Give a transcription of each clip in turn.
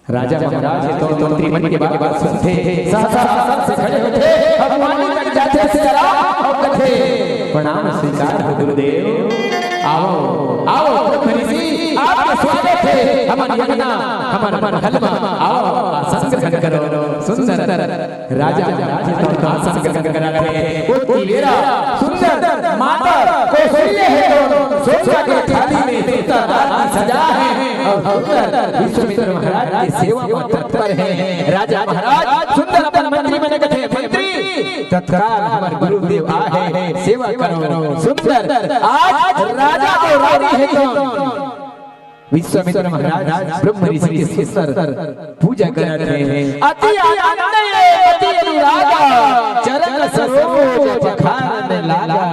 राजा महाराज तो त्रिमन के बात सुनते सहसा से खड़े होते भगवान तक जाते से करा और कथे प्रणाम स्वीकार हो गुरुदेव। आओ आओ ऋषि आपके स्वागत है। हमारी यज्ञा हमारा हलवा आओ आसन ग्रहण करो। सुंदर राजा महाराज तो आसन ग्रहण करा रहे वो तिवेरा सुंदर माता कौशल्य है तो सोचा के थाली में सीता रानी सजा है और सुंदर विश्वामित्र महाराज की सेवा में तत्पर है। राजा महाराज सुंदर अपन मंत्री में कथे मंत्री तत्काल हमारे गुरुदेव आए सेवा करो। सुंदर आज राजा और रानी है कौन? विश्वामित्र महाराज ब्रह्म ऋषि के सिर पूजा कर रहे हैं। अति आनंद अति अनुराग चरण सरोज पखारने लागा।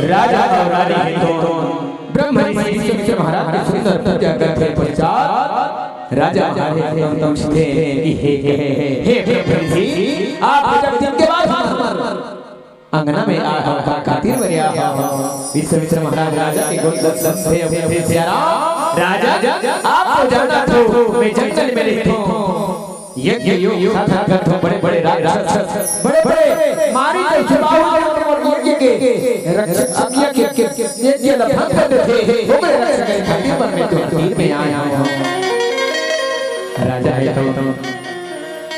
राजा और रानी तो ब्रह्म ऋषि विश्वामित्र महाराज के सुंदर पूजा करने पश्चात राजा महाराज तो पूछते कि हे ब्रह्म ऋषि आप जब दिन के बाद अंगना में आ खातिर बरिया विश्वामित्र महाराज राजा के गोद से अपने प्यारा राजा आपको जानना तो मैं जंगल में रहता हूं यज्ञ योग साधना करता हूं। बड़े बड़े राक्षस बड़े बड़े मारी तो छुपाओ के रक्षक अज्ञा के यज्ञ लफंग करते थे वो बड़े रक्षक के खातिर पर मैं तो तीर में आया हूं। राजा है तो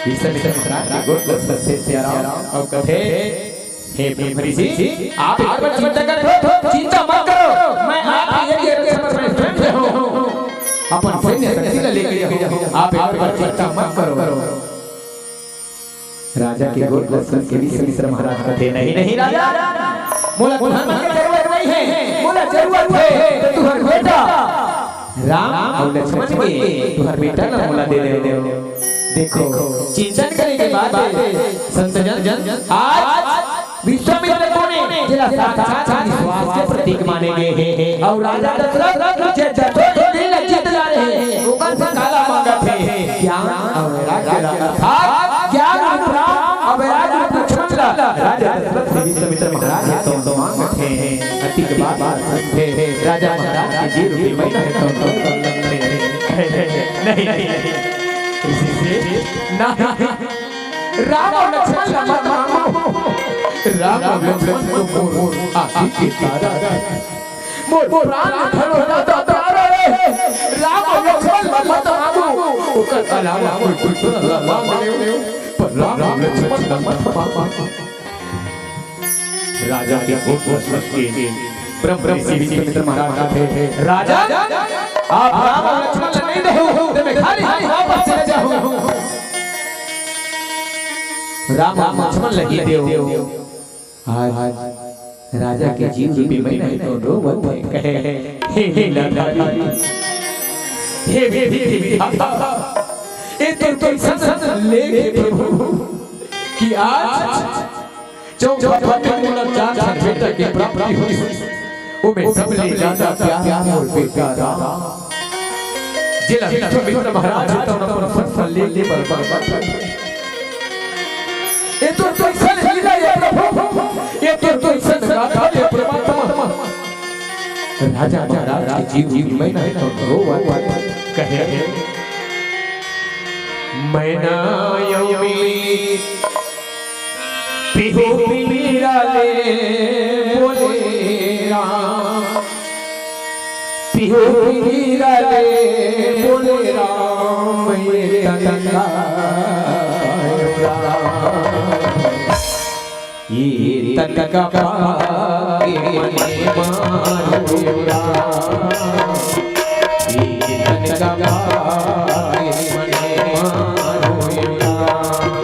विश्वामित्र महाराज के गोद से प्यारा और कथे हे ब्रह्म ऋषि आप इस पर चिंता करो चिंता मत करो मैं आपके यज्ञ के समय स्वयं हूं अपन सैन्य शक्ति लेकर हूं आप इस पर चिंता मत करो। राजा के गोद से विश्वामित्र महाराज कहते नहीं राजा मोला धन की जरूरत नहीं है मोला जरूरत है तो तुम्हारा बेटा राम और लक्ष्मण के तुम्हारा बेटा ना मोला दे देखो चिंतन करने के बाद संत जन आज विश्वामित्र कोने जिला साक्षात विश्वास के प्रतीक माने गए हैं और राजा दशरथ नीचे जतो दिल जीत जा रहे हैं ऊपर से काला मांगा थे ज्ञान और वैराग्य अर्थात ज्ञान और राम और वैराग्य लक्ष्मण राजा दशरथ से विश्वामित्र महाराज तो मांगते हैं अति के बाद सुनते हैं राजा महाराज के जी रूपी महिला नहीं इसी से ना राम और लक्ष्मण का मत मानो राम और लक्ष्मण को आशिक की तारा मोर प्राण धरो दादा प्यारे राम लक्ष्मण मत मांगो ओकर अलावा कोई कुछ न मांगे पर राम लक्ष्मण मत मांगो राजा के कोप के ब्रह्म विश्वामित्र महाराज थे राजा आप राम लक्ष्मण नहीं दो ते मैं खाली वापस चले जाऊं राम लक्ष्मण लगी देव आज राजा के जीव रूपी मैं नहीं तो रो मत कहे हे लाधारी हे विधाता ये तो संसद ले प्रभु कि आज चौथा में चार बेटा की प्राप्ति हुई वो में सबसे ज्यादा प्यार और बेटा राम जिला विश्वामित्र महाराज तो अपना फल ले बर्बाद ये तो सन लीला है प्रभु ये तो सन गाथा है परमात्मा राजा महाराज के जीव मैं नहीं तो रो कहे मैं ना यमी पिहो पीरा ले बोले राम पिहो पीरा ले बोले राम ये तनका ये तनका पाए मने मारो राम ये तनका पाए मने मारो राम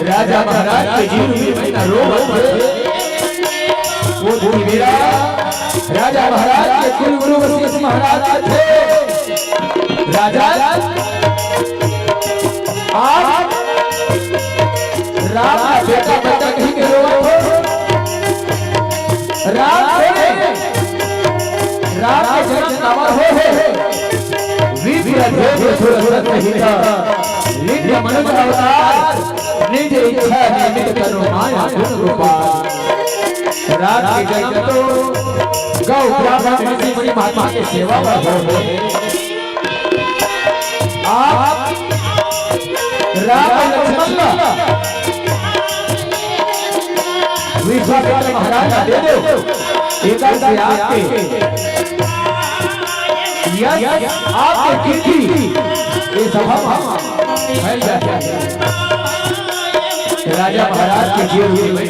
राजा महाराज के जीवन में महीना रो वो मेरा राजा महाराज के कुल गुरु वशिष्ठ महाराज थे राजा आप राम का बेटा बेटा कहीं के रो राम के जन्म नामा हो वीर अध्यक्ष सुरत नहीं था लिंग मनुष्य अवतार निज इच्छा निमित्त करो माया गुण रूपा रात के जन्म तो गौ ब्राह्मण ऋषि मुनि महात्मा की सेवा में हो आप राम लक्ष्मण विश्वामित्र महाराज दे दो एक से आपके यश आपके कीर्ति ये सभा फैल जाए राजा महाराज के जीवन में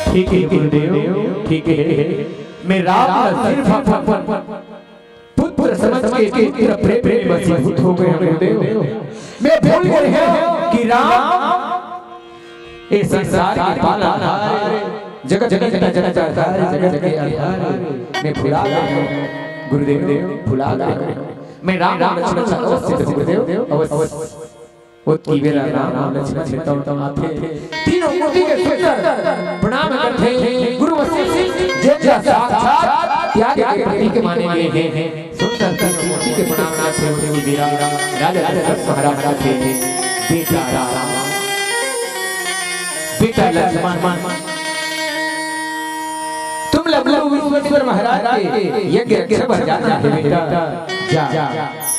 ठीक है गुरुदेव ठीक है मैं राम सिर्फ पुत्र समझ के तेरा प्रेम वशीभूत हो गए गुरुदेव मैं भूल गए कि राम इस संसार के पालनहार जगत जगत जगत के आधार मैं भुला गया गुरुदेव भुला गया मैं राम लक्ष्मण अवश्य गुरुदेव अवश्य उत्की बेरा राम लक्ष्मण तम आते तीनों मूर्ति के सुंदर प्रणाम करते गुरु वशिष्ठ जो साक्षात त्याग के प्रतीक माने गए हैं सुंदर तीनों मूर्ति के प्रणाम करते हुए बेरा राजा दशरथ महाराज थे बेटा राम बेटा लक्ष्मण तुम लल्लू विश्वेश्वर महाराज के यज्ञ रक्षक बन जाना है बेटा जा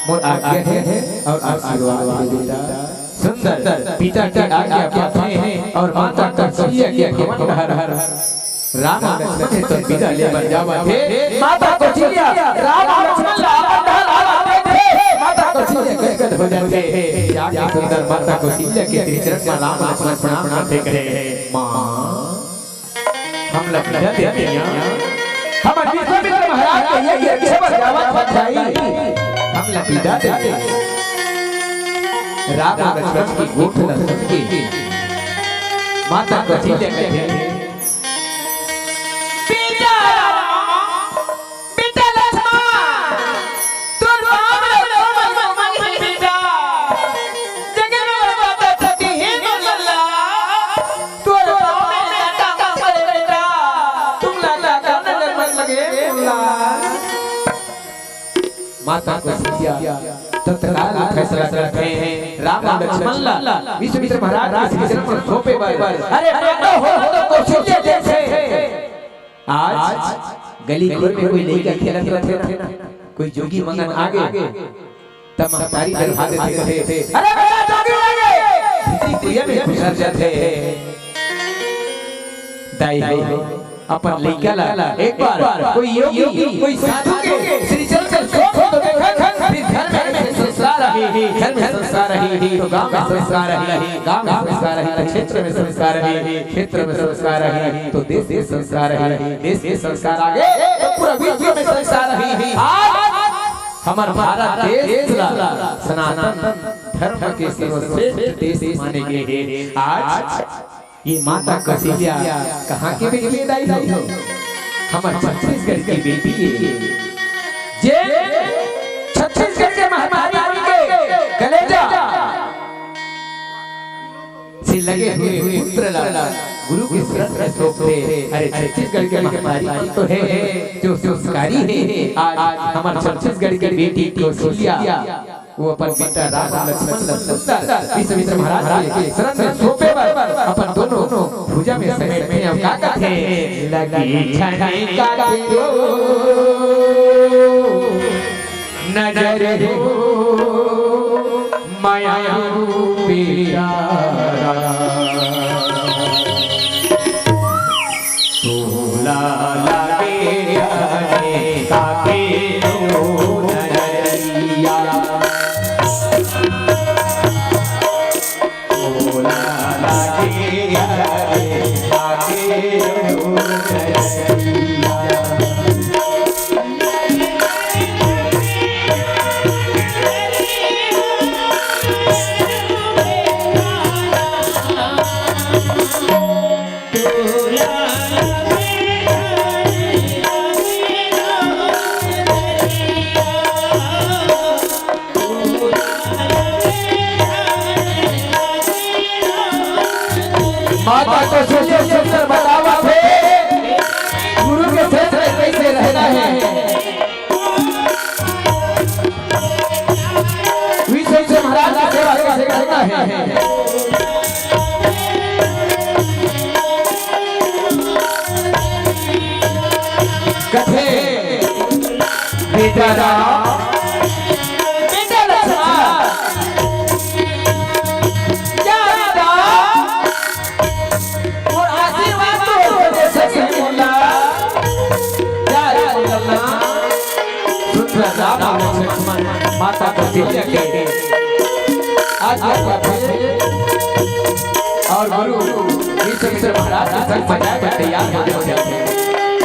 मोर आज्ञा है और आशीर्वाद दे बेटा सुंदर पिता की आज्ञा पाते हैं और माता का सही आज्ञा के मन हर हर राम लक्ष्मण तो विदा ले बन जावा थे माता कौशल्या राम लक्ष्मण लावन ढाल आते थे माता कौशल्या गदगद हो जाते जाके सुंदर माता कौशल्या के श्री चरण में राम लक्ष्मण प्रणाम करते कहे मां हम लक्ष्मण देते हैं हम विश्वामित्र महाराज के ये अच्छे पर जावा भाई हम लक्ष्मण देते राम लक्ष्मण की गोठ लक्ष्मण की माता कौशल्या कहते माता कौशल्या तत्काल फैसला करते हैं राम लक्ष्मण विश्वामित्र महाराज के चरण पर सौंपे अरे बेटा हो तो कौशल्या जैसे आज गली घर में कोई लड़का खेलत रहते ना कोई जोगी मंगन आगे तब महतारी दरभा देते थे अरे बेटा जोगी आगे कुइया में घुस जाते दाई हो अपन लड़का ला एक बार कोई योगी कोई साधु के श्री चरण से सौंप तो देखा फिर घर में संस्कार रही घर में संस्कार रही तो गांव में संस्कार रही गांव में संस्कार रही तो क्षेत्र में संस्कार रही क्षेत्र में संस्कार रही तो देश देश संस्कार रही देश देश संस्कार आगे तो पूरा विश्व में संस्कार रही आज हमारा भारत देश सनातन धर्म के सर्वश्रेष्ठ देश माने गए आज ये माता कौशल्या कहाँ की बेटी दाई हो हमारे छत्तीसगढ़ की बेटी है जे छत्तीसगढ़ के महारानी के कलेजा से लगे हुए पुत्र लाला गुरु के शरण में सौंपते अरे छत्तीसगढ़ के महारानी तो है जो संस्कारी है आज हमारे छत्तीसगढ़ की बेटी कौशल्या वो अपन बेटा राम लक्ष्मण सुंदर विश्वामित्र महाराज के शरण में सौंपे अपन दोनों भुजा में समेट में अब क्या कहते लगी छाने का दो नजर हो माया प्यारा तोला लगे आने काके रो नजरिया माता कौशल्या सुंदर बतावा थे गुरु के साथ कैसे रहना है विश्वामित्र महाराज की सेवा कैसे करना है कथे बेटा राम बेटा लक्ष्मण माता कौशल्या के आज और गुरु विश्वामित्र महाराज के संग बजा कर तैयार हो जाते हैं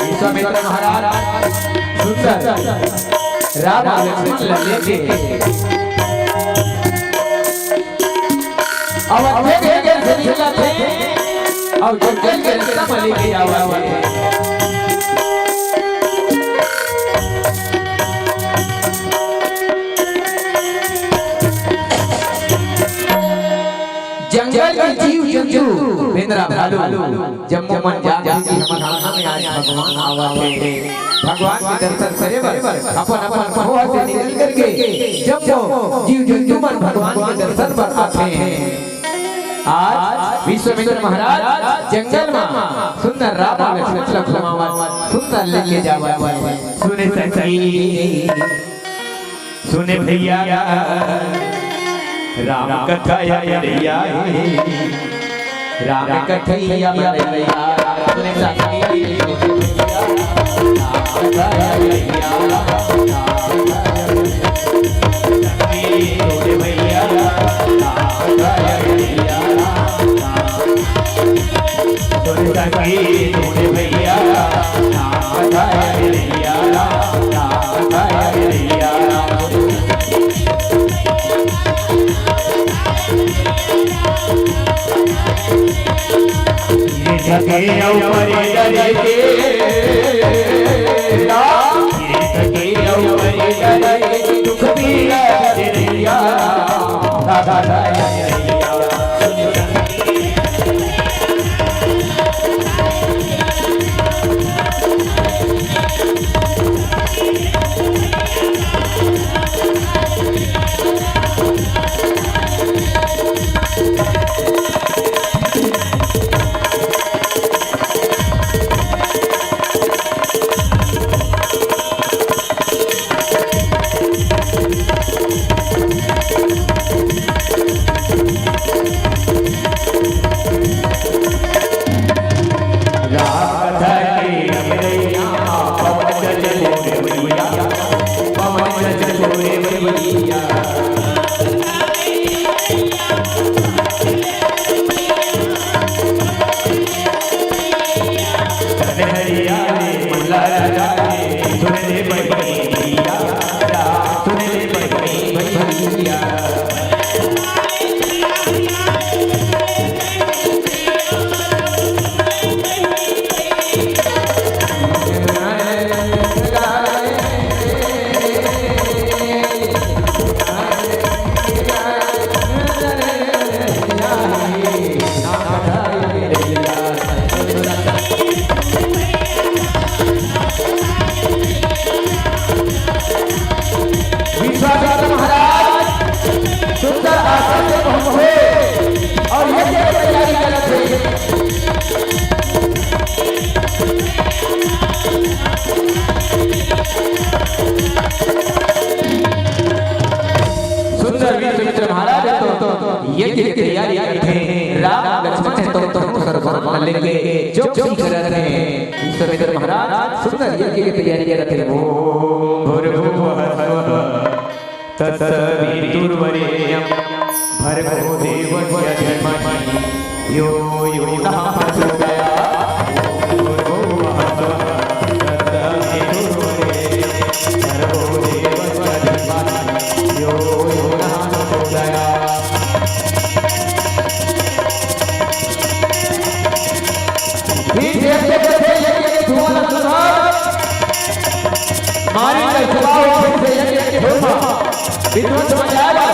विश्वामित्र महाराज सुंदर राम लक्ष्मण लेके अवधे के चले थे और जंगल के रास्ता में लेके आवा जंगल के जीव जंतु बेंद्रा भालू जब मन जा कि हमारा में आज भगवान आवा थे भगवान के दर्शन करे अपन अपन खोह से निकल करके जब जीव जंतु मन भगवान के दर्शन पर आते हैं आज विश्वामित्र महाराज जंगल में सुंदर राम लक्ष्मण घुमावा सुंदर लेके जावा सुने सखी सुने भैया राम कथा या राम कथा या यज्ञ की तैयारी करते हैं। राम लक्ष्मण है तो सर्वधर्म लेंगे जो सीख रहे हैं। विश्वामित्र महाराज सुंदर यज्ञ की तैयारी करते हैं। ओम भूर्भुवः तत्सवितुर्वरेण्यं भर्गो देवस्य धीमहि यो यो नः प्रचोदयात्। भूर्भुवः तत्सवितुर्वरेण्यं भर्गो देवस्य धीमहि यो यो नः प्रचोदयात्। विध्वंस मचाया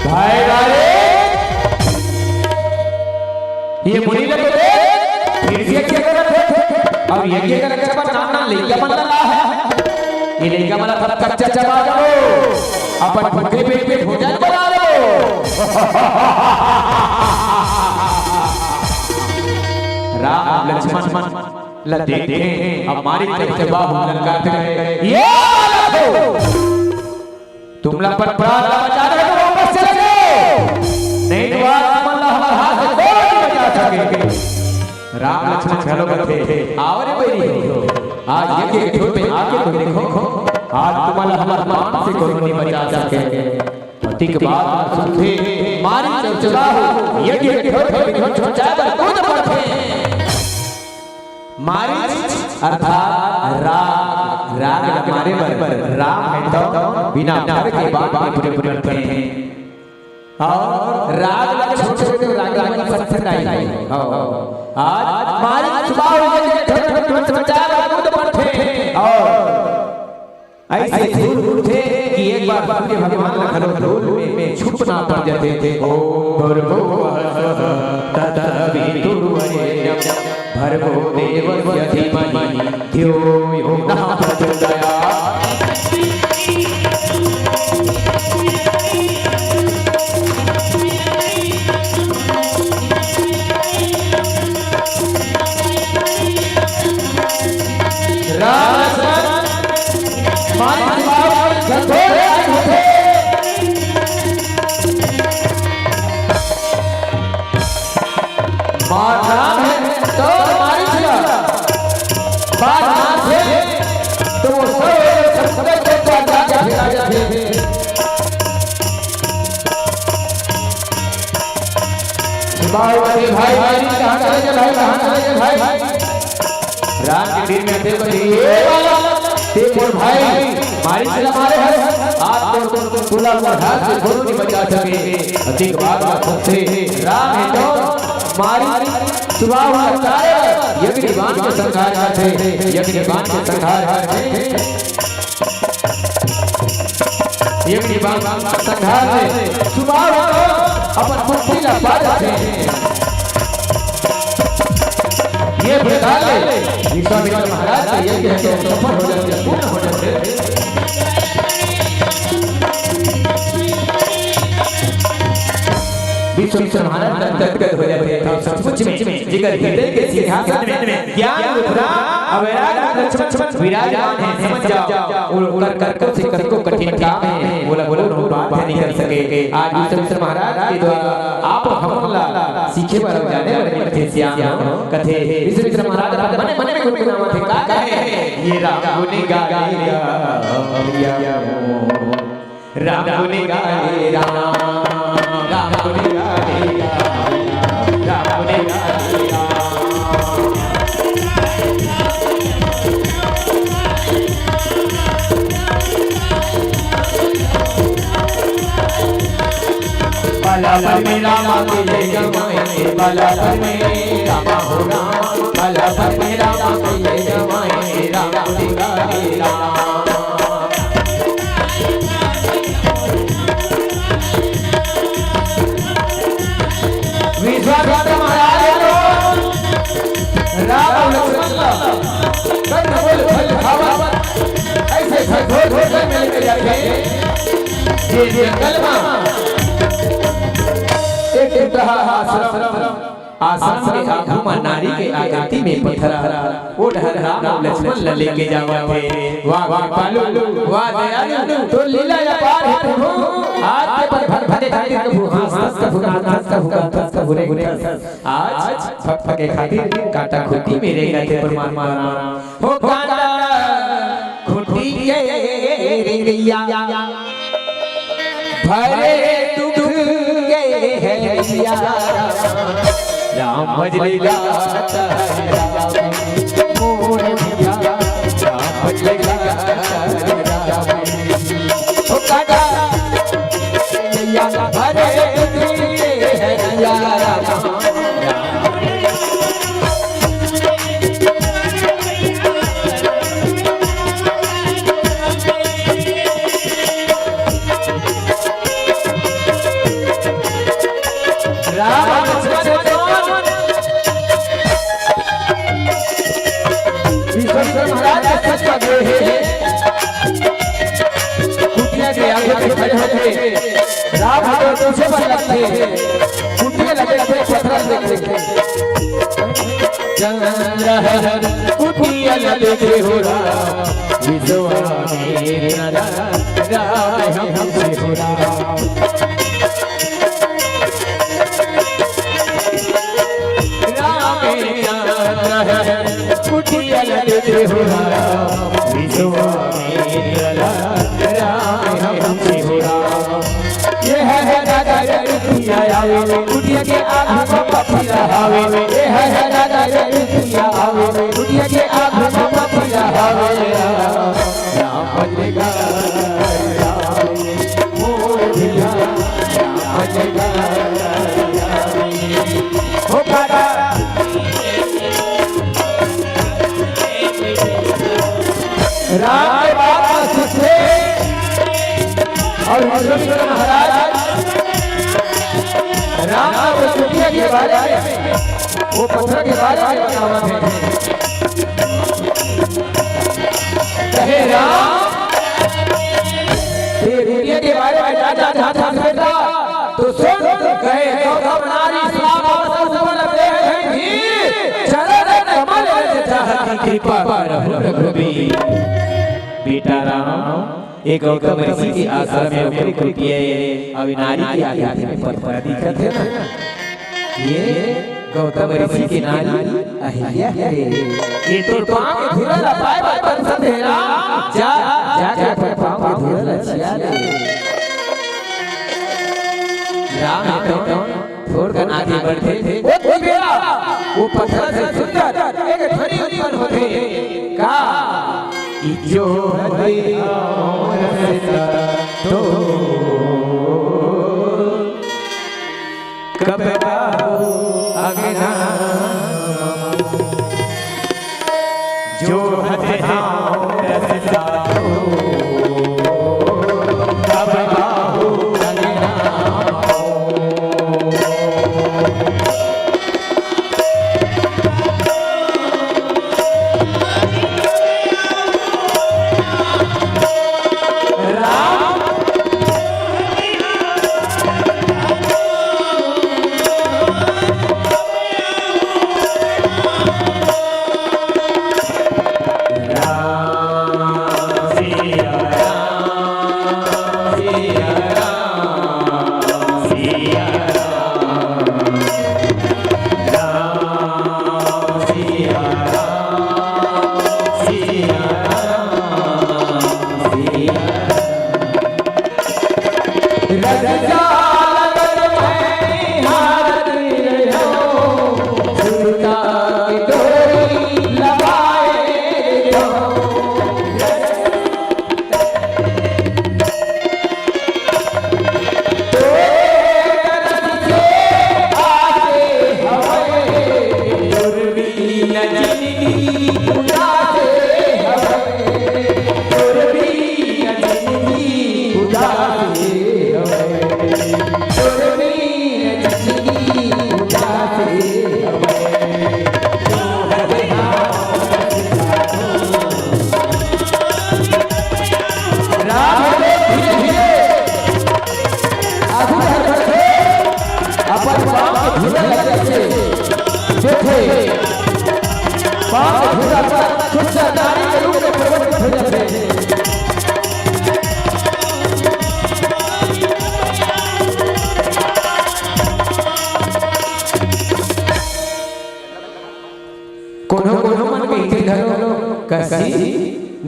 भाई वाले ये मुनि लोग फिर से क्या कर रहे थे। अब यज्ञ करने के बाद नाम लेगा मन लगा है। ये लेगा मन थोड़ा कच्चा चबा दो अपन भूखे पेट पे भोजन बना लो। राम लक्ष्मण देखे हमारी चबा लंका गए। ये तुम लोग पर प्राण बचा रहे हो वापस चले जाओ नहीं तो हमारा हाथ से कोई नहीं बचा सकेगा। राम लक्ष्मण चलो करते आवरे बैरी आज यज्ञ के छोर पे आके तो देखो आज तुम्हारा हमारा मान से कोई नहीं बचा सके। पति के बाद सुनते मारी चबा हो यज्ञ के छोर पे छोड़ जाकर कूद पड़ते। मारीच अर्थात राग राग हमारे पर राम है तो बिना डर के बात पूरे पूरे करते हैं। और राग छोटे छोटे राग की पत्थर आई आज मारीच सुबह समाचार कूद पड़ते। और ऐसे झूठ थे कि एक बार सूर्य भगवान लखनऊ में छुपना पड़ जाते थे। ओम भूर्भुवः तत्सवितुर्वरेण्यं भर्गो देवस्य धीमहि धियो यो नः प्रचोदयात्। राम मारी बात भाई भाई भाई कहां चले जा भाई, कहां चले जा भाई। रात के दिन में थे ते मोर भाई मारी चला मारे है हाथ को खुला हुआ हाथ से दोनों नहीं बचा सके। अधिक बात खुद से राम है तो मारी सुबह लगता है यज्ञ निवान के संहार है, यज्ञ निवान के संहार है, यज्ञ निवान संहार है। सुबह अपन मुक्ति ला पार है ये बता ले विश्वामित्र महाराज का यज्ञ है तो सफल हो जाते, पूर्ण हो जाते। विश्वामित्र महाराज तत्गत हो जाते थे सचमुच में जिगर हृदय के सिंहासन में ज्ञान रूपरा अवैराग लक्ष्मण विराजमान है। समझ जाओ कर कर कर से कर को कठिन काम है, बोला बोला बात नहीं कर सके। आज विश्वामित्र महाराज के द्वारा आप हमला सीखे पर जाने वाले थे श्याम कथे विश्वामित्र महाराज मने मने में गुनगुनावा थे का कहे ये राम गुण गाए राम गुण गाए राम गुण गाए राम गुण गाए बाला पर में रामा के जय गवाए, बाला पर में रामा हो राम, बाला पर में रामा के जय गवाए राम गुण गाए राम। विश्वामित्र महाराज राम लक्ष्मण कर बोल फल खावा ऐसे घोर घोर में लेके जाते ये जंगल में एक आश्रम में आगुमा नारी के आकृति में पत्थरा वो राम लक्ष्मण लेके जावा थे। वाह वाह पालू वाह दयालु तो लीला अपार है प्रभु। आज के पर भर भरे खातिर प्रभु हंस का भुना नाच का भुना नाच का भुने गुने आज भक्त के खातिर काटा खुटी मेरे गए परमात्मा हो काटा खुटी के रिया भरे दुख के है राम भजले गाता है राम मोर दिया राम भजले गाता है राम ओ काटा या भरे दुख के है राम राम पीछे पर लगते कुटिया लगे थे पत्थर देखे चंद्र कुटिया लगे हो राम विश्वामित्र राम हमसे हो राम कुटिया लगे हो राम विश्वामित्र राम हमसे हो राम। ये है दादा कुटिया आवे कुटिया के आँख में पपीला आवे, ये है दादा कुटिया आवे कुटिया के आँख में पपीला आवे राम भजले गाए राम मोर दिया राम भजले गाए हो काटा राम के बात सुने और विश्वामित्र महाराज राम का कुटिया के बारे में वो पत्थर के बारे में बतावा थे कहे राम ये कुटिया के बारे में जा जा बेटा तो सुन कहे गौतम नारी स्वाम और सब लगते हैं जी चरण कमल चाहती कृपा पर रघुबीर बेटा राम एक गौतम ऋषि के आश्रम में ऊपरी कुटिया अविनारी की आकृति में पत्थर दिखत है ना, ये गौतम ऋषि की नारी अहिल्या है। ये तो पांव के धूल पाए पाए बरसत है राम जा जा जा पांव के धूल छिया ले राम है तो छोड़ कर आगे आगे बढ़ते थे वो बेला वो पत्थर से सुंदर एक ध्वनि उत्पन्न होते का कि जो हृदय तो कब अगना जो हृदय रसता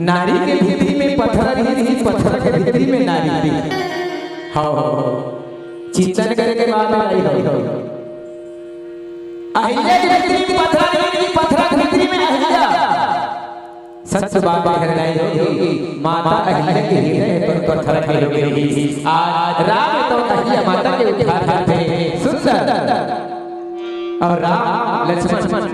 नारी के भीतरी में पत्थर ही पत्थर के भीतरी में नारी थी हाँ चिंतन करे के बाद आई हो अहिल्या के भीतरी में पत्थर के भीतरी में अहिल्या सच बात कहलाई होगी माता अहिल्या के हृदय पर पत्थर के होगी आज राम तो अहिल्या माता के उद्धार थे सुंदर और राम लक्ष्मण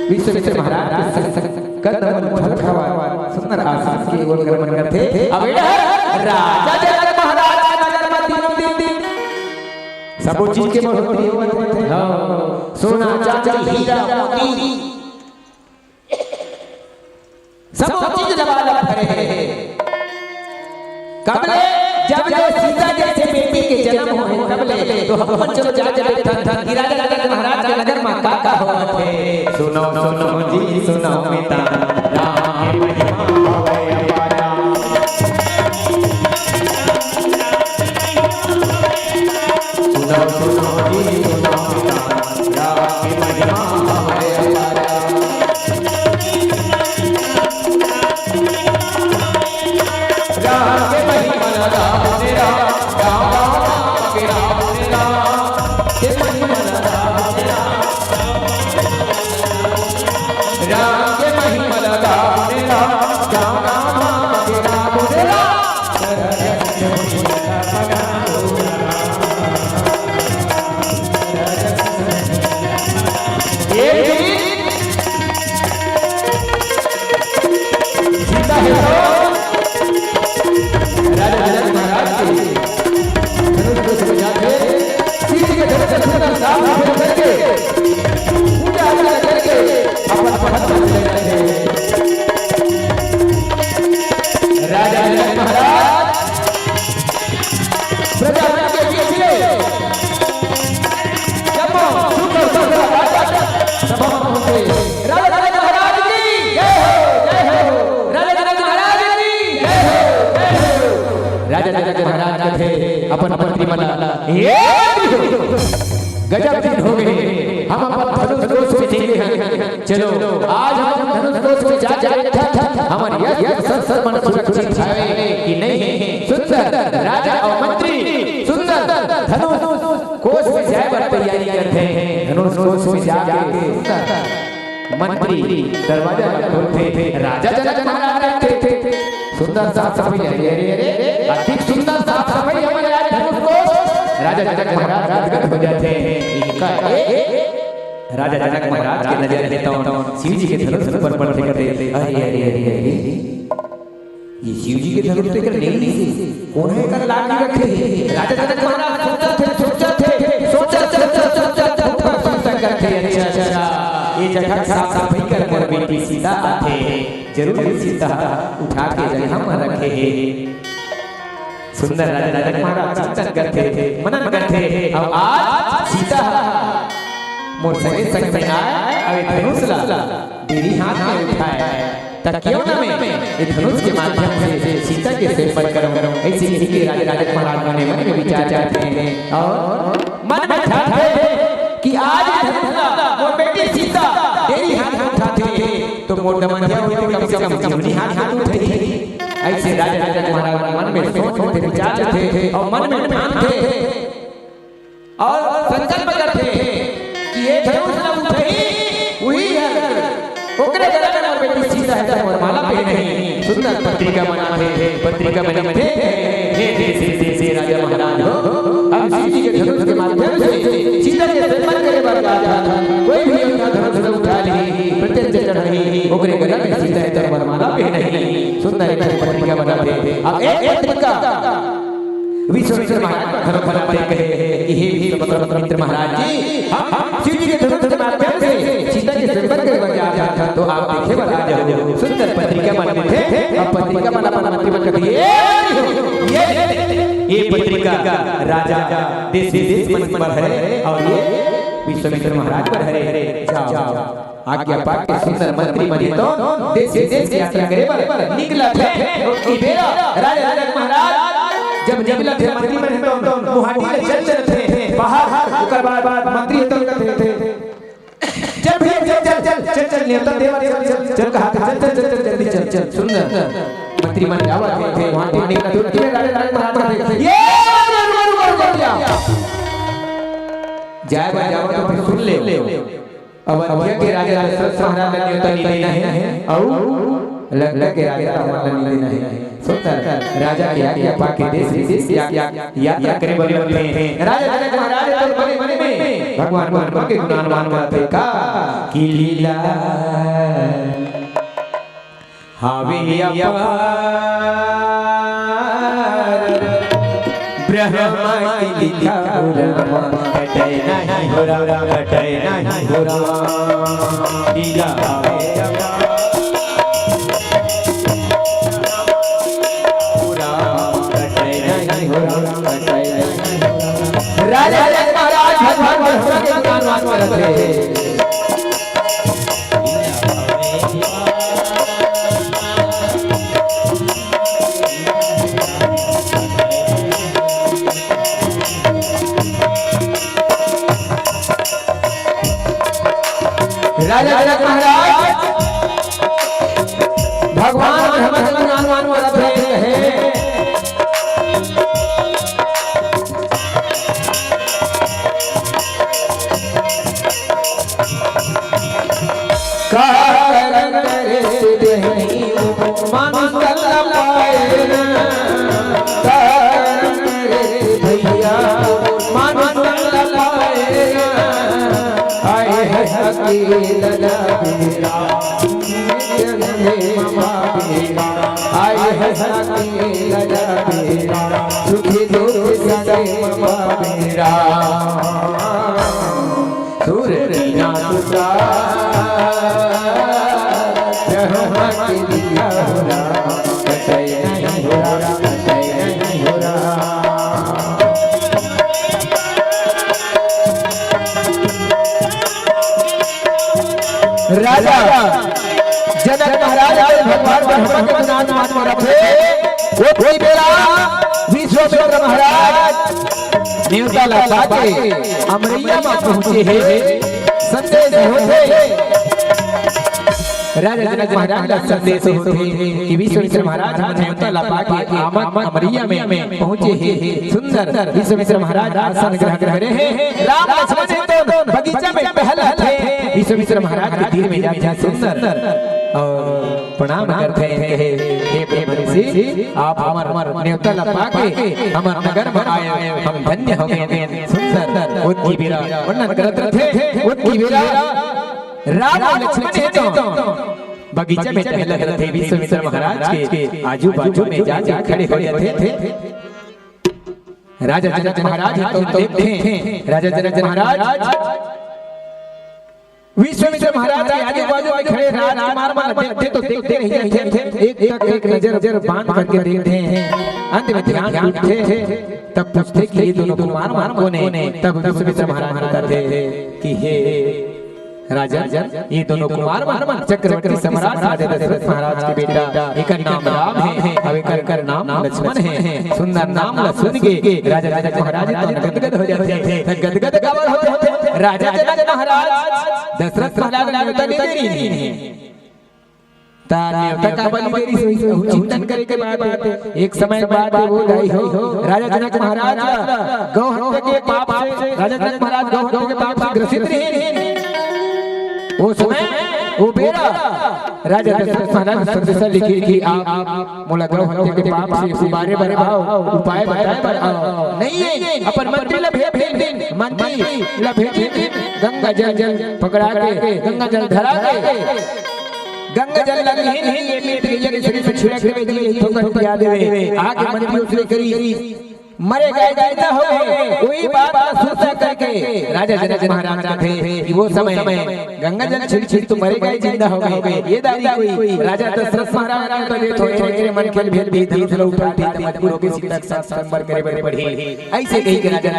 विश्वामित्र महाराज के कदम फल खावा सुंदर आशीष की ओर गमन करते अब राजा जनक महाराज नगर में तीनों दिन सब चीज के बढ़ोतरी होते थे सोना चांदी हीरा मोती सब चीज लबालब भरे कबले जब सीता जैसे बेटी के जन्म हुए कबले तो हम चलो जा चले धन गिराजा जनक महाराज के नगर में काका होते सुनो सुनो जी सुनो मिता राम महिमा होवे अपारा सुनो सुनो जी सुनो मिता राम महिमा होवे अपारा राम महिमा राम तेरा राम के राम तेरा के महिमा राम तेरा राम के महिमा राम तेरा राम के राम तेरा राजा जनक महाराज प्रजा के पीछे जब सुख और सब होते राजा जनक महाराज की जय हो राजा जनक महाराज की जय हो राजा जनक महाराज थे अपन मंत्री मना गजब दिन हो गए हम अपन धनुष दोष पे जीते हैं चलो आज हम धनुष दोष पे जा जाए हमारी यह सब मन सुरक्षित है कि नहीं सुंदर राजा और मंत्री सुंदर धनुष कोष में जाए पर तैयारी करते हैं। धनुष कोष में जाके मंत्री दरवाजा खोलते थे। राजा जनक महाराज देखते थे सुंदर साफ सफाई, अरे अधिक सुंदर साफ सफाई हमारे आज धनुष कोष। राजा जनक महाराज गदगद हो जाते हैं। राजा जनक महाराज के नजर देता हूं शिव जी के धनुष पर पड़ते करते, अरे अरे अरे अरे ये शिव जी के धनुष पे कर नहीं कौन है कर लागी रखे। राजा जनक महाराज सोचा थे करते, अच्छा ये जगह साफ सफाई कर बेटी सीता आते जरूर सीता उठा के जगह में रखे। सुंदर राजा जनक महाराज चिंतन करते थे, मनन करते थे। अब आज सीता मोर संगे संग में आए, अरे धनुष ला तेरी हाथ में उठाए, तकियों में ये धनुष के माध्यम से सीता के सिर पर करो। ऐसे ही के राजा जनक महाराज ने मन में विचार करते हैं और मन में ठाते कि आज मोर बेटी सीता तेरी हाथ उठाते तो मोर दमनिया होते कम से कम जीवनी हाथ उठे। ऐसे राजा जनक महाराज मन में सोचते विचारते थे और मन में ठानते और संकल्प करते कि ये धनुष न उठे वही है ओकरे गला में बेटी सीता है और माला पे नहीं। सुंदर पत्रिका बनाते थे, पत्रिका बनाते हे राजा महाराज हो अब शिव जी के धनुष के माध्यम से सीता के सम्मान करे बार राजा कोई भी अपना धनुष उठा ली प्रत्यंच चढ़ाई ओकरे गला में सीता है और माला पे नहीं। सुंदर एक पत्रिका बनाते थे। अब एक पत्रिका विश्वामित्र महाराज का धनुष बनाते कहे कि हे विश्वामित्र महाराज जी हम शिव जी के धनुष के माध्यम से सीता के सम्मान करे बार राजा तो आप देखे बार राजा हो। सुंदर पत्रिका बनाते थे। अब पत्रिका बना मंत्री बन करती ये पत्रिका राजा देश विदेश पर है और ये विश्वामित्र महाराज पर है। जाओ आज्ञा पाक के सुंदर मंत्री बने तो देश विदेश की यात्रा करे पर निकला थे। ई बेरा राजा जनक महाराज जब निकला थे मंत्री बने तो गुवाहाटी में चल थे बाहर ओकर बाद मंत्री तो करते थे चल चल नेता देवा चल कहा चल जल्दी चल। सुंदर मंत्री मन जावा थे वहां पानी का दूर के राजा जनक महाराज ये रुक गया जाए बा जाओ तो फिर सुन ले। अब अवध के राजा दशरथ महाराज ने नेता लेना है और लग के राजा महाराज ने लेना है। सुंदर राजा के आज्ञा पाक के देश विदेश यात्रा करे बने हैं। राजा जनक महाराज तो बने में भगवान के गुणगान गाते का की लीला हावे अपार ब्रह्मा की लीला कटे नहीं हो रहा लीला राजा जनक महाराज भगवान के गुणगान गाते हैं। राजा जनक महाराज भगवान ब्रह्मा के गुणगान गाते हैं। कारण करे देही मंगल पाए कारण करे भैया मंगल पाए आए है अकेल लबेरा आए है अकेल लबेरा सुखी दुख सदै मेरा सूरज नासुता राजा जनक महाराज भगवान ब्रह्मा के गुणगान रखे वो कोई बेला विश्वामित्र महाराज न्योता लगा के अमरैया में पहुंचे हैं। संदेश होते राजा जनक महाराज का संदेश होते कि विश्वामित्र महाराज न्योता लपा के आमक अमरिया में पहुंचे हैं। सुंदर विश्वामित्र महाराज आसन ग्रहण कर रहे हैं। राम लक्ष्मण तो बगीचा में टहल थे। विश्वामित्र महाराज के तीर में जाते सुंदर और प्रणाम करते हैं। हे ब्रह्मर्षि, आप हमार न्योता लपा के हमार नगर में आए, हम धन्य हो गए। सुंदर उनकी वीरा वर्णन करते थे। उनकी वीरा राम लक्ष्मण तो बगीचे में टहल रहे थे। विश्वामित्र महाराज के आजू बाजू में जाके खड़े थे। राजा जनक महाराज तो देखते हैं। राजा जनक महाराज विश्वामित्र महाराज के आजू बाजू में खड़े राजकुमार मान थे तो देखते रहे। एक नजर बांध करके देखते हैं। अंत में ध्यान उठते तब पूछते कि ये दोनों कुमार मान कौन है। तब विश्वामित्र महाराज बताते कि हे राजा, ये दोनों कुमार मान चक्रवर्ती सम्राट राजा दशरथ महाराज के बेटा, एक नाम राम है और एक नाम लक्ष्मण है। सुंदर नाम सुन के राजा जनक महाराज गदगद हो जाते थे। गदगद काबर होते? राजा जनक महाराज दशरथ महाराज ने न्योता दे दी। न्योता का बलि देरी चिंतन करे के बाद एक समय बाद वो लाई हो राजा जनक महाराज गौ हत्या के पाप से राजा जनक महाराज गौ हत्या के पाप से ग्रसित रहे। वो समय वो बेरा राजा दशरथ महाराज संदेशा लिखी कि आप मोला गौ हत्या के पाप से बारे भाव उपाय बताए। नहीं है अपन मंत्री ला भेज मंत्री ला भेज गंगा जल पकड़ा के गंगा जल धरा के गंगा जल लगी ही मीट के जगह शरीर से छिड़क के दिए ठोकर याद देवे। आगे मंत्री उसने करी मरे गए गायदा हो गए। वही बात सोचा करके राजा जनक महाराज थे कि वो समय गंगा जल छिड़ तो मरे गए जिंदा हो गए। ये दादी कोई राजा दशरथ महाराज तो थोड़े मन के भेद भी धीरे उठाती मजबूर होकर सीता साथ संबर करे बड़े बढ़ी ऐसे कही के राजा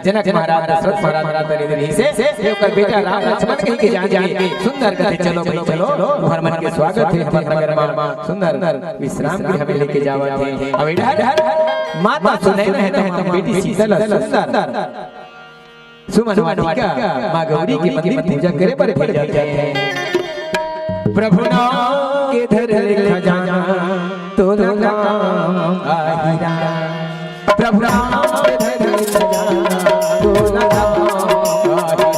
जनक महाराज दशरथ महाराज बने रही से ओकर बेटा राम लक्ष्मण कही के जाके सुंदर कहते चलो भाई चलो भरमन के स्वागत है हमारे नगर में। सुंदर विश्राम के हमें लेके जावा थे। अब माता सुने है तो बेटी शीतल सुंदर सुमन वाटिका मां गौरी के मंदिर में पूजा करे पर भेज जाते हैं। प्रभु नाम के धर खजाना तो नाम आहिरा। प्रभु नाम के धर खजाना तो नाम आहिरा।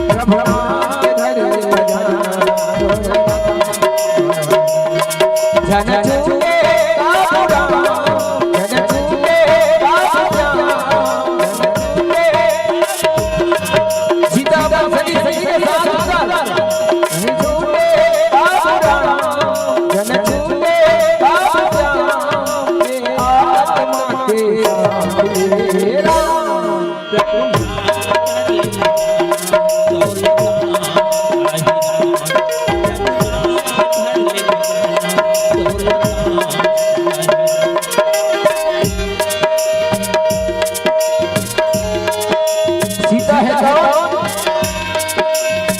प्रभु नाम के धर खजाना जन चूके बाबूरा जन चूके बाबूरा सीता बंसली सही के साथ जन चूके बाबूरा जन चूके बाबूरा आत्मा के तेरा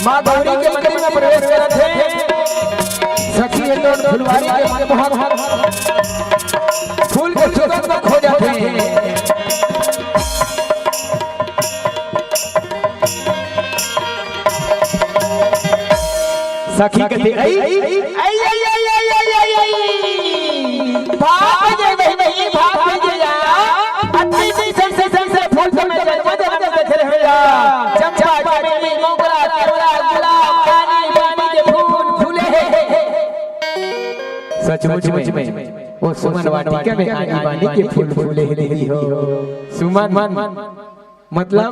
मां गौरी के मंदिर में प्रवेश करते थे। सखी तो फुलवारी के मनमोहक फूल के सुगंध में खो जाते हैं। सखी कहती आई आई आई आई आई आई आई भाग जे नहीं भाग जे जा अति भी से फूल से मैं मदद देख रहे हो चंपा चमेली मोगरा केवड़ा गुलाब पानी के फूल फूले सचमुच में वो सुमन वाटिका में आनी बानी के फूल फूले ही हो। सुमन मतलब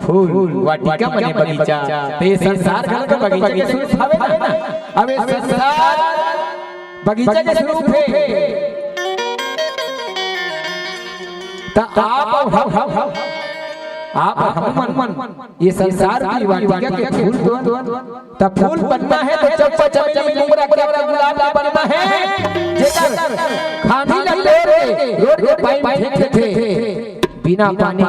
फूल वाटिका मने बगीचा ते संसार का बगीचा के स्वरूप है ना। अब ये संसार बगीचा के स्वरूप है ता आप हम ये संसार की वाटिका के फूल तब फूल बनना है तो चंपा चमेली मोगरा केवड़ा गुलाब बनना है। जेकर खानी लगते रोड के पाइप फेंकते थे बिना पानी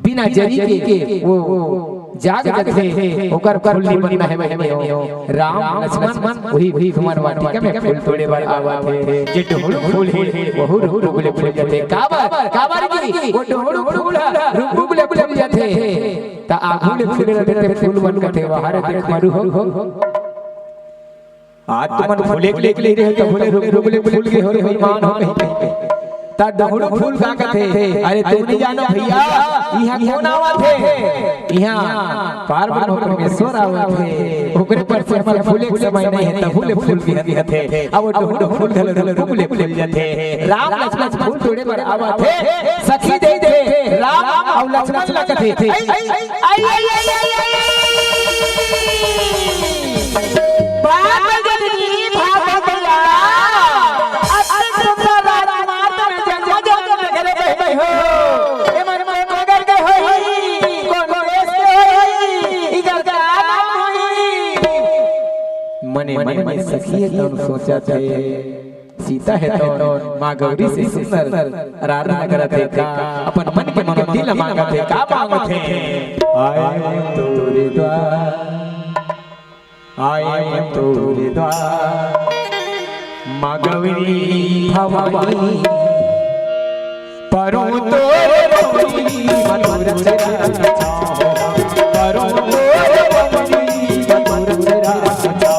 बिना जरी के वो जाग जथे ओकर फूल निमन है हो राम लक्ष्मण वही सुमन वाटिका में फूल तोड़े बार आवत है जे ढोल फूल है बहु रुगुले फूल जथे काबर की वो ढोल रुगुले फूल जथे ता आगुले फूल रहते फूल बन कथे बाहर देख मारू हो आज तुमन फूले के ले रहे तो फूले रुगुले फूल के हो रे मान हो ता डहुड़ फूल का कथे अरे तुम नहीं जानो भैया यहां कौन आवत है यहां पार्वती परमेश्वर आवत है ओकरे पर से हमारे फूले के समय नहीं है तब फूले फूल की हथे अब डहुड़ फूल धल फूले फूल जाते राम लक्ष्मण फूल तोड़े पर आवत है सखी दे दे राम और लक्ष्मण ला कथे आई बात जल्दी भाग गया मने मने सखी है तो सोचा थे सीता है तो माँ गौरी से सुंदर आराधना करते का अपन मन के मनोदिल मांगते का मांगते आए तोरे द्वार माँ गौरी भवानी परो तोरे भवानी मनोर तेरा चाहो परो तोरे भवानी मनोर तेरा चाहो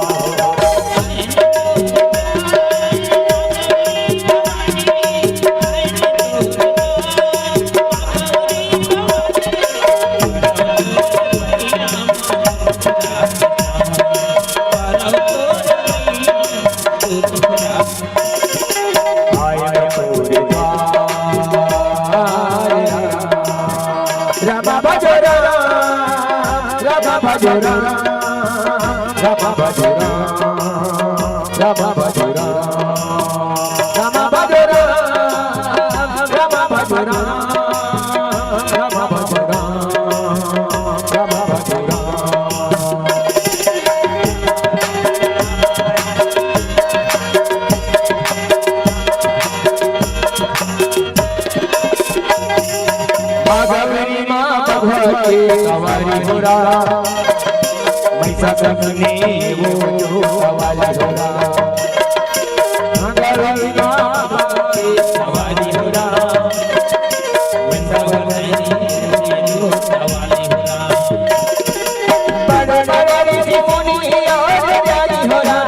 सपने वो जो सवाल होगा गौरी माँ के सवाल होगा सवाल होगा बड़े बड़े मुनि और जारी होगा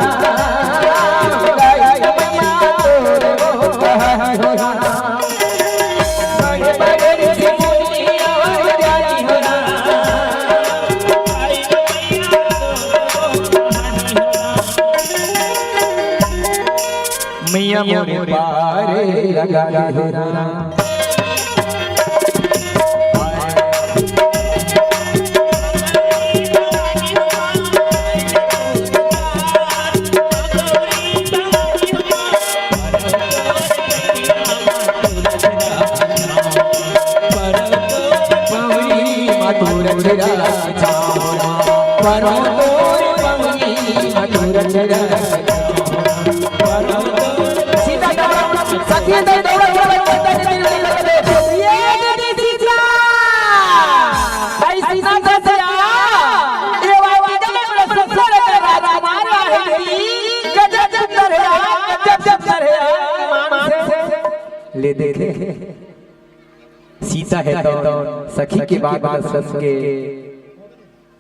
मोरे पारे लगा होना ले देखे सीता है तो सखी के बाद सस के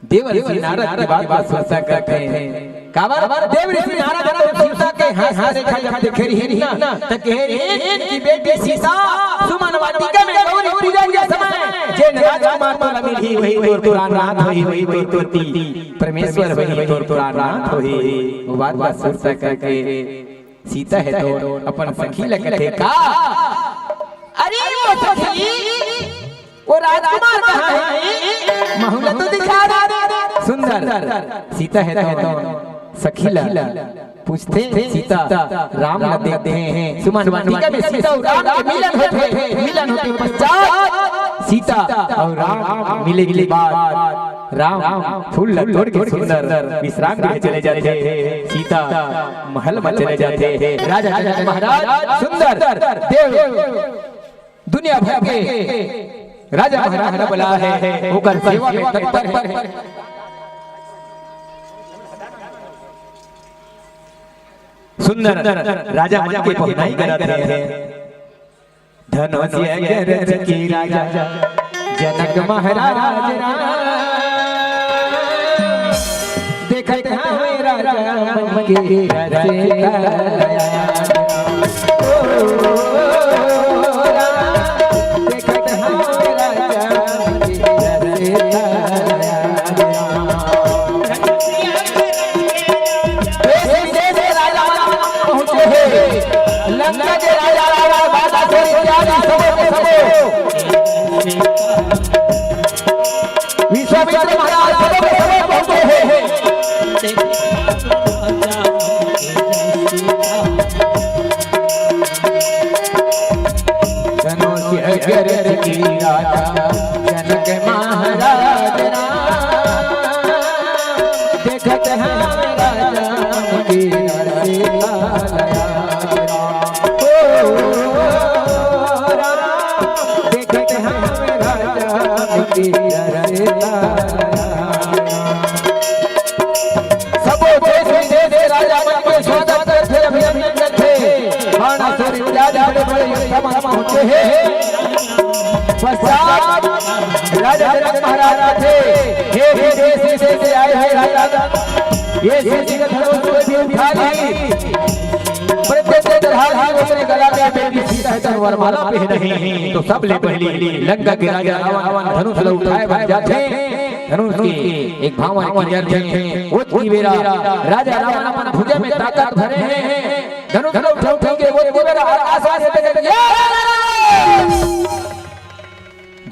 देवर्षि नारद के बाद सोचा करते हैं काबर देवर्षि नारद तो सीता के हां रेखा जब देखे रही ना त कह रही की बेटी सीता सुमन वाटिका में गौरी पूजन के समय जे राजकुमार तो मिली वही तोर नाथ वही तोर परमेश्वर वही तोर नाथ होई वो बात सोचा करके सीता है तो अपन सखी लगते का अरे वो सखी वो राजकुमार कहाँ है महुला तो दिखा रहा सुंदर सीता है तो सखीला पूछते सीता राम ला देखते हैं सुमन वाटिका में सीता और राम के मिलन होते पश्चात सीता और राम मिले के बाद राम फूल तोड़ के सुंदर विश्राम के चले जाते हैं सीता महल में चले जाते हैं राजा महाराज सुंदर देव दुनिया भर के राजा महाराज बोला है होकर सेवा में तत्पर है। सुंदर राजा मन की पहुनाई कराते हैं। धनुष्य गरज की राजा जनक महाराज देखत हमें राजा मन की लंका के राजा राजा बाबा से इत्यादि विश्वामित्र महाराज सब पहुंचे हैं। धनुष्य गरज की राजा जनक महाराज देखत हैं राजा की राजा जनक महाराज थे। हे देश से आए हैं राजा ये धनुष उठा ली अपने गला में बेटी सीता है वरमाला पहनी तो सब ले पहली लंका के राजा रावण धनुष उठाए भाग जाते धनुष की एक भावन क्लियर थे वो वेरा राजा रावण अपन भुजा में ताकत भरे हैं धनुष उठा के वो वेरा आसमान से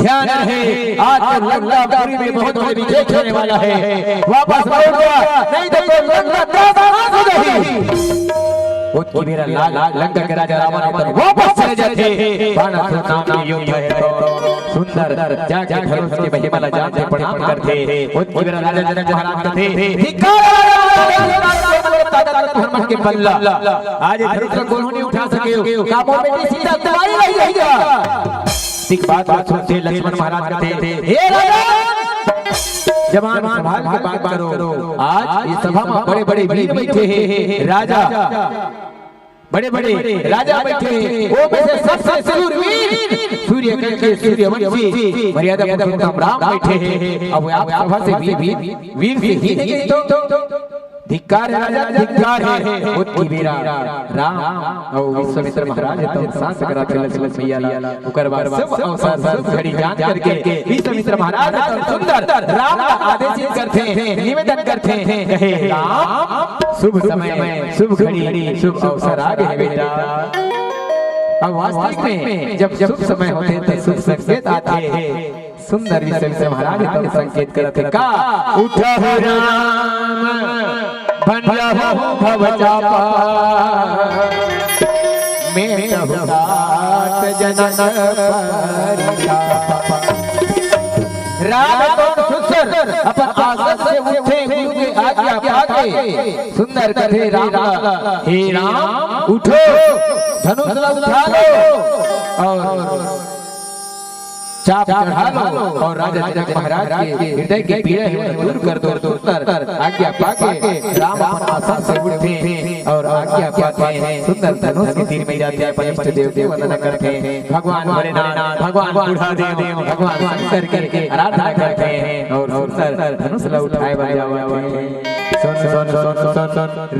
ध्यान है आज लंकापुरी में बहुत बड़ी विजय होने वाला है। वापस लौटूंगा नहीं तो लंका हो जाएगी। वो मेरा लाल लंका के राजा रावण वापस चले जाते बाणासुर नाम के युद्ध है तो सुंदर जाके धनुष के महिमा जानते प्रणाम करते वो मेरा राजा जनक महाराज थे धर्म के पल्ला आज धनुष को कौन नहीं उठा सके कामों में सीता तुम्हारी नहीं रहेगा। एक बात सुनते लक्ष्मण महाराज कहते हे राजा जवान संभाल के बात करो। आज इस सभा में बड़े बड़े वीर बैठे हैं राजा बड़े बड़े राजा बैठे हैं वो में से सबसे शूरवीर सूर्य के सूर्यवंशी मर्यादा पुरुषोत्तम राम बैठे हैं। अब आप सभा से वीर से ही नहीं तो धिक्कार राजा धिक्कार है उतकी वीरा राम और विश्वामित्र महाराज तो सांस कराते लक्ष्मण भैया ओकर बाद सब अवसर सब घड़ी जान करके विश्वामित्र महाराज तो सुंदर राम का आदेश करते हैं निवेदन करते हैं कहे राम शुभ समय में शुभ घड़ी शुभ अवसर आ गए बेटा। अब वास्तविक में जब शुभ समय होते तो शुभ संकेत आते हैं। सुंदर विश्वामित्र महाराज तो संकेत करते का उठा हो राम भंडा भव चापा मैं हुदात जनक परितापा। राम तो सुसर अपन आसन से उठे हुए आज्ञा पाके सुंदर कहे राम हे राम उठो धनुष उठा लो और चाप चढ़ा लो और राजा जनक महाराज के हृदय की पीड़ा है दूर कर दो सुंदर आज्ञा पाके राम अपन आसन से उठे और आज्ञा पाते हैं सुंदर धनुष के तीर में जाते हैं परमेश्वर देव के वंदना करते हैं भगवान भोलेनाथ भगवान बुढ़ा देव भगवान शंकर करके आराधना करते हैं और सुंदर धनुष ला उठाए बजाते हैं। सुन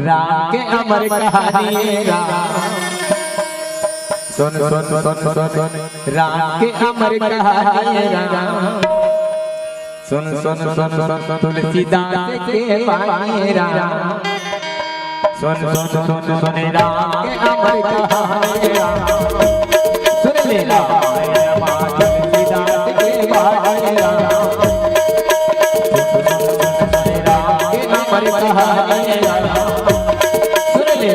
राम के अमर कहानी सुन राम के अमर कहानी राम सुन तुलसीदास के पाए राम सुन राम के अमर कहानी राम सुन ले तुलसीदास के पाए राम राम के अमर कहानी राम सुन ले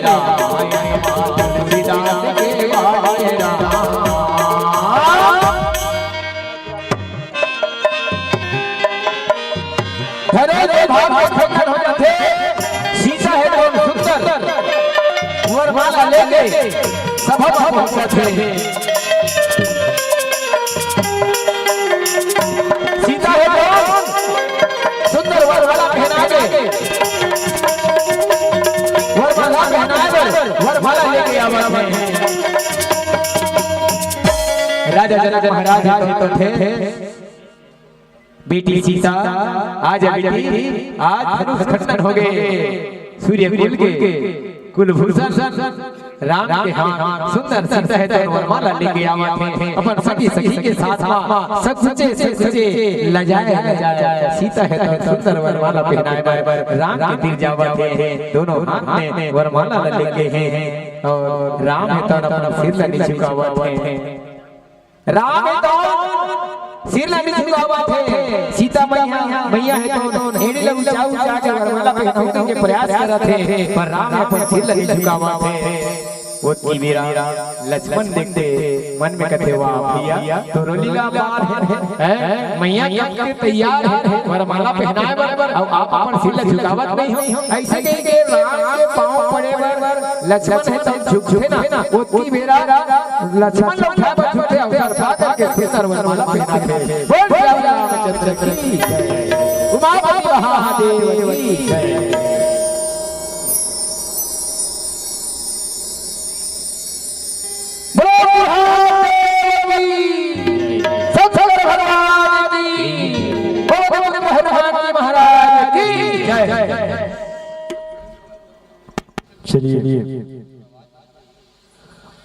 तुलसीदास के पाए राम। हो जाते सीता है तो सुंदर वरमाला लेके सभा में पहुंचते हैं। राजा जनक महाराज आए तो थे बेटी सीता आज बेटी आज धनुष खंडन हो गए सूर्य कुल के कुलभूषण राम के हाथ सुंदर सीता है तो वरमाला लेके आवा थे अपन सखी सखी के साथ मां सब सचे लजाए सीता है तो सुंदर वरमाला पहनाए राम के दिल जावा थे दोनों हाथ में वरमाला लेके हैं और राम है तो अपना सिर लगी झुकावा थे राम है तो सिर लगी झुकावा थे सीता मैया है तो एड़ी लग ऊंचा के वरमाला पहनाने के प्रयास कर रहे थे पर राम है तो सिर लगी झुकावा थे वो की वीरा लक्ष्मण देखते मन में कहते वाह भैया तो रोलीला बार है मैया के तैयार है वरमाला पहनाए बर अब आप अपन सिर झुकावत नहीं हो ऐसे कह के राम के पांव पड़े बर लक्ष्मण है तो झुकते ना वो की वीरा लक्ष्मण लोग क्या झुकते अवसर पा करके फिर वरमाला पहनाते बोल रामचंद्र की जय उमापति महादेव की जय चलिए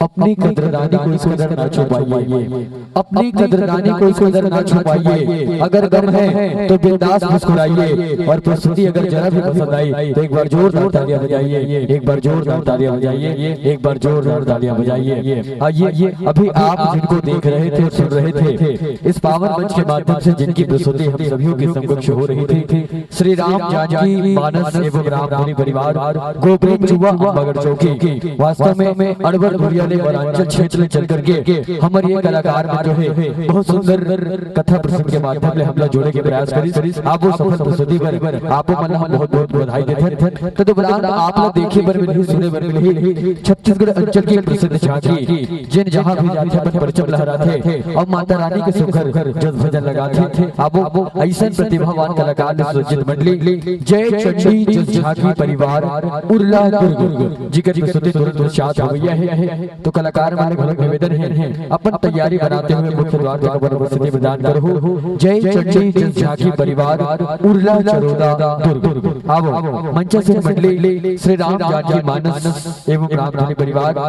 अपनी कदरदानी को इसको इधर ना छुपाइए अपनी कदरदानी को इसको इधर ना छुपाइए अगर गम है तो बिंदास मुस्कुराइए और प्रस्तुति अगर जरा भी पसंद आई तो एक बार जोरदार तालियां बजाइए एक बार जोरदार तालियां बजाइए एक बार जोरदार तालियां बजाइए आइए अभी आप जिनको देख रहे थे और सुन रहे थे इस पावन मंच के माध्यम से जिनकी प्रस्तुति हम सभी के समक्ष हो रही थी श्री राम जानकी मानस एवं राम परिवार गोप्रेम चुवा बगड़ चौकी वास्तव में अड़बर भुरिया वनांचल क्षेत्र में चल करके हमारे ये कलाकार जो है बहुत सुंदर कथा प्रसंग के माध्यम से हमला जोड़े के प्रयास करी आप वो सफल प्रस्तुति पर आपको मन हम बहुत बहुत बधाई देते हैं तो दोबारा आप लोग देखे पर मिली सुने पर मिली छत्तीसगढ़ अंचल की प्रसिद्ध झांकी जिन जहां भी जाते अपन परचम लहराते थे और माता रानी के सुखर जस भजन लगाते थे आप ऐसा प्रतिभावान कलाकार ने सुजित मंडली जय चंडी जस झांकी परिवार उर्ला दुर्ग जी की प्रस्तुति तुरंत पश्चात हो गई है तो कलाकार वाले घोड़े निवेदन है अपन तैयारी बनाते हुए मुख्य द्वार पर उपस्थिति प्रदान करो जय चंडी जस झांकी परिवार उर्ला चरोदा दुर्ग आओ मंच से मंडली श्री राम जानकी मानस एवं राम परिवार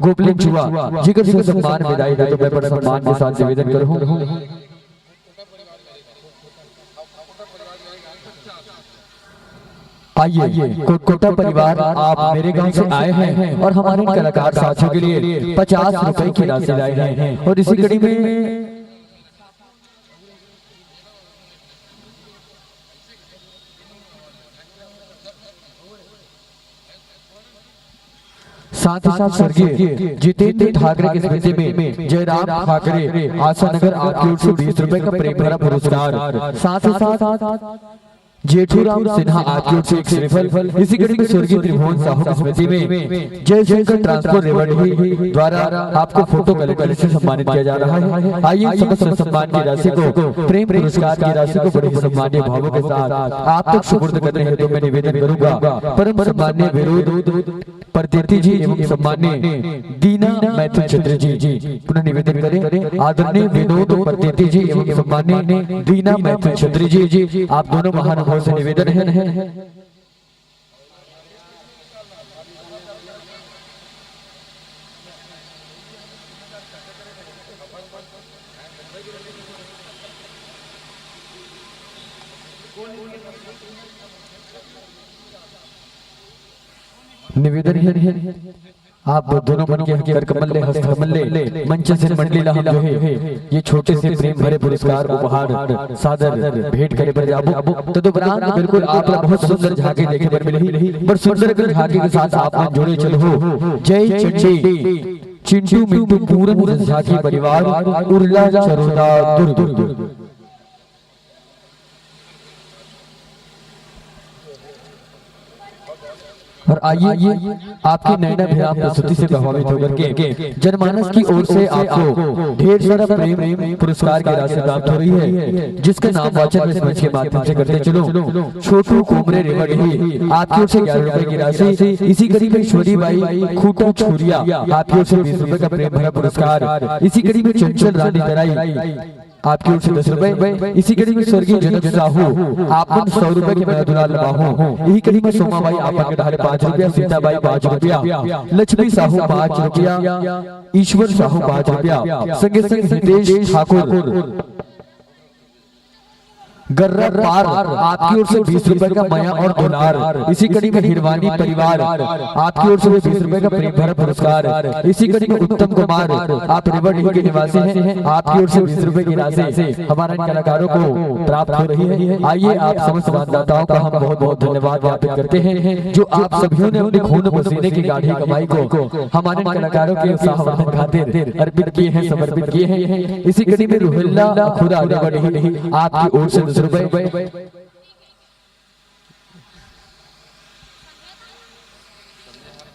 गोपलेन चुवा जिगर से सम्मान विदाई दे तो मैं बड़ा सम्मान के साथ निवेदन करूं आइए कोटा परिवार आप मेरे गांव से आए हैं और हमारे कलाकार साथियों के लिए 50 रुपए की राशि लाए हैं और इसी कड़ी में साथ ही साथ स्वर्गीय जितेंद्र ठाकरे की स्मृति में जयराम ठाकरे आशानगर आपकी ओर से 20 रुपए का प्रेम भरा पुरस्कार साथ ही साथ जेठूराम सिन्हा आपकी ओर से एक श्रीफल इसी कड़ी में स्वर्गीय त्रिभुवन साहू की स्मृति में जय शंकर ट्रांसपोर्ट रेवड़ी द्वारा आपको फोटो कलेक्टर से सम्मानित किया जा रहा है आइए समस्त सम्मान की राशि को प्रेम पुरस्कार की राशि को बड़े सम्मान्य भावों के साथ आप तक सुपुर्द करने हेतु मैं निवेदन करूंगा परम सम्मान्य विरोध परदेती जी एवं सम्मान्य दीना मैथिल छत्री जी पुनः निवेदन करें आदरणीय विनोद परदेती जी एवं सम्मान्य दीना मैथिल छत्री जी आप दोनों महानुभाव से निवेदन है निवेदन है आप दोनों मन के कर कमल हस्त कमल मंच से मंडली हम जो है ये छोटे से प्रेम भरे पुरस्कार उपहार सादर भेंट करे पर जाबो तो दोबारा बिल्कुल आप बहुत सुंदर झांकी देखे पर मिली पर सुंदर झांकी के साथ आप जोड़े चलो जय चंडी चिंटू मिंटू पूर्ण झांकी परिवार उर्ला चरोदा दुर्ग और आइए आपकी नैना भैया प्रस्तुति से प्रभावित होकर के जनमानस की ओर से आपको ढेर सारा प्रेम पुरस्कार की राशि प्राप्त हो रही है, जिसका नाम वाचन इस मंच के माध्यम से करते चलो। छोटू कोमरे रेवड़ी आपकी ओर से 11 रुपए की राशि। इसी कड़ी में ईश्वरी बाई खूटा छुरिया आपकी ओर से 20 रुपए का प्रेम भरा पुरस्कार। इसी कड़ी में चंचल रानी तराई आपकी ओर से 10 रुपए। इसी कड़ी में स्वर्गीय जनक साहू आपन 100 रुपए के मैं दुलाल बाहू। यही कड़ी में सोमाबाई आपन के ढाले 5 रुपया, सीताबाई 5 रुपया, लक्ष्मी साहू 5 रुपया, ईश्वर साहू 5 रुपया, संगे संग हितेश ठाकुर गर्रा पार आपकी ओर से 20 रुपए का माया और दुलार। इसी कड़ी में हिरवानी परिवार आपकी ओर से 20 रुपए का प्रेम भरा पुरस्कार। इसी कड़ी में उत्तम कुमार आप रेवड़ी के निवासी हैं, आपकी ओर से 20 रुपए की राशि हमारे कलाकारों को प्राप्त हो रही है। आइए आप समस्त दानदाताओं का हम बहुत बहुत धन्यवाद ज्ञापित करते हैं, जो आप सभी ने अपने खून पसीने की गाढ़ी कमाई को हमारे कलाकारों के उत्साहवर्धन खातिर अर्पित किए हैं, समर्पित किए हैं। इसी कड़ी में रुहिल्ला खुदा रेवड़ी आपकी ओर से 10 रुपए।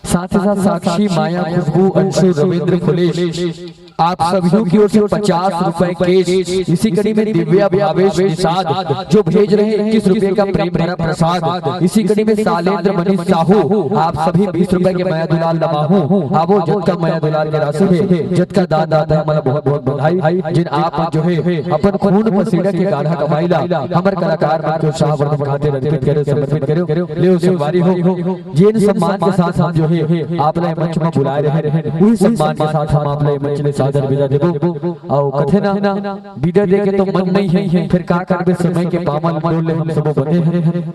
साथ ही साथ साक्षी, माया, खुशबू, अंशु, रविंद्र, फुलेश आप सभी की ओर से 50 रुपए केश। इसी कड़ी में दिव्या भावेश निषाद जो भेज रहे हैं 21 रुपए का प्रेम भरा प्रसाद। इसी कड़ी में सालेंद्र मनीष साहू आप सभी 20 रुपए के माया दुलाल लमाहू आवो जत का माया दुलाल के राशि है, जत का दान दाता है हमारा बहुत बहुत बधाई। जिन आप जो है अपन खून पसीना के गाढ़ा कमाईला हमारे कलाकार मन के उत्साहवर्धन खातिर अर्पित करो, समर्पित करो। ले संवारी हो जिन सम्मान के साथ हम जो है आप ले मंच में बुलाए रहे, वही सम्मान के साथ हम आप ले मंच में सादर विदा देबो। आओ कथे ना विदा दे के तो मन नहीं है, फिर का करबे समय के पामल बोले हम सब बने हैं।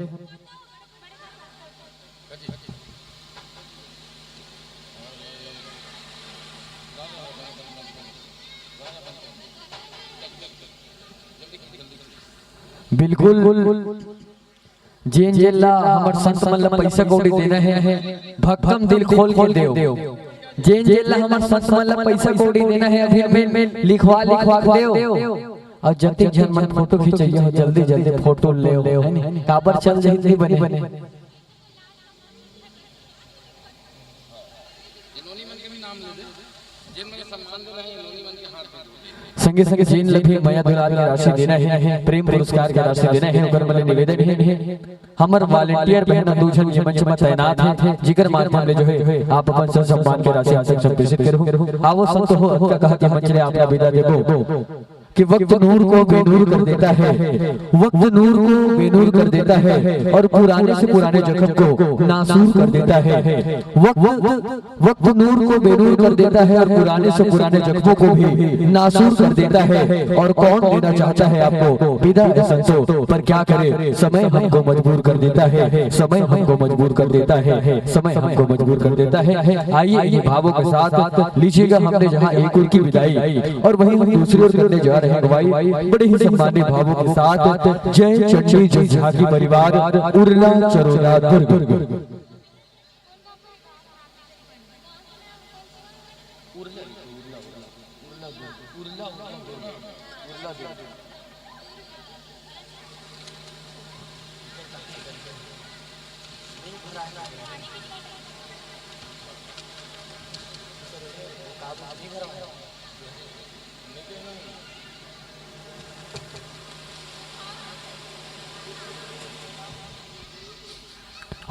बिल्कुल जेन जेला हमर संत मन ल पैसा कौड़ी देना है, भक्तम दिल खोल के देओ। जेन जेला हमर संत मन ल पैसा कौड़ी देना है, अभी में लिखवा देओ। और जति जन मन फोटो खिंचाइए हो, जल्दी जल्दी फोटो ले काबर चल जाई बने। संगे संगे जिन लभी माया दुलाल की राशि देना है, प्रेम पुरस्कार की राशि देना है, ओकर मन निवेदन है हमर वॉलंटियर बहन अंदूजन ये मंच में तैनात है, जिकर माध्यम ले जो है आप अपन सम्मान की राशि आसन संप्रेषित करो। आवो संत हो अक्का कहा के मंच ले आपका विदा देबो कि वक्त नूर को बेनूर कर देता है, वक्त नूर को बेनूर कर देता है और पुराने से पुराने जख्म को नासूर कर देता है। वक्त नूर को बेनूर कर देता है और पुराने से पुराने जख्मों को भी नासूर कर देता है। और कौन देना चाहता है आपको विदा संतो, पर क्या करे समय हमको मजबूर कर देता है, समय हमको मजबूर कर देता है, समय हमको मजबूर कर देता है। आइए ये भावों के साथ लीजिएगा हमने जहाँ एक ओर की विदाई और वहीं हम दूसरी ओर करने जा रहे हैं गवाई, बड़े ही सम्मानित भावों के साथ। जय चंडी जय झाकी परिवार उरला चरोला दुर्ग।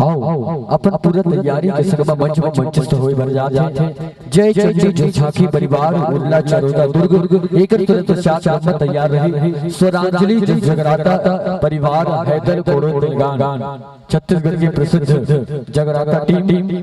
आओ अपन पूरा तैयारी के संग मंच में मंचस्थ होई भर जात है। जय चंडी जय झाकी परिवार उरला चरोदा दुर्ग एक तुरंत साथ में तैयार रही। स्वरांजलि जय जगराता परिवार हैदर कोड़ो तेलंगाना छत्तीसगढ़ के प्रसिद्ध जगराता टीम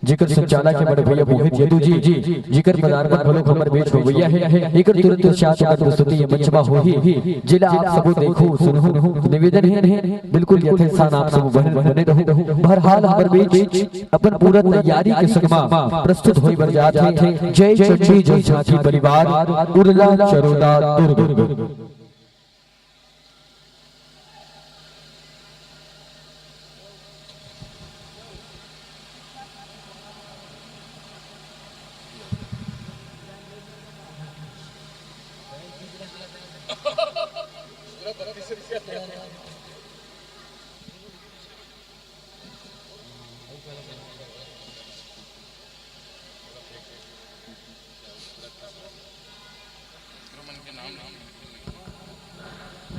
जिकर संचालक के बड़े भैया मोहित यदु जी जिकर पदार्पण भलो खबर बेच हो भैया है। एक तुरंत साथ में प्रस्तुति ये मंच में होही, जिला आप सब देखो सुनो निवेदन है बिल्कुल यथास्थान आप सब बने रहो। बहरहाल हमारे बीच अपन पूरा तैयारी के संगमा प्रस्तुत होई बर जात है। जय चंडी जय झाकी परिवार उरला चरोदा दुर्ग।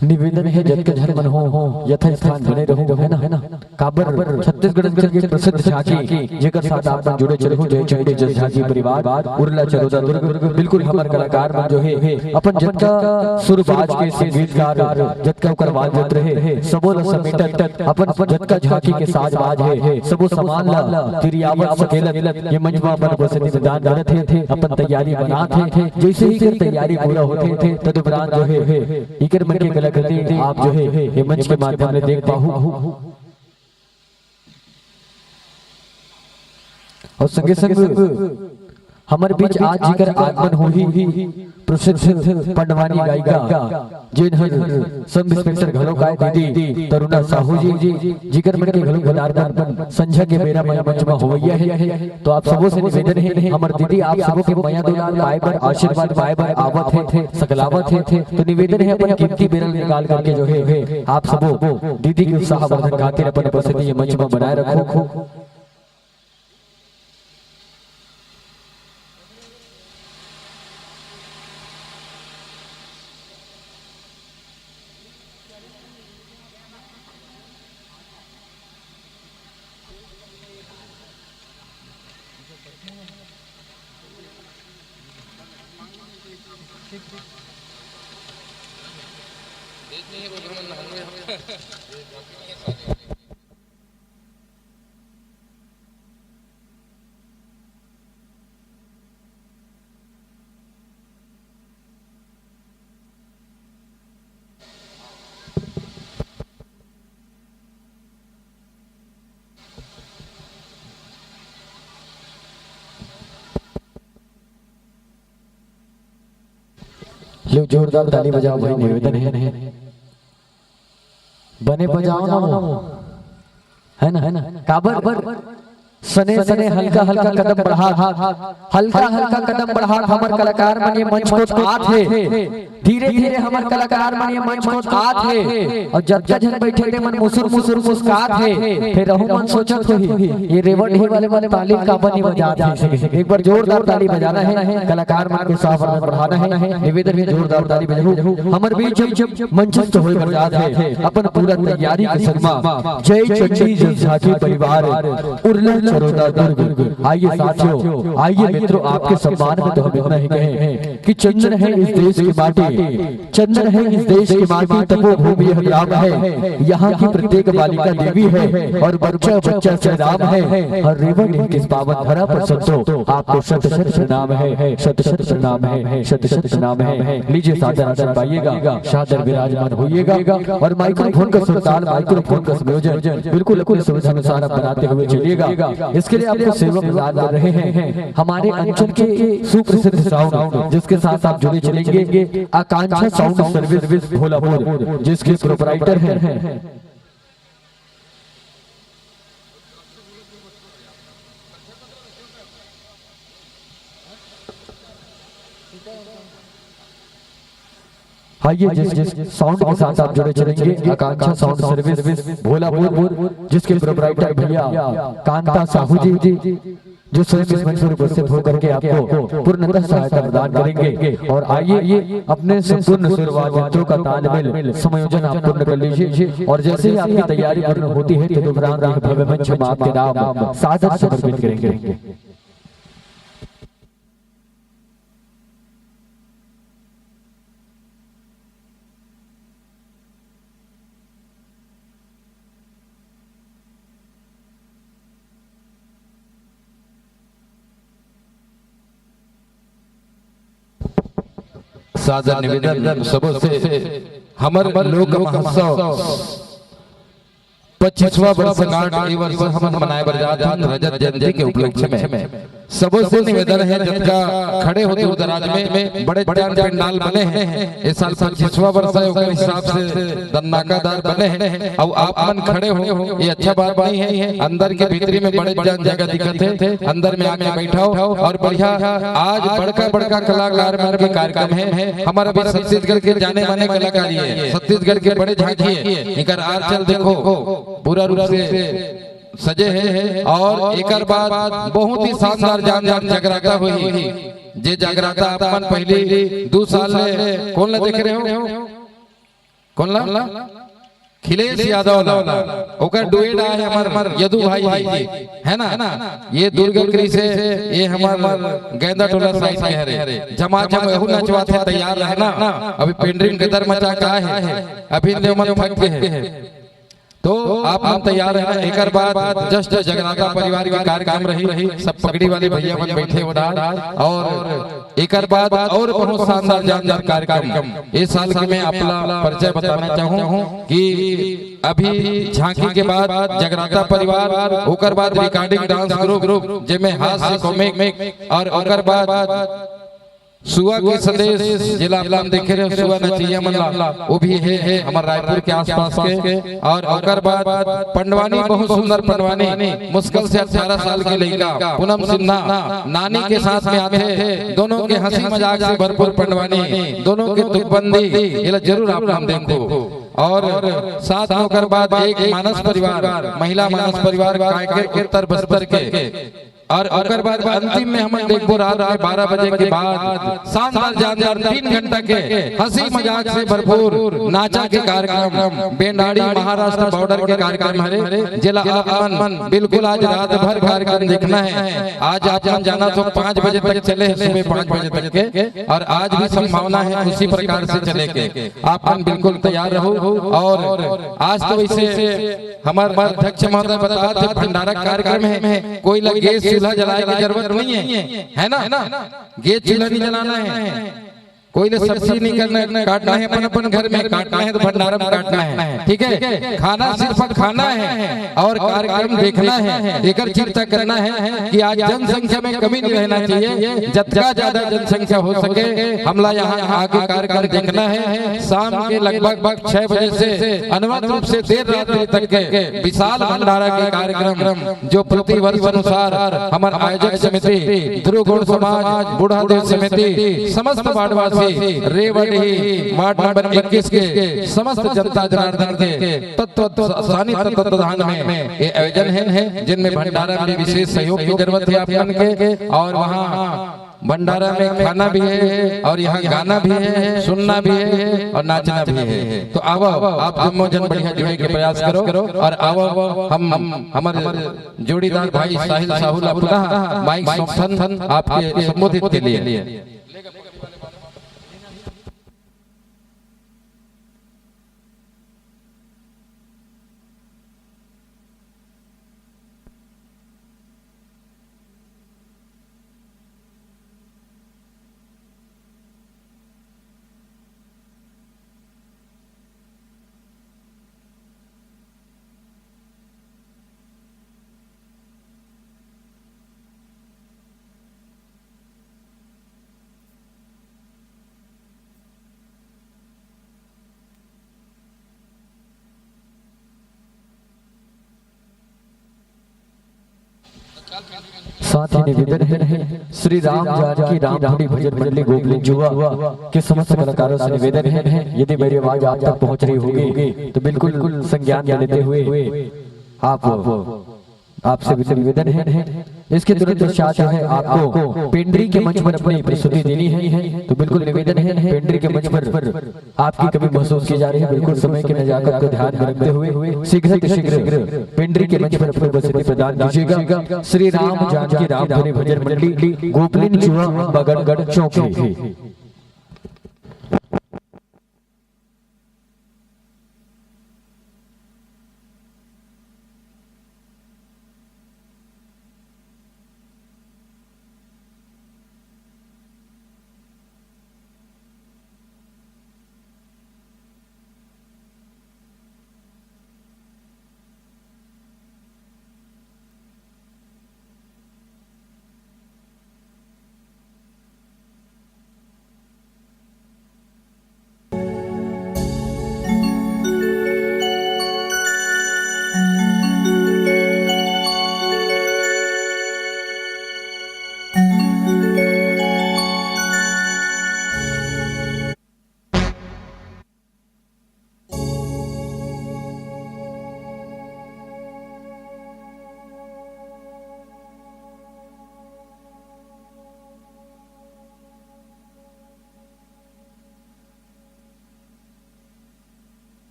निवेदन है जत के धर्म हो यथा स्थान बने रहो है ना काबर छत्तीसगढ़ अंचल के प्रसिद्ध झांकी जेकर साथ आप जुड़े चले हो जय चंडी जस झांकी परिवार उरला चरोदा दुर्ग बिल्कुल हमारे कलाकार मन जो है अपन जत का सुरबाज के संगीतकार जत का ओकर बात जत रहे सबो ल समेटत अपन जत का झांकी के साजबाज है सबो समान ला तिरियावत सकेलत ये मंचवा पर बसती मैदान करत थे अपन तैयारी बनात थे जैसे ही कर तैयारी पूरा होते थे तदुपरांत जो है इकर मन के कलाकृति आप जो है ये मंच के माध्यम से देख पाहु और संगे संग हमारे बीच आज जिकर आगमन हो ही प्रसिद्ध पंडवानी गायिका जिन हर सब इंस्पेक्टर घलो काय दीदी तरुणा साहू जी जिकर मन के घलो गदारदार संझा के बेरा मंच में होवैया है तो आप सबों से निवेदन है हमार दीदी आप सबों के माया दुलार पाए पर आशीर्वाद पाए पर आवत है सकलावत है तो निवेदन है अपन कीमती बेरल निकाल करके जो है आप सबों दीदी के उत्साह वर्धन खातिर अपन उपस्थिति ये मंच में बनाए रखो लो जोरदार ताली बजाओ भाई निवेदन है बने बजाओ ना है ना काबर सने सने हल्का हल्का कदम बढ़ा हल्का कदम बढ़ा हमारे कलाकार मन ये मंच को आत है धीरे धीरे हमारे कलाकार मन ये मंच को आत है और जब जन बैठे थे मन मुसुर मुस्कात है फिर रहू मन सोचत होही ये रेवट ही वाले ताली का बनी बजात है एक बार जोरदार ताली बजाना है कलाकार मन को साफ बढ़ाना है निवेदन है जोरदार ताली बजाओ हमारे बीच जब मंचस्थ होए बजात है अपन पूरा तैयारी के सगमा जय चंडी जस झांकी परिवार उरला चरोदा दुर्ग आइए साथियों आइए मित्रों आपके सम्मान में तो हम इतना ही कहें कि चंदन है इस देश की माटी चंदन है इस देश की माटी तपोभूमि यह ग्राम है यहाँ की प्रत्येक बालिका देवी है और बच्चा श्री राम है और रेवण किस पावन धरा पर संतो आपको शत शत प्रणाम है शत शत प्रणाम है शत शत प्रणाम है लीजिए सादर आसन पाइएगा सादर विराजमान होइएगा और माइक्रोफोन का सुरताल माइक्रोफोन का संयोजन बिल्कुल सुविधा अनुसार बनाते हुए चलिएगा इसके लिए आपको सेवक प्रदान कर रहे हैं हमारे अंचल के सुप्रसिद्ध साउंड जिसके साथ आप जुड़े चलेंगे आकांक्षा साउंड सर्विस भोलापुर जिसके प्रोपराइटर हैं आइए जिस साउंड के साथ आप जुड़े चलेंगे आकांक्षा साउंड सर्विस भोलापुर जिसके प्रोपराइटर भैया कांता साहू जी जो स्वयं इस मंच पर उपस्थित होकर के आपको पूर्णतः सहायता प्रदान करेंगे और आइए अपने संपूर्ण सुरवाद्यों का तालमेल समायोजन आप पूर्ण कर लीजिए और जैसे ही आपकी तैयारी पूर्ण होती है तो दुबरान भव्य मंच हम आपके नाम सादर समर्पित करेंगे सादर निवेदन सबों से हमर लोक महोत्सव 25वां वर्षगांठ ई वर्ष हम मनाए बरजात हैं रजत जयंती के उपलक्ष्य में सबों से निवेदन है जिनका खड़े होते दराज में बड़े पंडाल बने हैं इस साल 25वां वर्ष है उसके हिसाब से दन्नाकादार बने हैं और आप मन खड़े हो ये अच्छा बात नहीं है अंदर के भीतरी में बड़े जगह दिखत है अंदर में आके बैठाओ और बढ़िया आज बड़का कलाकार मन के कार्यक्रम है हमारा भी छत्तीसगढ़ के जाने माने कलाकारी है छत्तीसगढ़ के बड़े झांकी है इनका आज चल देखो पूरा रूप से सजे है और एक बाद बहुत ही शानदार जानदार जगराता हुई जे जगराता अपन पहले 2 साल कौन ला देख रहे हो कौन ला खिलेश यादव ओकर डुएट आए हमार यदु भाई है ना ये दुर्गकृ से ये हमार गेंदा टोला साइड में है जमाजम एहू नचवा थे तैयार है ना अभी पेंड्रिंग के दर मचा का है अभी ले मन थक के है तो आप हम तैयार है ना एक बाद जस्ट जगन्नाथ परिवार का कार्यक्रम रही सब पगड़ी वाले भैया बन बैठे और एक बाद और बहुत शानदार जानदार कार्यक्रम इस साल के मैं अपना परिचय बताना चाहूँ कि अभी झांकी के बाद जगन्नाथ परिवार ओकर बाद रिकॉर्डिंग डांस ग्रुप जिसमें हास्य कॉमिक और ओकर बाद सुआ के संदेश जिला हम देखे रहे सुआ नचिया मल्ला वो भी है हमारे रायपुर के आसपास के और ओकर बाद पंडवानी बहुत सुंदर पंडवानी मुश्किल से 18 साल के लड़का पूनम सिन्हा नानी के साथ में आते हैं दोनों के हंसी मजाक से भरपूर पंडवानी दोनों के तुकबंदी ये जरूर आप नाम देखो और साथ में ओकर बाद एक मानस परिवार महिला मानस परिवार उत्तर बस्तर के और ओकर बाद अंतिम में हम देखबो रात के 12 बजे के बाद शानदार जानदार 3 घंटा के हंसी मजाक से भरपूर नाचा के कार्यक्रम बेनाड़ी महाराष्ट्र बॉर्डर के कार्यक्रम है जिला अपन बिल्कुल आज रात भर कार्यक्रम देखना है आज अपन जाना तो 5 बजे तक चले सुबह 5 बजे तक के और आज भी संभावना है उसी प्रकार से चले के आप बिल्कुल तैयार रहो और आज तो वैसे हमारे अध्यक्ष महोदय बता थे भंडारा कार्यक्रम है कोई लगे चूल्हा जलाने की जरूरत नहीं है ना गैस चूल्हा नहीं जलाना है कोई ने सब्जी नहीं करना काटना है अपन घर में काटना है तो भंडारा में काटना है ठीक है खाना सिर्फ खाना है और कार्यक्रम देखना है एक चिंता करना है कि आज जनसंख्या में कमी नहीं रहना चाहिए जितना ज्यादा जनसंख्या हो सके हमला यहाँ आके कार्यक्रम देखना है शाम के लगभग 6 बजे से अनिवार्य रूप से देर रात तक के विशाल भंडारा के कार्यक्रम जो प्रति वर्ष अनुसार हमारे आयोजक समिति ध्रुव समाज बूढ़ा देव समिति समस्त वार्डवासी रेवड़ी वार्ड नंबर 21 के समस्त जनता जनार्दन के तत्वाधान में ये आयोजन है जिनमें भंडारा में विशेष सहयोग की जरूरत है आप के और वहाँ भंडारा में खाना भी है और यहाँ गाना भी है सुनना भी है और नाचना भी है तो आओ आप जम्मो जन बढ़िया जुड़े के प्रयास करो और आओ हम हमारे जोड़ीदार भाई साहिल साहुल पुनः माइक संबोधन आपके संबोधित के लिए साथ ही निवेदन है श्री राम जानकी राम धुनी भजन मंडली गोपलिन जुआ के समस्त कलाकारों से निवेदन है यदि मेरी आवाज आप तक पहुंच रही होगी तो बिल्कुल संज्ञान लेते हुए आपसे भी निवेदन है इसके तुरंत पश्चात है आपको पेंड्री के मंच पर अपनी प्रस्तुति देनी है तो बिल्कुल निवेदन है पेंड्री के मंच पर आपकी कमी महसूस की जा रही है बिल्कुल समय की नजाकत को ध्यान में रखते हुए शीघ्र पेंड्री के मंच पर अपनी प्रस्तुति प्रदान कीजिएगा श्री राम जानकी राम धुनी भजन मंडली गोपलिन जुआ बगड़गढ़ चौकी।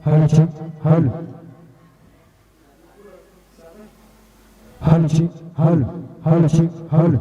हल चेक हल हल चेक हल चेक हल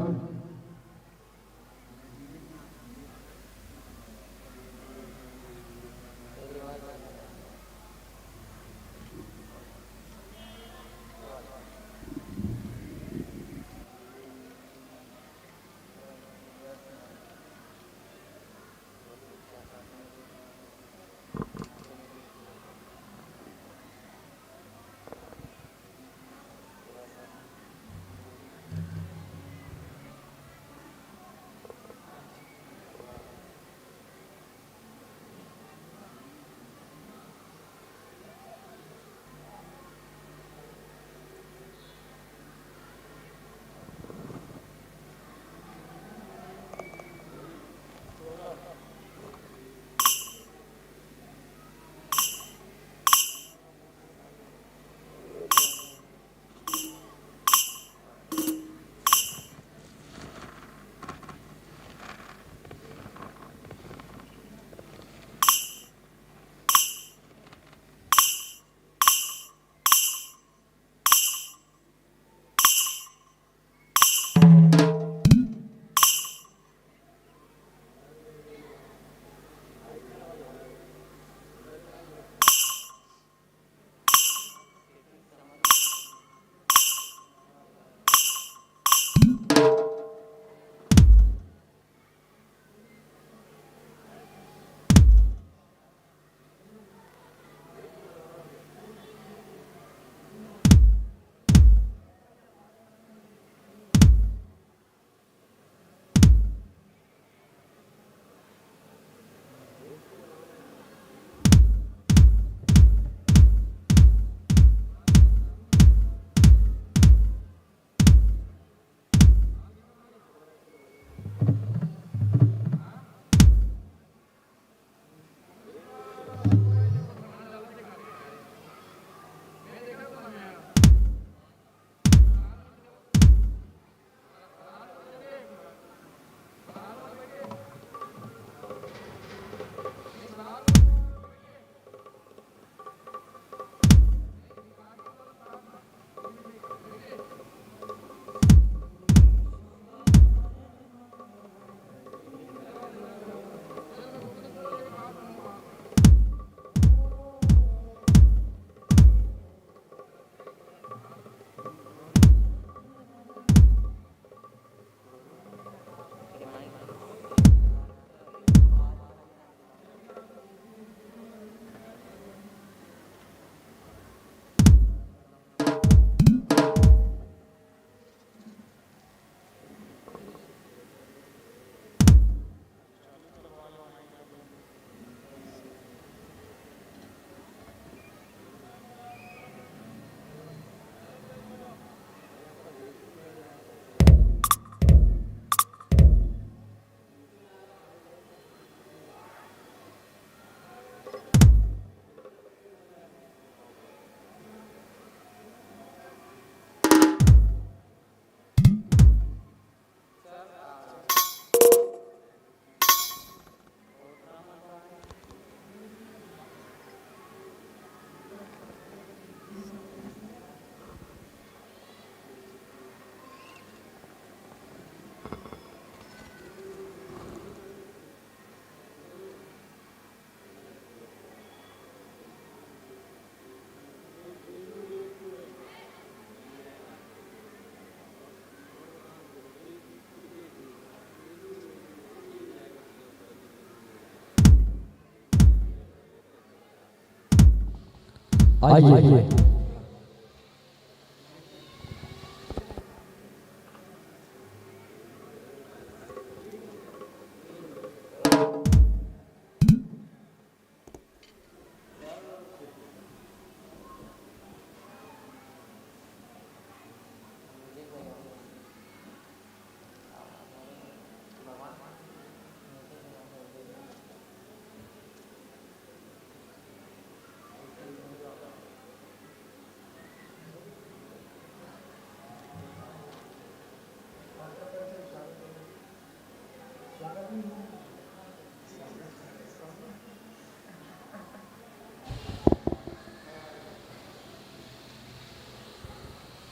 आइए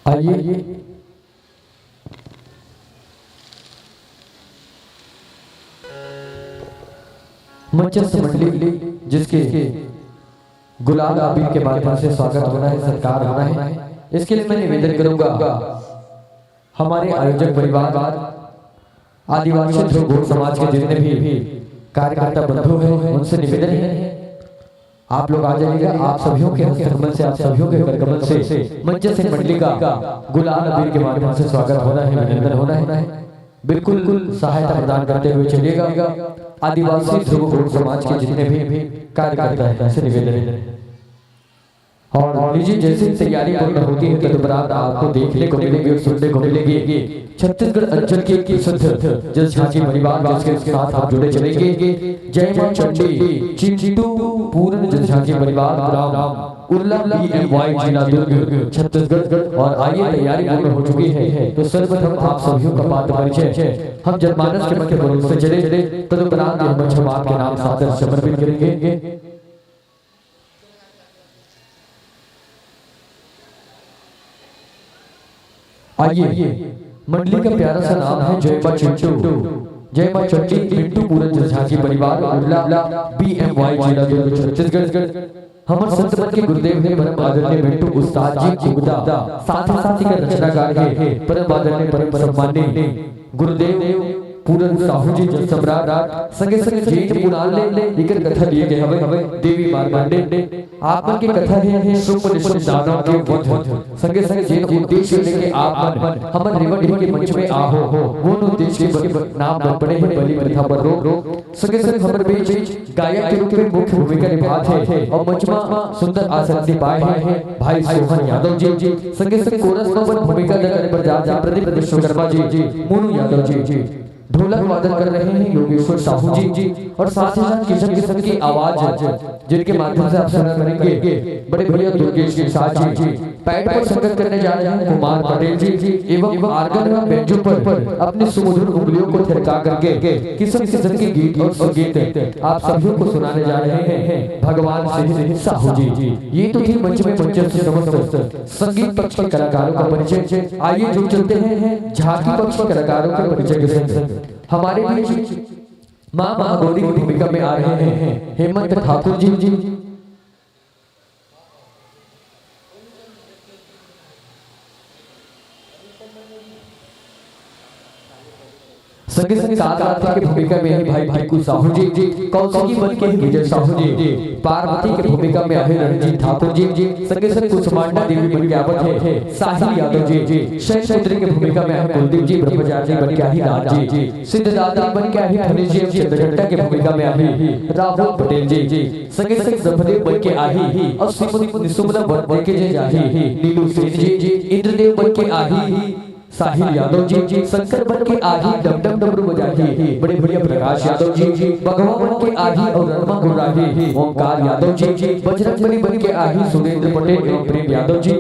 आइए मंचस्थ मंडली जिसके गुलाल आबी के माध्यम से स्वागत होना है, सत्कार होना है, इसके लिए मैं निवेदन करूंगा हमारे आयोजक परिवार, आदिवासी ध्रुव समाज के जितने भी कार्यकर्ता बंधु हैं उनसे निवेदन है आप लोग आ जाइएगा। आप सभियों के हस्तकमल से, आप सभियों के करकमल से मंचस्थ मंडली का गुलाल आबी के माध्यम से स्वागत होना है, अभिनंदन होना है। बिल्कुल सहायता प्रदान करते हुए चलिएगा। आदिवासी ध्रुव समाज के जितने भी कार्यकर्ता हैं ऐसे निवेदन है। और लीजिए जैसे तैयारी पूर्ण होती है तदुपरांत आपको देखने को मिलेगी और सुनने को मिलेगी छत्तीसगढ़ अंचल के प्रसिद्ध जस झांकी परिवार जिसके साथ आप जुड़े चलेंगे। जय मां चंडी चिंटू पूर्ण जस झांकी परिवार ग्राम उर्ला BMY जिला दुर्ग छत्तीसगढ़। और आइए तैयारी पूर्ण हो चुकी है तो सर्वप्रथम आप सभी का पात्र परिचय हम जनमानस के मध्य बरोबर से चले तदुपरांत हम मंच आपके नाम सादर समर्पित करेंगे। आइए मंडली का प्यारा सा नाम है जय मां चिंटू, जय मां चंडी मिंटू पूरन झांकी परिवार उर्ला BMY जिला दुर्ग छत्तीसगढ़। हमारे संत के गुरुदेव है परम आदरणीय मिंटू उस्ताद जी गुप्ता, साथ ही का रचनाकार है परम आदरणीय परम सम्माननीय गुरुदेव पूरन साहू जी जन सम्राट संगे संगे जेठ पुराण ले लेकर कथा लिए गए हवे देवी मारमांडे आपन की कथा है शुभ निश्चित दानव के वध संगे संगे जेठ उद्देश्य लेके आप हमन रिवर के मंच में आहो वो उद्देश्य के नाम न पड़े हैं बलि प्रथा पर रोक संगे संगे हमर बीच गायक के रूप में मुख्य भूमिका निभाते हैं और मंच में सुंदर आसन निभाए हैं भाई सोहन यादव जी संगे संगे कोरस में भूमिका करने पर जा प्रदीप विश्वकर्मा जी मोनू यादव जी ढोलक वादन कर रहे हैं योगेश्वर साहू जी और साथ ही साथ किशन किशन की आवाज जिनके माध्यम से आप सुना करेंगे बड़े भैया दुर्गेश के साथ जी पैड पर संगत करने जा रहे हैं कुमार पटेल जी एवं आर्गन और बेंजो पर अपनी सुमधुर उंगलियों को थिरका करके किशन किशन के गीत और संगीत आप सभी को सुनाने जा रहे हैं भगवान सिंह साहू जी। ये तो थी मंच में मंचस्थ समस्त संगीत पक्ष के कलाकारों का परिचय। आइए जो चलते हैं झांकी पक्ष के कलाकारों के परिचय के संग हमारे बीच मां महागौरी की भूमिका में आ रहे हैं हेमंत ठाकुर जी संगे संगे कालार्थी की भूमिका में है भाई भिक्कू साहू जी कौशिकी बन के विजय साहू जी पार्वती की भूमिका में है रणजीत ठाकुर जी संगे संगे कुसुमांडा देवी बन के आवत है साहिल यादव जी शैल पुत्री की भूमिका में है कुलदीप जी ब्रह्मचारी बन के आई राज जी सिद्धदाता बन के आई फनीश जी चंद्रघंटा की भूमिका में आई राहुल पटेल जी संगे संगे ब्रह्मदेव बन के आई और श्रीमती निसुमला बन के जाही नीलू सेन जी इंद्रदेव बन के आई साहिल यादव जी शंकर बन के आही डम डम डमरू बजाही बड़े बढ़िया प्रकाश यादव जी भगवा बन के आही और रमा गुर्राही ओमकार यादव जी बजरंगबली बन के आही सुरेंद्र पटेल एवं प्रेम यादव जी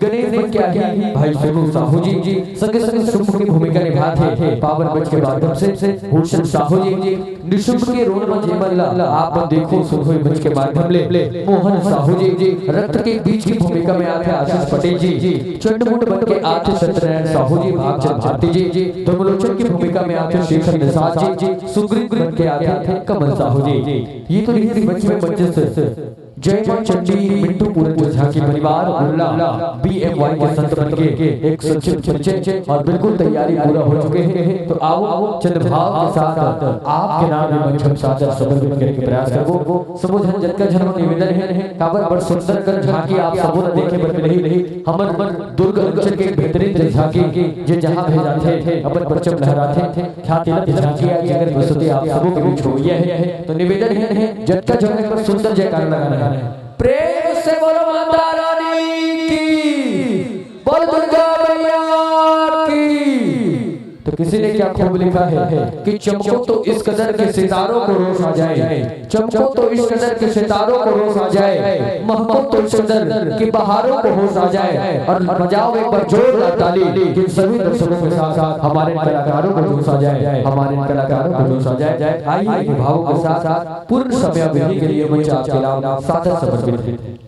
गणेश बन के आही भाई सोनू साहू जी संगे संगे शुभ की भूमिका निभाते हैं पावन बच के माध्यम से भूषण साहू जी निशुंभ के रोल में जेमल्ला आप देखो सुनोई बच के माध्यम ले मोहन साहू जी रक्त के बीच की भूमिका में आते आशीष पटेल जी चंडमुंड बन के आते सत्यनारायण साहू जी भागचंद भारती जी धर्मलोचन की भूमिका में आते शेखर निषाद जी सुग्रीव बन के आते थे कमल साहू जी। ये तो हिंदी बच्चे में मंचस्थ जय मां चंडी मिंटू पूरन झांकी परिवार उर्ला BMY के संत बन के एक संक्षिप्त परिचय और बिल्कुल तैयारी पूरा हो चुके हैं तो आओ चंद्रभाव के साथ आपके नाम में मंच सादर समर्पित करने के प्रयास करो। सबोधन जन का जन्म निवेदन है काबर बड़ सुंदर कर झांकी आप सबो ने देखे बर नहीं हमर दुर्ग अंचल के बेहतरीन झांकी जे जहां भी जाते थे अपन परचम लहराते थे ख्याति लत झांकी आज जगत बसते आप सबों के बीच हुई है तो निवेदन है जन का जन्म पर सुंदर जयकार लगाना है। प्रेम से बोलो माता रानी की, बोल दुर्गा मैया की। तो किसी ने क्या खूब लिखा है कि चमको तो इस कदर के सितारों को रोश आ जाए, चमको तो इस कदर के सितारों को रोश आ जाए, महको तो इस कदर की बहारों को होश आ जाए और बजाओ एक बार जोरदार ताली कि सभी दर्शकों के साथ साथ हमारे कलाकारों को जोश आ जाए, हमारे कलाकारों को जोश आ जाए। आइए भावों के साथ साथ पूर्ण समय अवधि के लिए मंच आपके नाम सादर समर्पित है।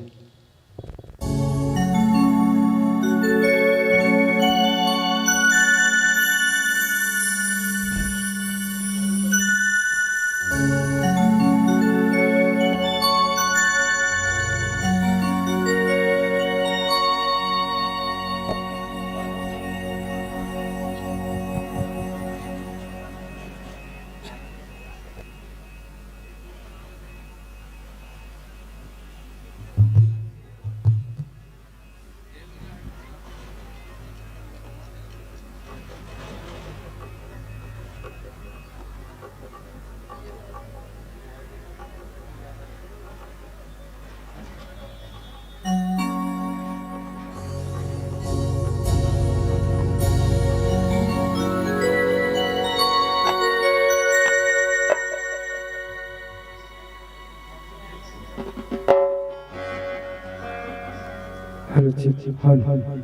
Para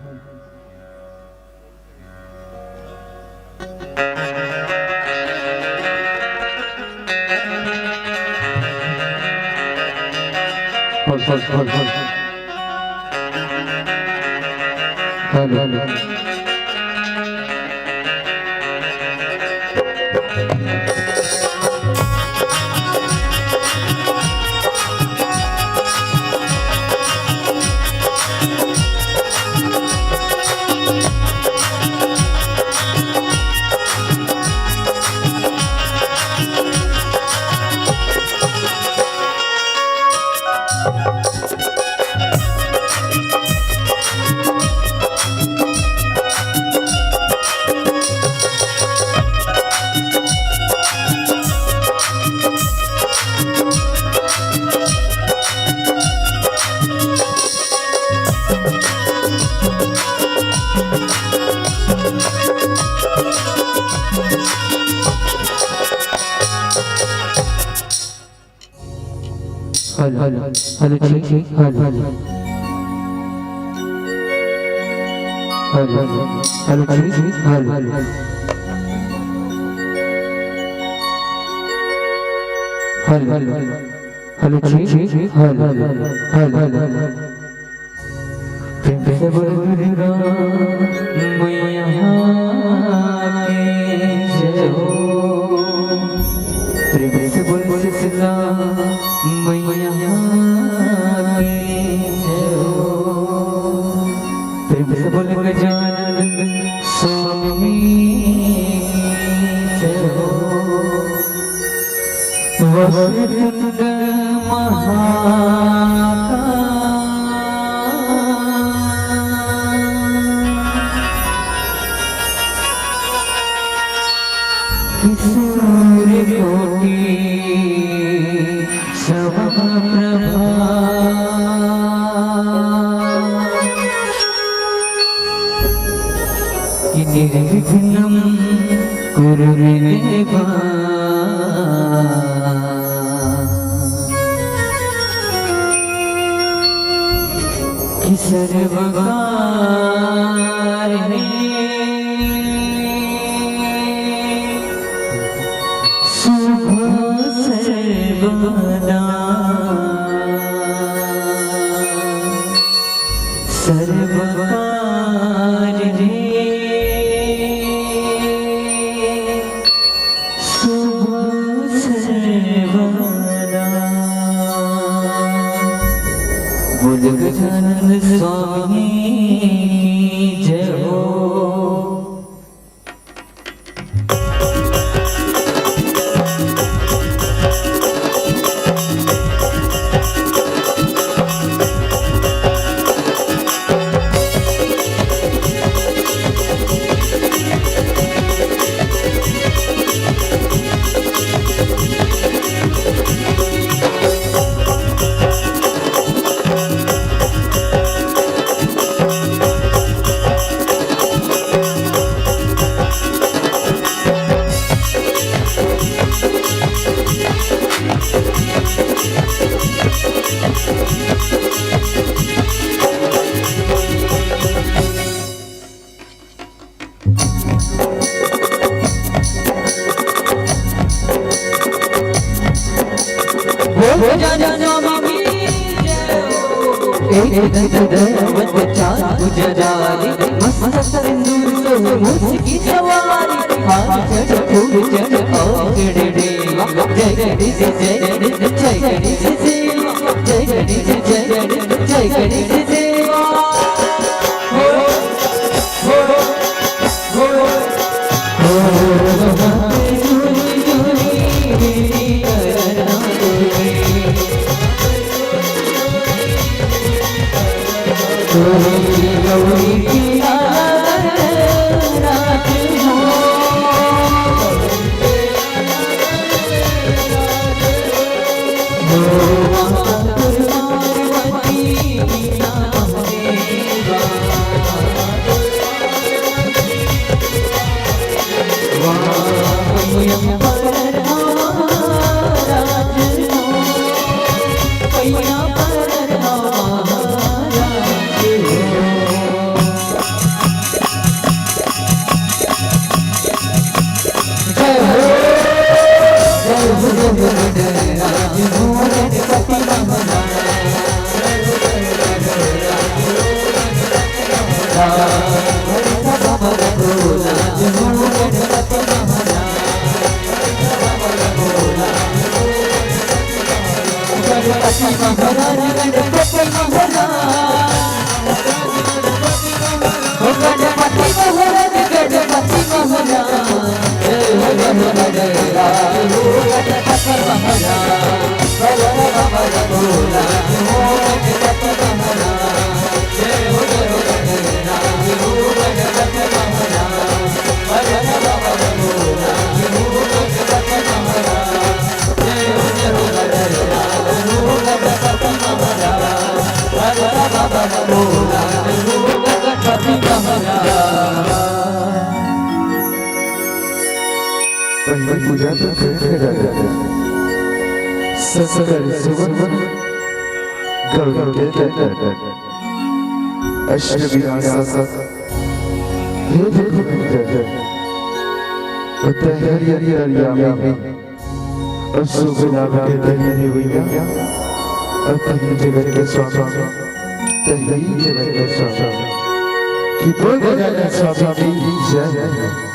पहली पूजा तो संस्कार सुवन गौरव के अष्टविनाशा हे देखो उत्तरी दरिया में अशुभना के तहने हुईया अपनी जगत के स्वामी तहनी जगत के स्वामी कि बोल जगत स्वामी की जय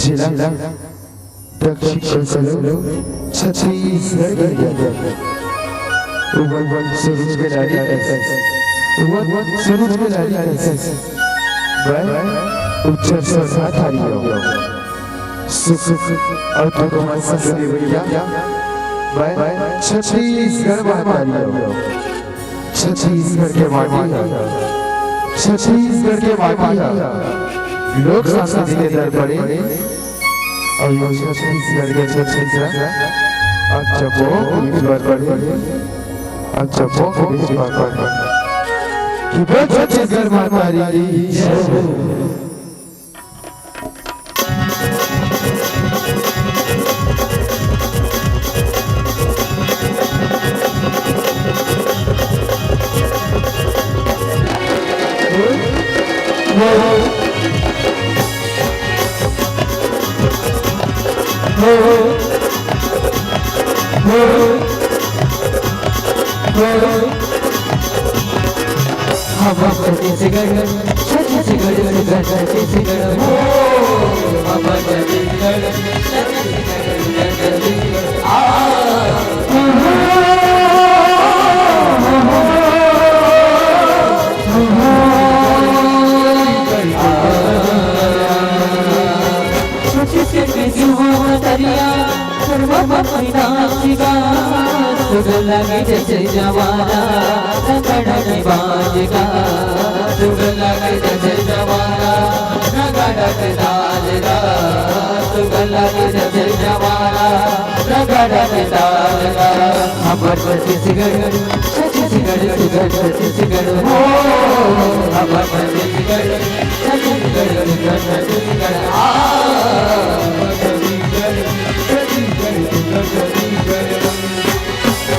जिला दक्षिण छत्तीसगढ़ सूरज के लाली सूरज के लाली उच्चर सरसा थारी सुख और भगवान संस्कृति भैया छत्तीसगढ़ महातारी छत्तीसगढ़ के माटी छत्तीसगढ़ के माटी लोक संस्कृति के दर पड़े और ये छत्तीसगढ़ के छत्तीसगढ़ अच्छा बहुत बार पड़े अच्छा बहुत बार पड़े कि वो छत्तीसगढ़ मातारी लगे जैसे जवाना रगड़ बाजगा तुग लगे जैसे जवाना रगड़ दालगा तुग लगे जैसे जवाना रगड़ दालगा खबर छत्तीसगढ़ छत्तीसगढ़ छत्तीसगढ़ हो खबर छत्तीसगढ़ छत्तीसगढ़ छत्तीसगढ़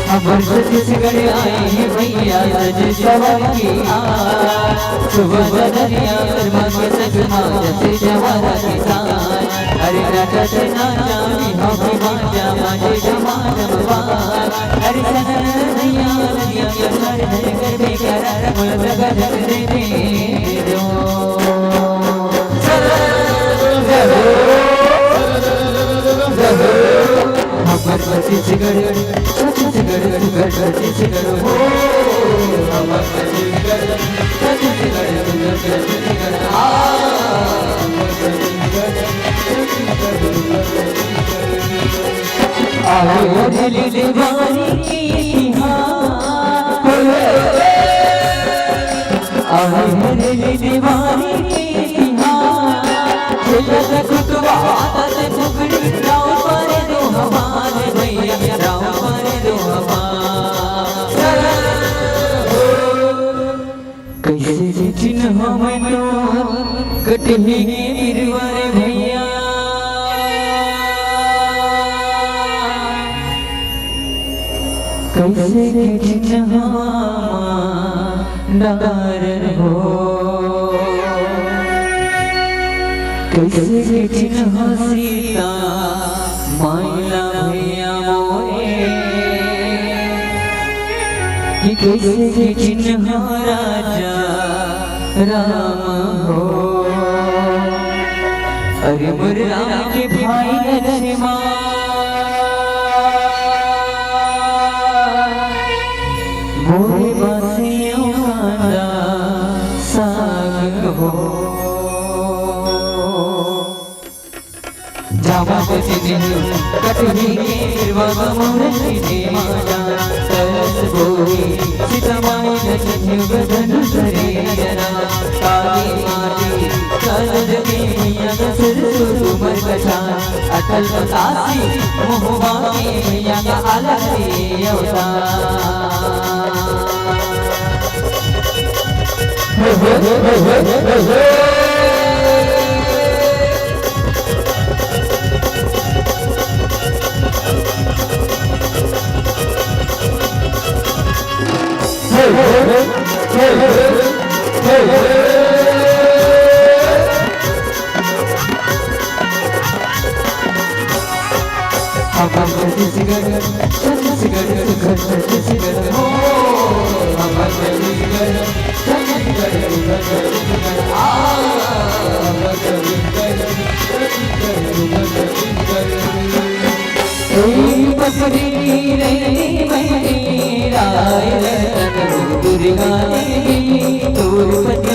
खबर छत्तीसगढ़ आए हैं भैया जवान की सुबह बदरिया कर्मा के सजना जैसे जवान किसान अरे नाचा नाचा हम बाजा माजे जमान अरे सनैया नदिया सर धर कर बेकार मुल लगा दे दो खबर छत्तीसगढ़ छत्तीसगढ़ छत्तीसगढ़ हो खबर छत्तीसगढ़ छत्तीसगढ़ छत्तीसगढ़ आओ दिल दीवानी की दीवानी के तिहार झूलत कुतवा आदत फुकड़ी राव पर दो हमारे भैया राव पर दो हमारे कैसे चिन्ह में तो कटही गिरवर भैया कैसे चिन्ह डार हो कैसे चिन्ह सीता माइला भैया मोरे कि कैसे चिन्ह राजा राम हो अरे मोर राम के भाई नरमा मोरे बासियों का साग हो जावा बचने कटही के बाबा मोरे ने माता तरस बोई सीता माई नचने बदन करे जरा काली माटी कल जगे मैया का सिर सुमर कथा अटल बतासी मोहबा के मैया का अलग पर्वत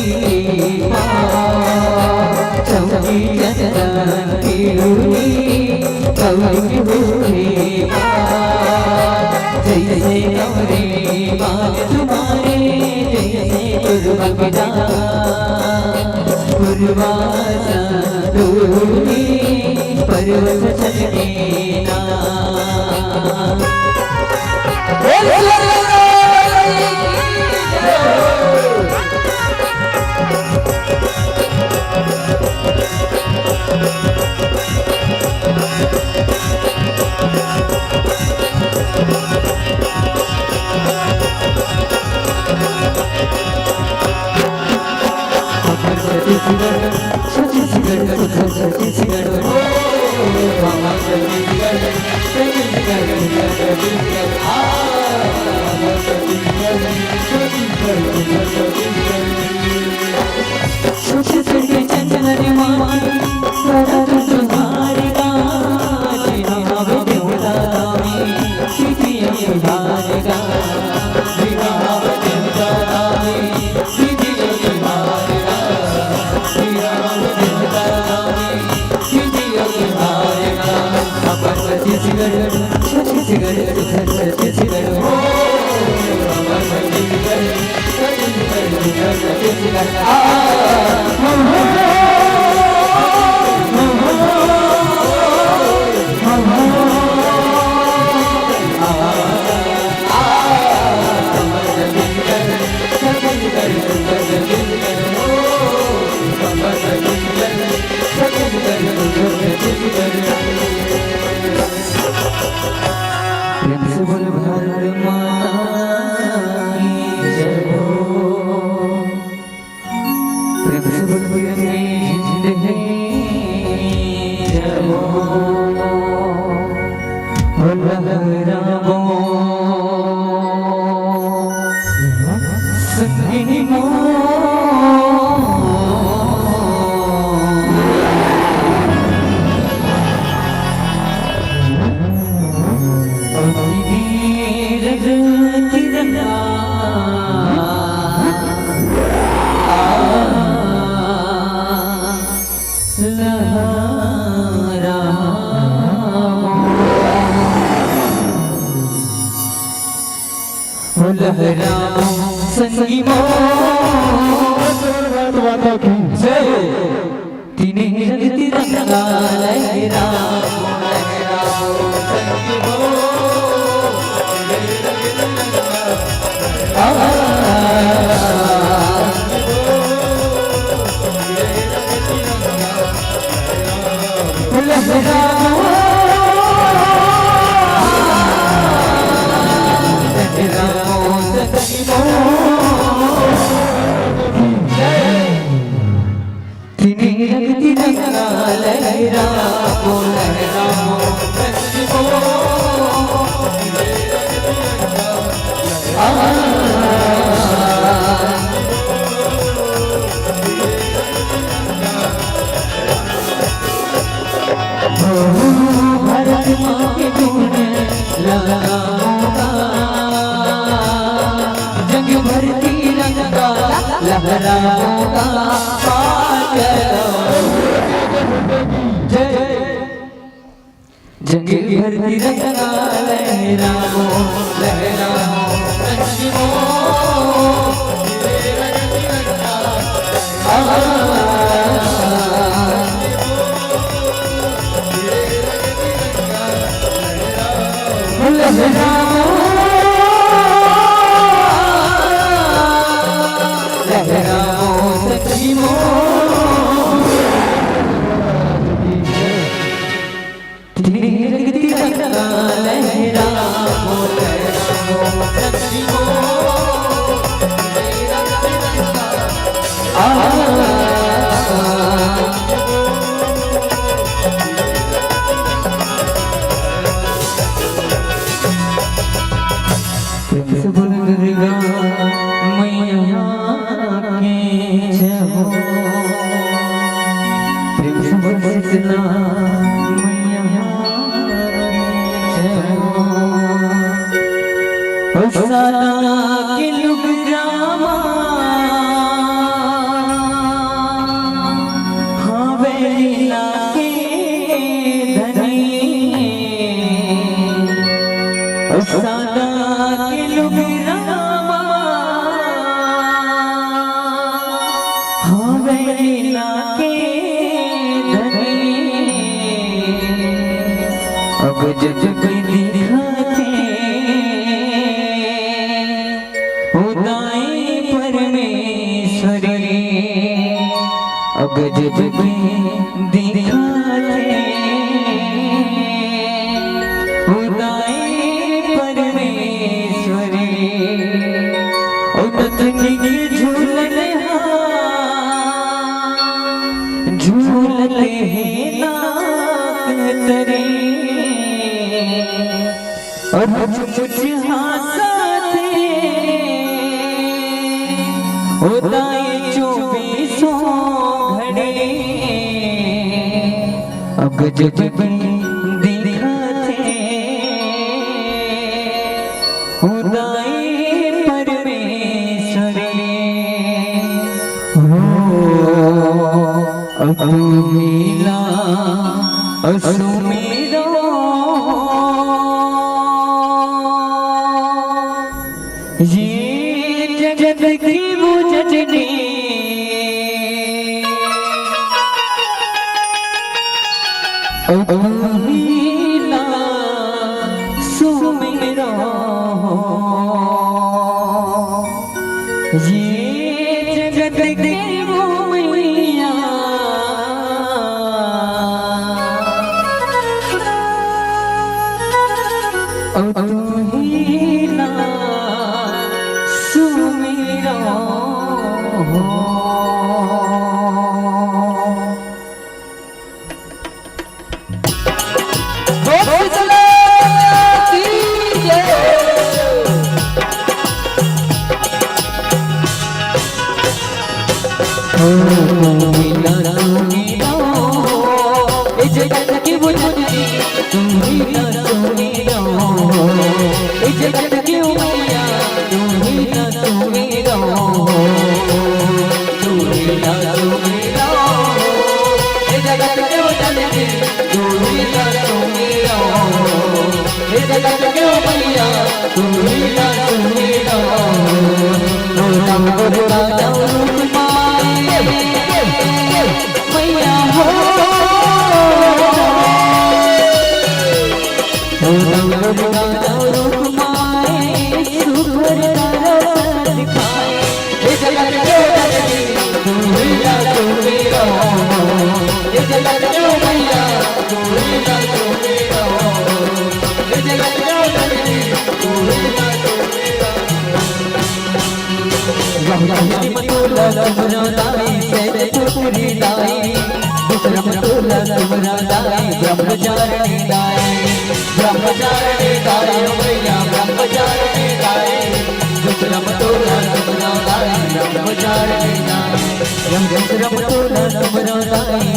चलने लहरा संगी मोर तीने रंग तिरंगा लहराओ लहराओ संग हो भारत माँ के गुण लगाऊंगा जंग भरती रंगा लहराऊंगा जंग भरती रंगा लहराओ लहराओ लहराओ सखी मो तिरंगा लहराओ लहराओ सखी मो दुर्गा मैया के जहो प्रेम से बरसना मैया के जहो साला के लुक ग्रामा हवेला के धनी साला के लुक अब जब दिखाते उदाई परमेश्वरी अब जब दिखाते उदाई परमेश्वरी उतनी के झूलने झूलते हैं नाक तरे और मुझ हंसाते उदाई 24 घड़े अब जब दिखाते उदाई परमेश्वरी अमीला असुमेरा ये जगत की वो जजनी अमीला सुमेरा ये जगत की वो मैया अमीला सुमेरा जगत की वो जजनी तुम ही ना सुमेरा जगत की मैया तुम ही ना सुमेरा तुम ही ना सुमेरा जगत की वो जजनी तुम ही ना सुमेरा जगत की मैया तुम ही ना सुमेरा नाम बोला जाऊं मैया हो जगत क्यों मैया कोई ना तो मेरा ये जगत क्यों जननी कोई ना तो मेरा मतोला समरादाई से चुपड़ी दाई मतोला समरादाई ब्रह्मचारिणी दाई मैया ब्रह्मचारिणी दाई मतोला समरादाई ब्रह्मचारिणी दाई मतोला समरादाई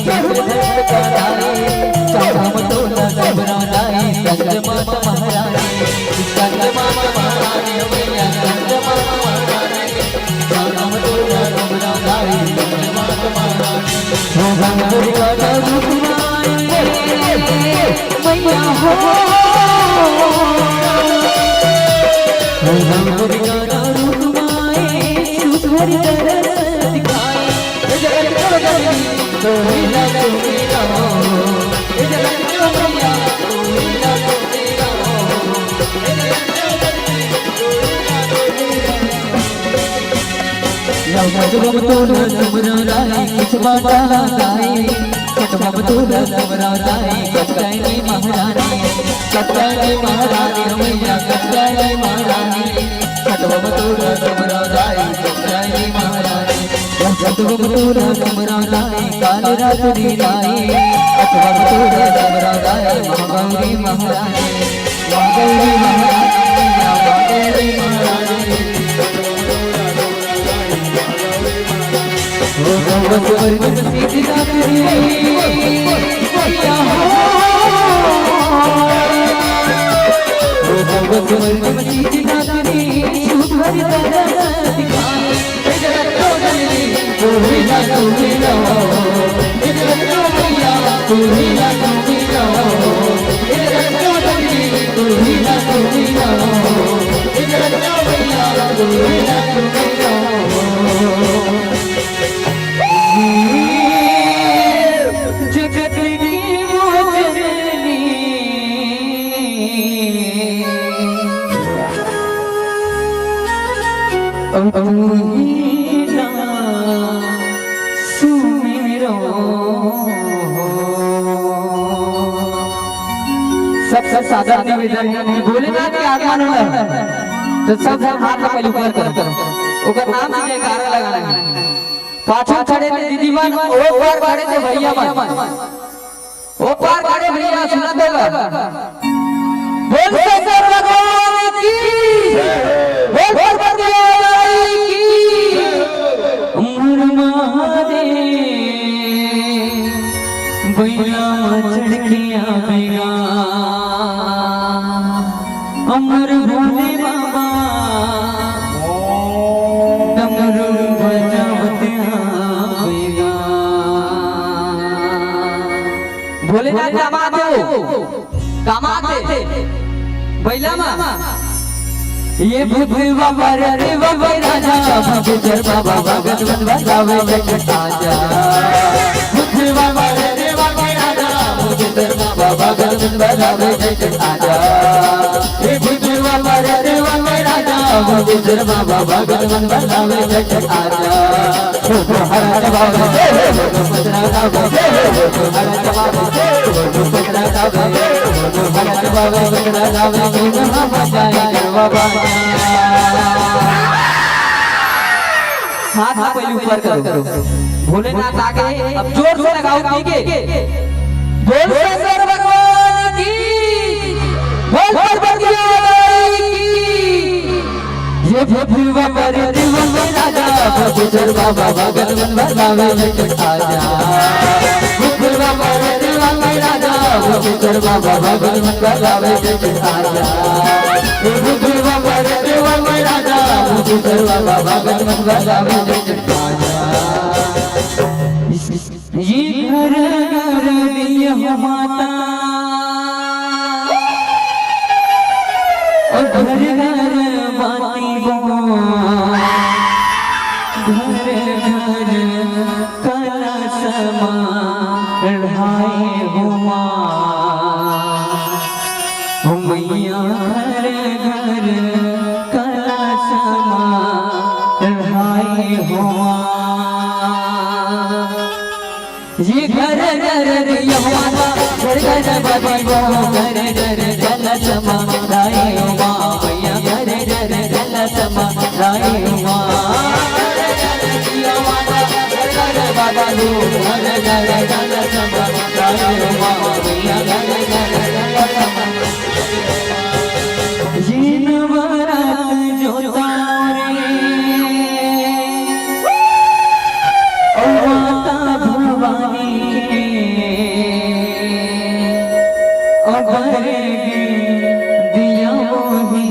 मतोला समरादाई संग माता महारानी मैया संग माता महारानी मतोला समरादाई संग माता महारानी मैया हो कुछ बाटा गाई मतोला समरादाई कटकाई महारानी मैया कटकाई महारानी मतोला समरादाई कटकाई महारानी मतोला समरादाई काल रात्रि राई मतोला समरादाई महागौरी महारानी मैया महागौरी महारानी सबसे सादा निवेदन है भोलेनाथ के आगमन होला तो सब हाथ पहले ऊपर करो ओकर नाम से जयकारा लगाना है पाछा खड़े थे दीदी मन ओ पार खड़े थे भैया मन ओ पार खड़े भैया सुना देगा बोल शंकर भगवान की बोल पार्वती माई की अमर महादेव भैया चढ़ के आवेगा अमर भोले बाबा डमरू बजावते आवेगा भोलेनाथ दामाद बैला मामा ये भूत बाबा रे बाबा राजा भूतर बाबा भगत बजावे आजा भूत बाबा रे बाबा राजा भूतर बाबा भगत बजावे आजा ये भूत बाबा रे बाबा राजा भूतर बाबा भगत बजावे आजा हर बाबा पत्रा बाबा हर बाबा पत्रा बाबा हर बाबा पत्रा बाबा बाबा हाथ पहले ऊपर करो भोलेनाथ आगे अब जोर से लगाओ ठीक है बोल शंकर भगवान की बोल पार्वती माई की ये भूल बाबा रे बाबा राजा भूतर बाबा भगत बजावे आजा भूल बाबा रे बाबा राजा भूतर बाबा भगत बजावे आजा भूल बाबा रे बाबा राजा भूतर बाबा भगत बजावे आजा ये घर घर दिया माता और घर घर बाती बो घर घर कला समा ढाए हुआ मैया घर घर कला समा ढाए हुआ ये घर घर यमुना घर घर बबी वो घर घर जल समा राई उमा मैया घर घर जल समा राई उमा घर घर बबी वो घर घर जल समा राई उमा मैया घर घर जल समा जिन वरत जो तारे ओ माता भवानी दिया मोही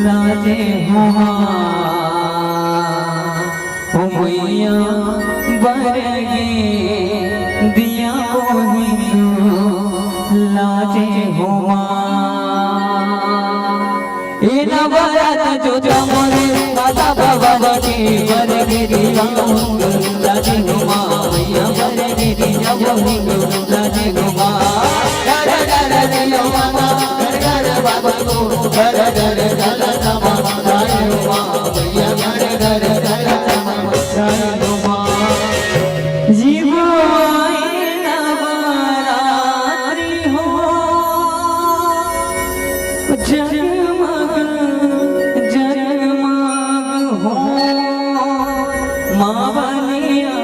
लाजे हुआ ओ मैया बरगे दिया मोही लाजे हुआ इन बरत जो जमरे माता भवानी बरगे दिया मोही लाजे हुआ मैया बरगे दिया मोही लाजे हुआ घर घर बाबा को घर घर जल समा राई उमा मैया घर घर जल समा राई उमा जीवाई नवरात्रि हो जगमग जगमग हो मावलिया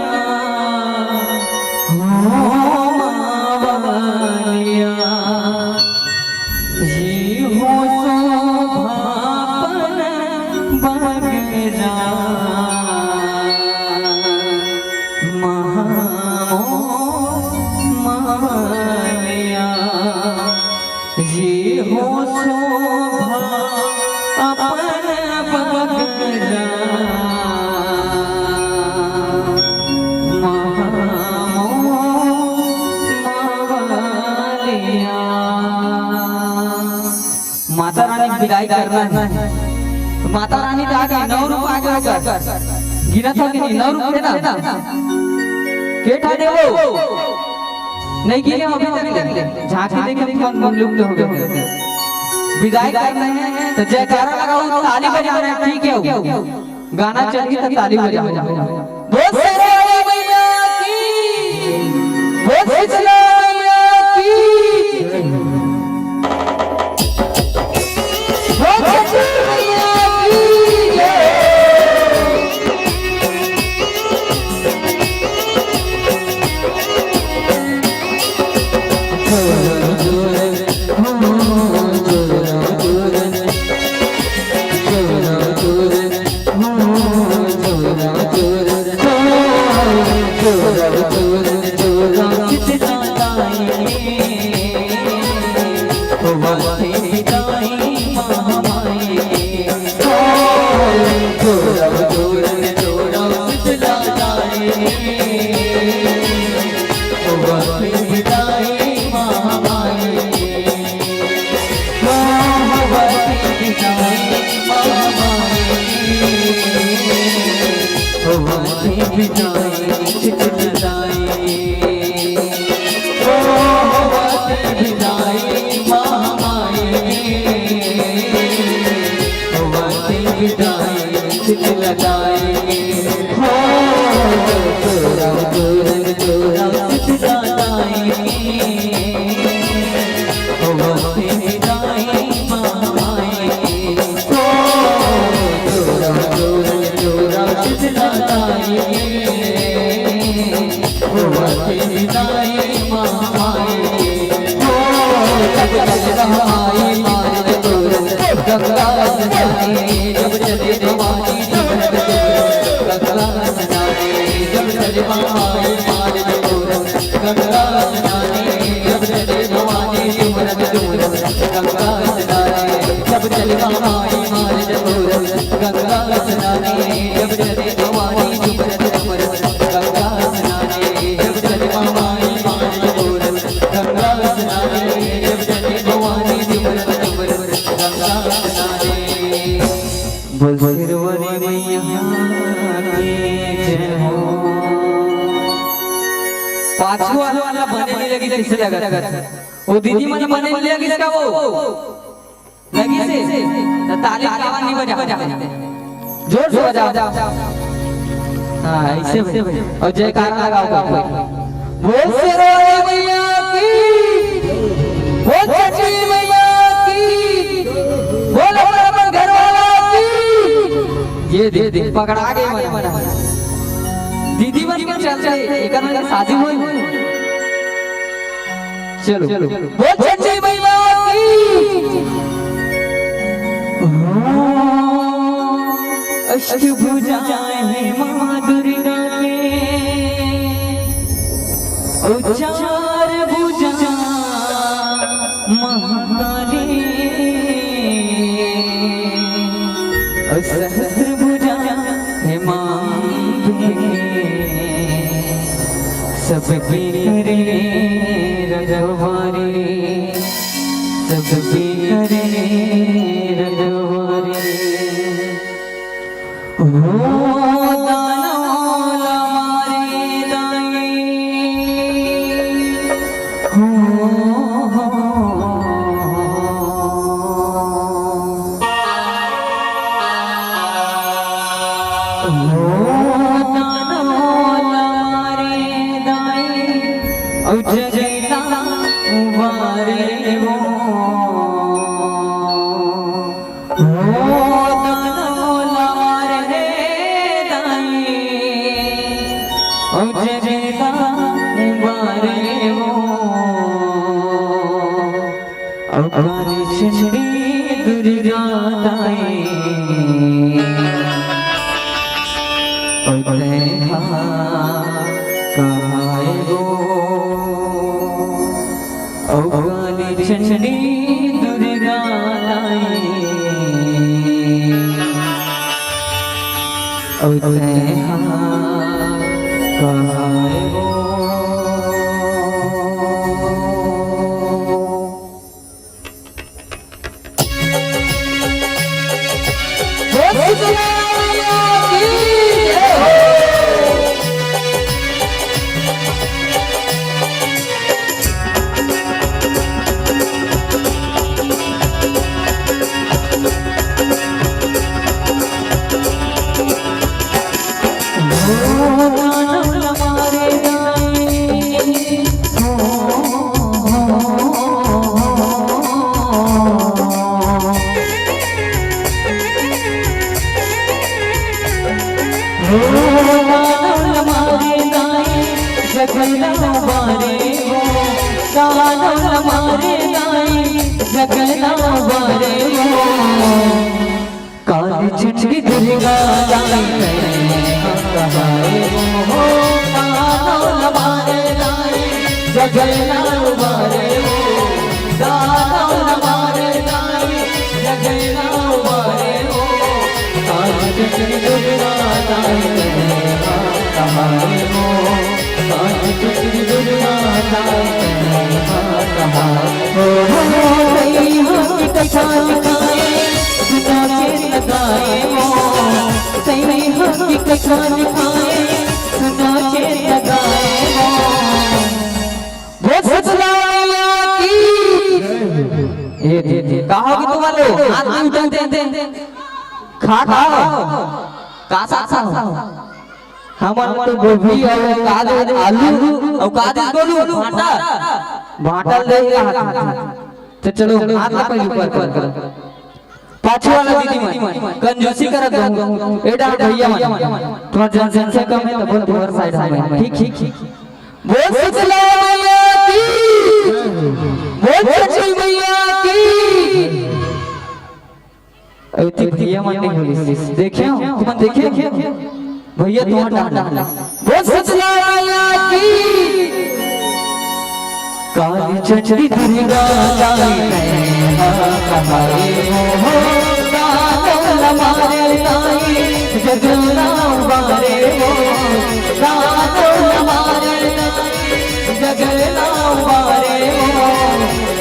माता रानी विदाई करना है। माता रानी तो आगे 9 रूप आगे होकर गिरा था कि 9 रूप थे ना केठा दे वो नहीं गिरे अभी तक झांकी देखे हम लुप्त हो गए। विदाई करना है तो जयकारा लगाओ ताली बजाना है ठीक है गाना चल गया तो ताली बजाओ बोल शेरा मैया की बोल शेरा मैया की वाला बने लगी किसे लगा वो दीदी मन बने लगी किसका वो लगी से ताली का आवाज नहीं बजा जोर से बजा हाँ ऐसे और जयकारा लगाओ कोई बोल शेरों मैया की बोल छठी मैया की बोल अपना घर वाला की ये दे पकड़ा गए मना दीदी बन के चलते एक ना शादी हुई चलो बोल छठी मैया की अष्टभुजाएं मां दुर्गा के चार भुजा महाकाली सहस्र भुजा है मां सबके करे रघुवारी सबके करे रघुवारी कहा कि तुम वाले आदमी उठाते खा का सा हमन तो गोभी और काद आलू और काद गोलू भाटा देगा तो चलो हाथ ला पहले ऊपर कर पाछू वाला दीदी मन कंजूसी करत दो एडा भैया मन तुम्हारा जनसंख्या कम है तो बोल दूर साइड में ठीक बोल सचला मैया की बोल सचल मैया की अति भैया मन नहीं बोली देखे तुम देखे भैया तुम्हारा डाला बोल सचला मैया की काली चंडी दुर्गा लाई हमारे हो हमारे लाई जगला बारे हो हमारे जगला बारे हो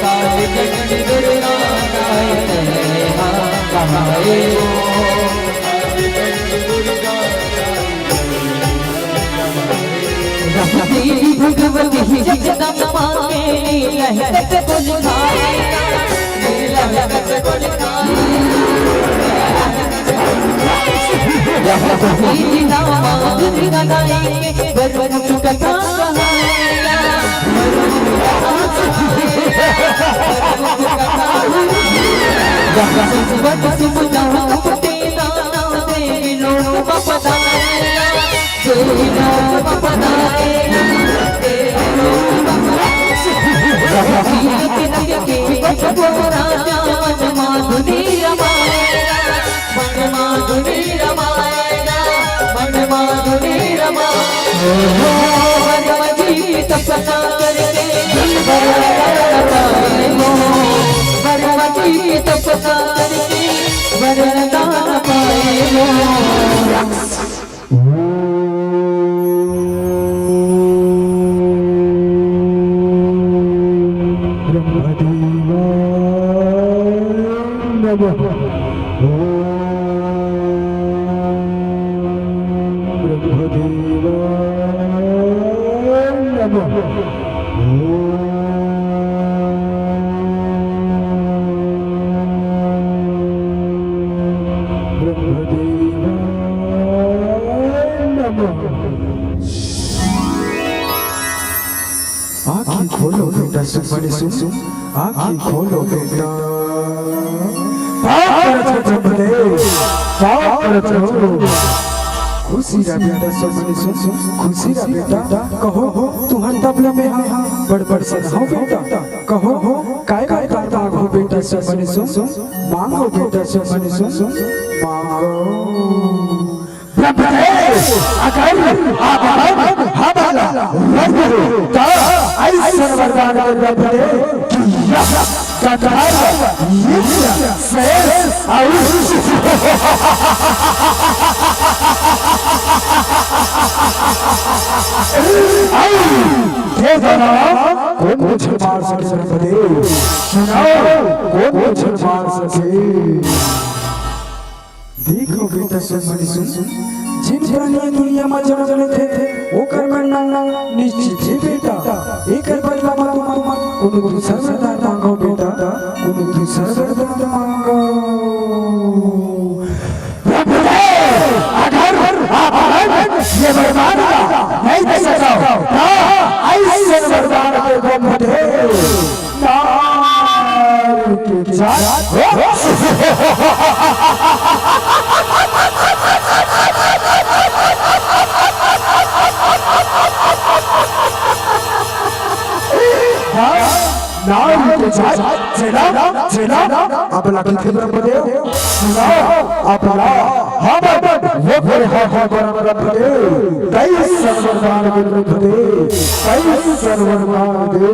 काली चंडी दुर्गा लाई हमारे हो भगवती जगदम्बा के लहरत को दिखाए लहरत को दिखाए माधुरी गाएंगे बरमुख कथा कहाएगा तपसा करके वरदान पाए आँखें खोलो बेटा सुमन सुन आँखें खोलो बेटा खुशी रा बेटा सुमन सुन खुशी रा बेटा कहो तुहर तबला में हाँ बड़ बड़ सदाओ बेटा कहो काय काय करता हो बेटा सुमन सुन मांगो बेटा सुमन सुन मांगो कौन मुझे मार सके कौन मुझे मार सके देखो बेटा सुमन सुन जिन प्राणी दुनिया में जन्म थे वो करना निश्चित है बेटा एक बदला में तुम उनको सर्वदा मांगो बेटा उनको सर्वदा मांगो अगर ये वरदान नहीं दे सको ऐसे वरदान के गम दे तार के साथ अब लगी थे ब्रह्मदेव सुनाओ अपना हम वो फिर है ब्रह्मदेव कई सर्वदान के ब्रह्मदेव कई सर्वदान दे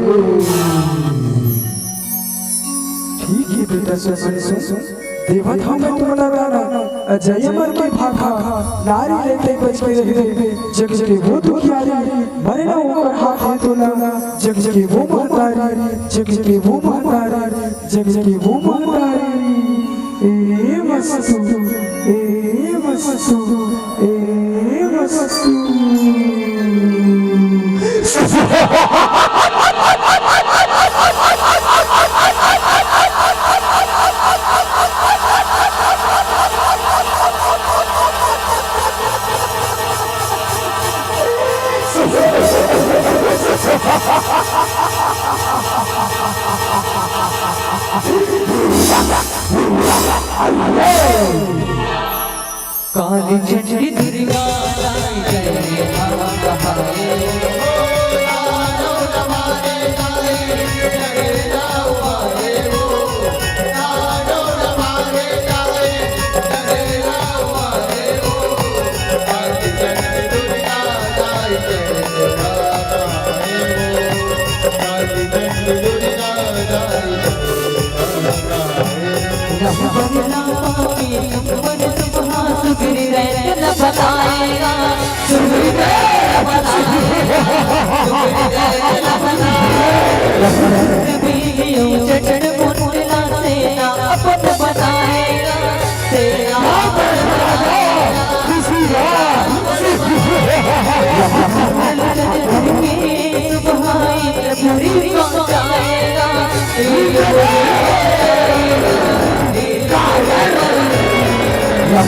ठीक है बेटा सुन देवता में तुम लगाना अजय मर के भागा नारी लेते बच के रहे जग जगे वो दुखियारी मरे ना ऊपर हाथ है तो लाना जग जगे वो महतारी जग जगे वो महतारी जग जगे वो महतारी ए वस्तु ए वस्तु ए वस्तु काली झंडी दुर्गा लाई जय बताएगा अपन बताएगा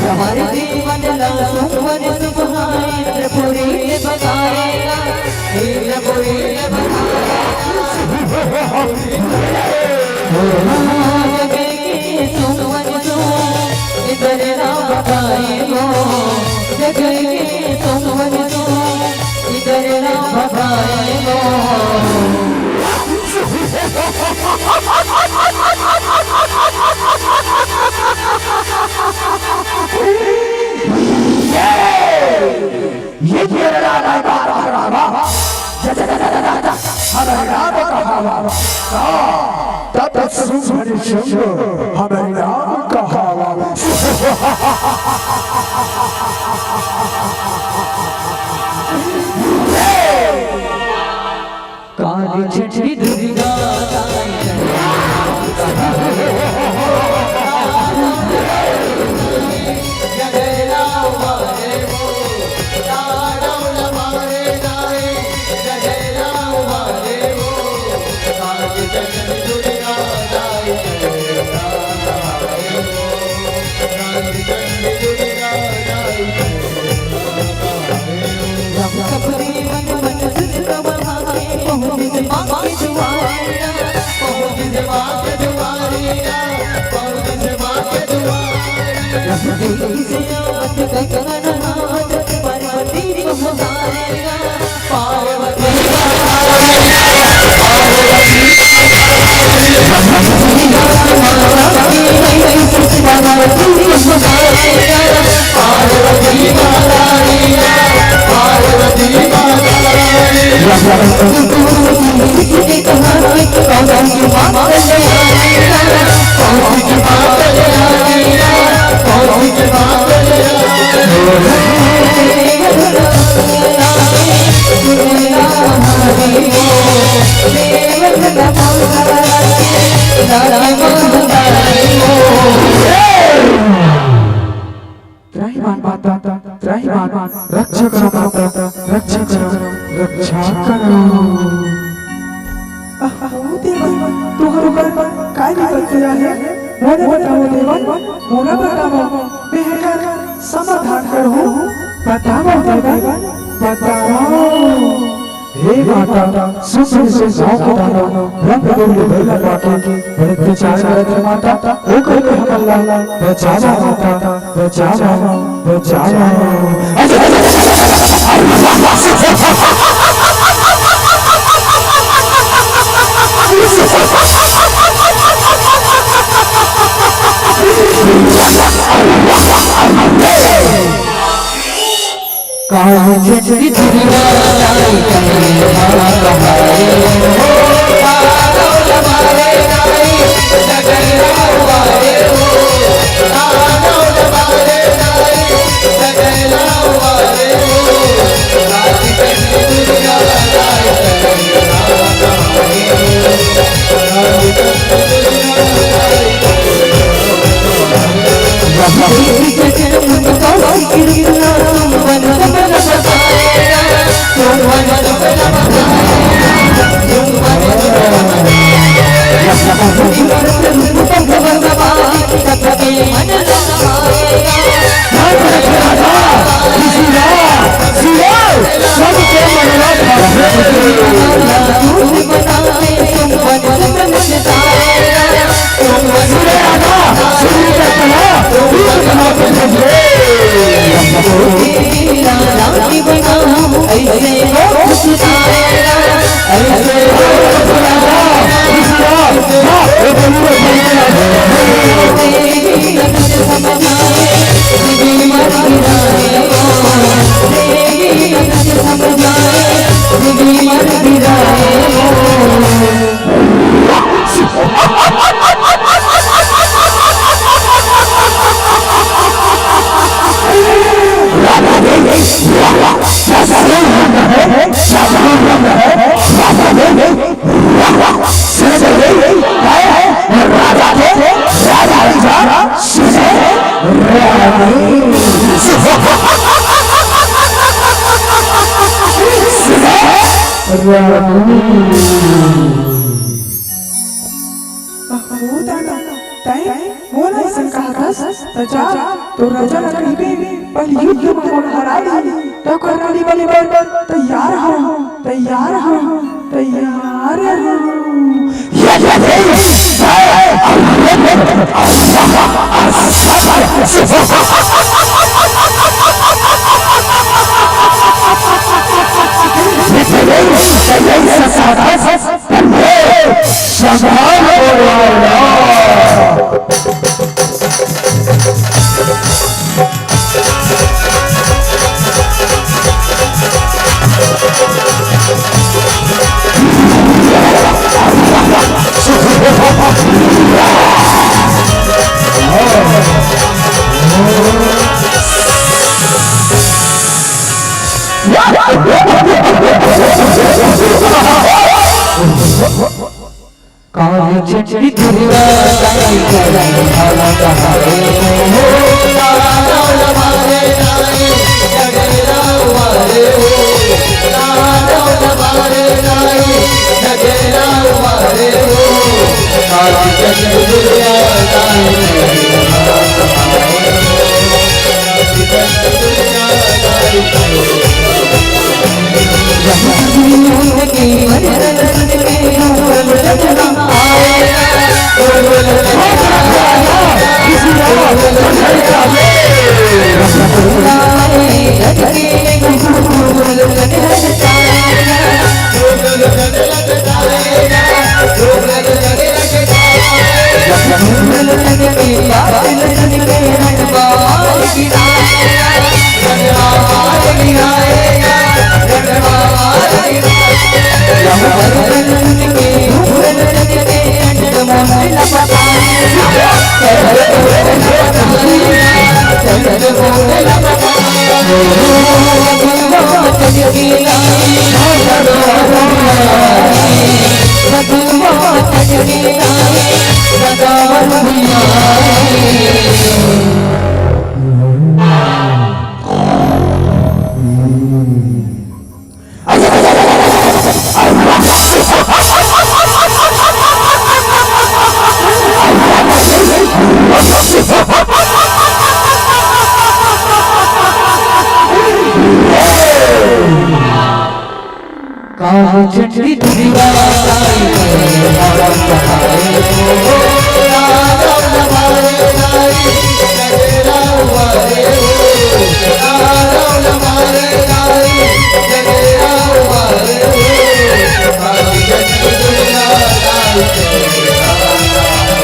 हमारे जीवन सुमन सुहाए इंद्रपुरी ने बनाएगा, इंद्रपुरी ने बनाएगा। जगे के सुमन जो इधर ना भगाएगो, जगे के सुमन जो इधर ना भगाएगो। ये तेरा राधा राधा राधा हमारे नाम कहावा तब सुमन शंभो हमारे नाम कहावा। काली चिट्ठी दुर्गा रक्षा करो माता, रक्षा करो, रक्षा करो। देवा तुम्हारे ऊपर काय विपत्ति है? मोरे बताओ देवा, मोरा बताओ, बेहतर समाधान करो। बताओ देवा, बताओ। हे माता, सुसुर से जाओ बताओ, रंग बोले बेला पाके, बड़े प्रचार करते माता, ओ करके हमला, बचाओ माता, बचाओ, बचाओ। चिट्ठी दुर्गा लाई दादा मोला ऐसा कहा था जा तो राजा ना कहीं भी पहले युद्ध में मोला हरा दी तो करने वाले पर तैयार हो तैयार हो तैयार हो काली चिट्ठी दुर्गा काली काली भाला कहारे हो नाना लमारे नाए जगेरा वारे हो नाना लमारे नाए जगेरा वारे हो काली चिट्ठी दुर्गा काली भाला कहारे हो काली चिट्ठी दुर्गा काली की मरहत के चिट्ठी दुर्गा काली भाला कहारे हो नाना लमारे नाए जगेरा वारे हो नाना लमारे नाए जगेरा वारे हो काली चिट्ठी दुर्गा काली चिट्ठी दुर्गा काली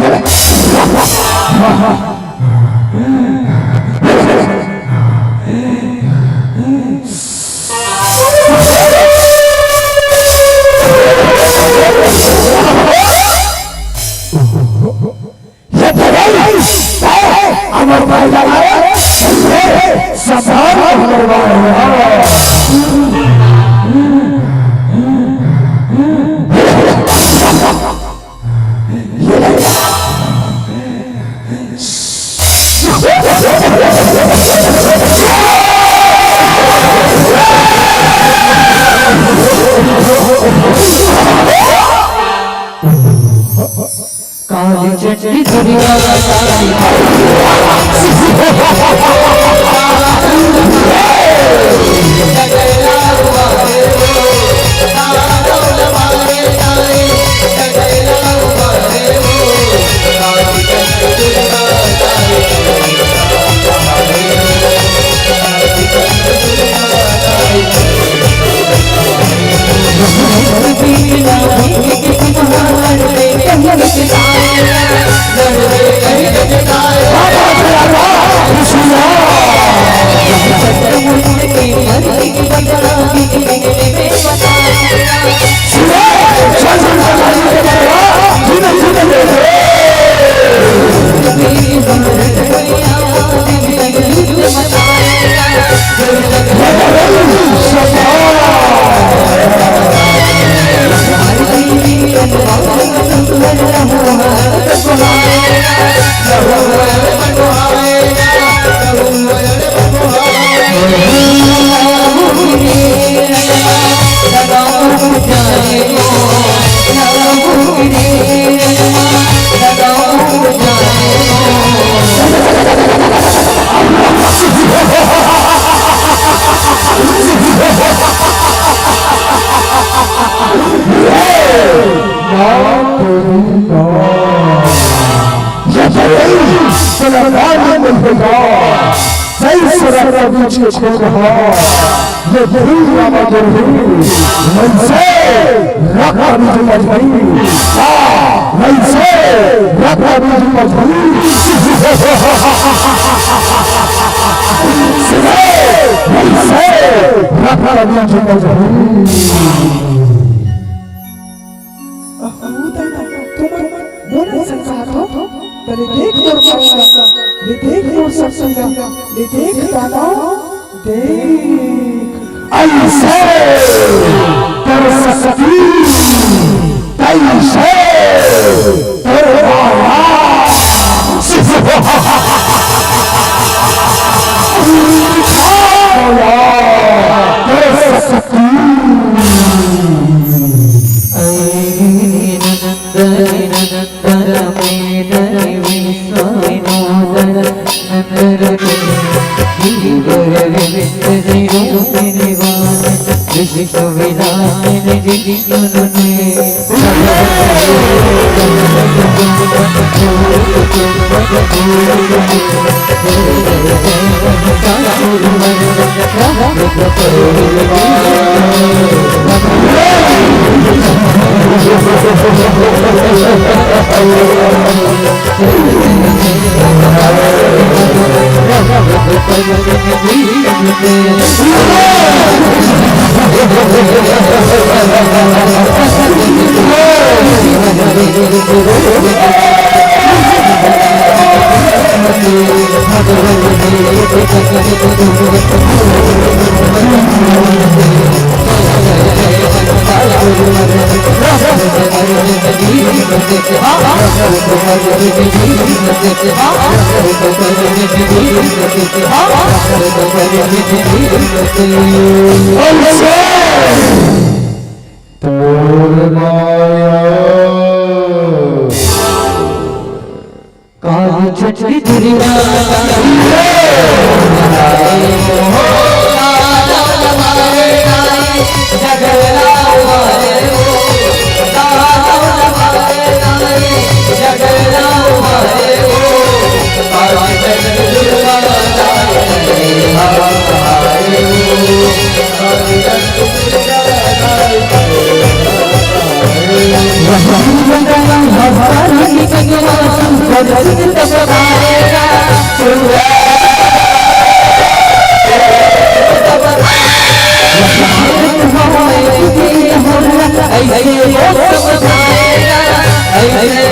Let काली चटनी दुनिया Jai ऐसे वो समझाएगा ऐसे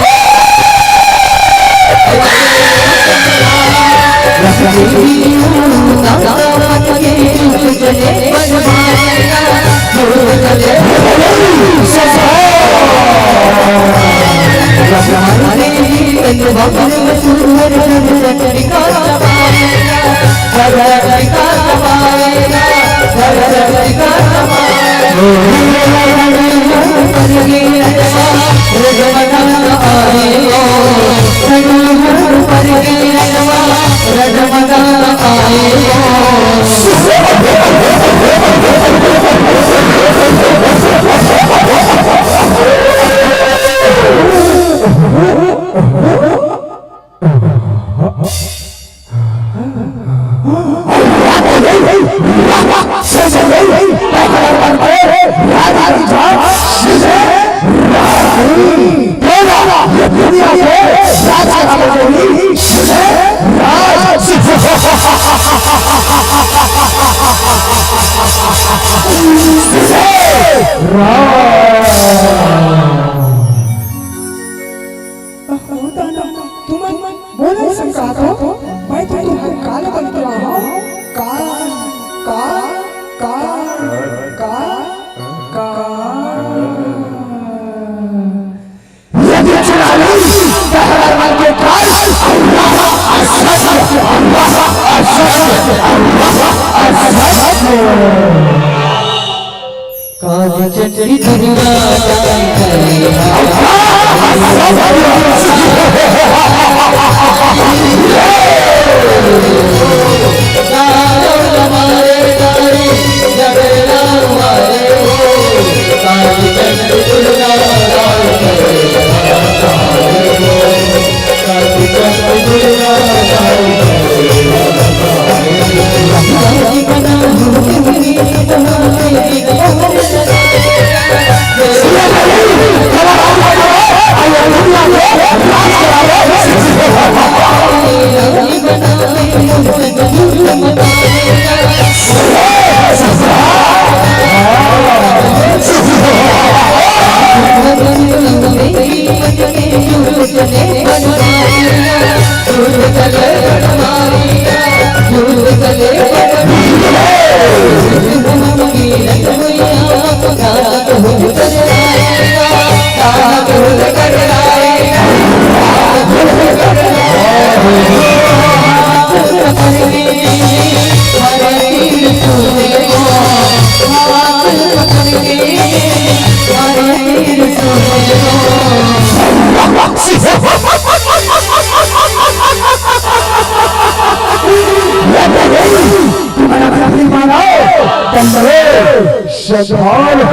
सजाल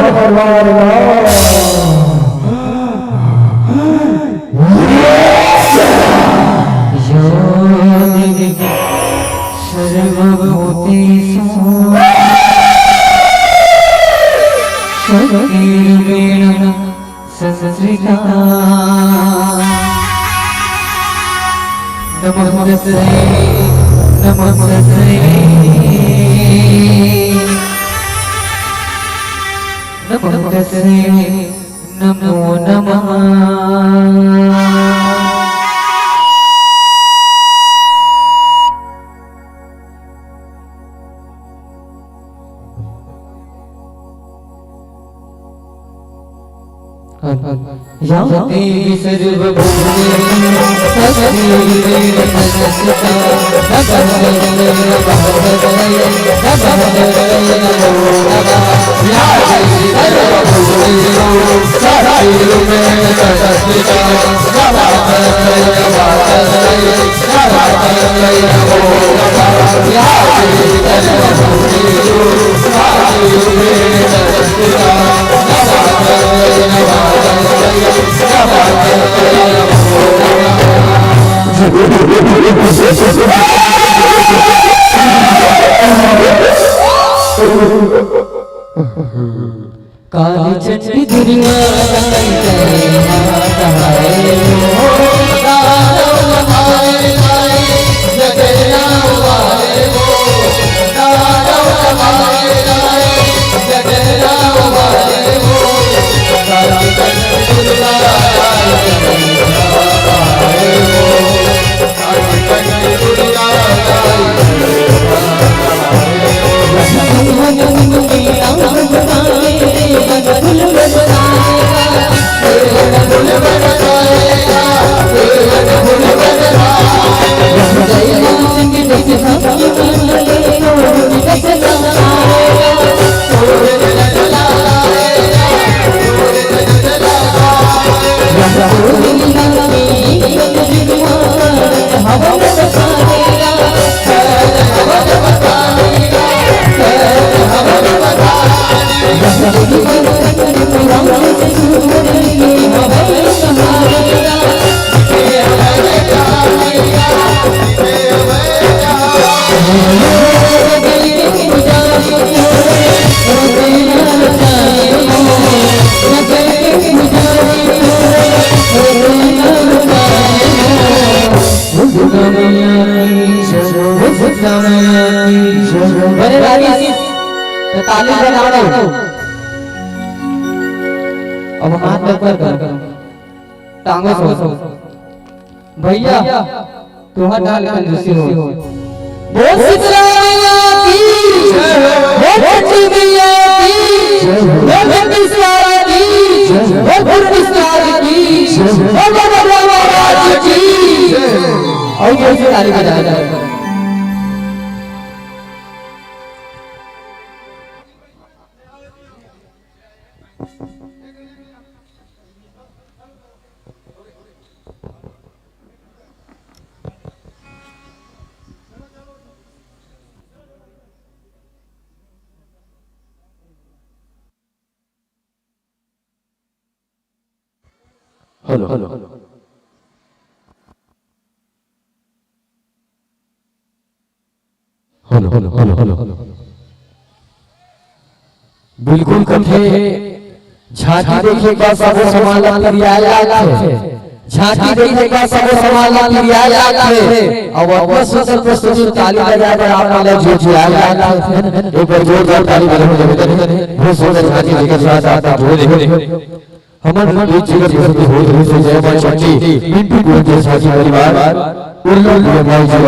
नमो नमः। देवी सर्वभूतेषु काली चंडी दुर्गा ताली बजाओ। अब हाथ ऊपर करो, टांगों से भैया तुम्हारा डाल कंजूसी हो। बोल शीतला मैया की जय, बोल छठी मैया की जय, बोल विश्वारा की जय, बोल विश्वार की जय, बोल महाराज की जय। और ये ताली बजाओ। हेलो बिल्कुल कथे झांकी देखिए का सब समान रियाया है, झांकी देखिए का सब समान रियाया है। अब अपना सुंदर प्रस्तुति ताली बजा कर आप वाला जो जियाया है, एक बार जोरदार ताली बजाइए। बहुत सुंदर झांकी लेकर साथ आप देखो हमारे बीच जगत प्रस्तुति हो रही है। जय मां शक्ति पिंपी गुरु के साथी परिवार उल्लू भाई जी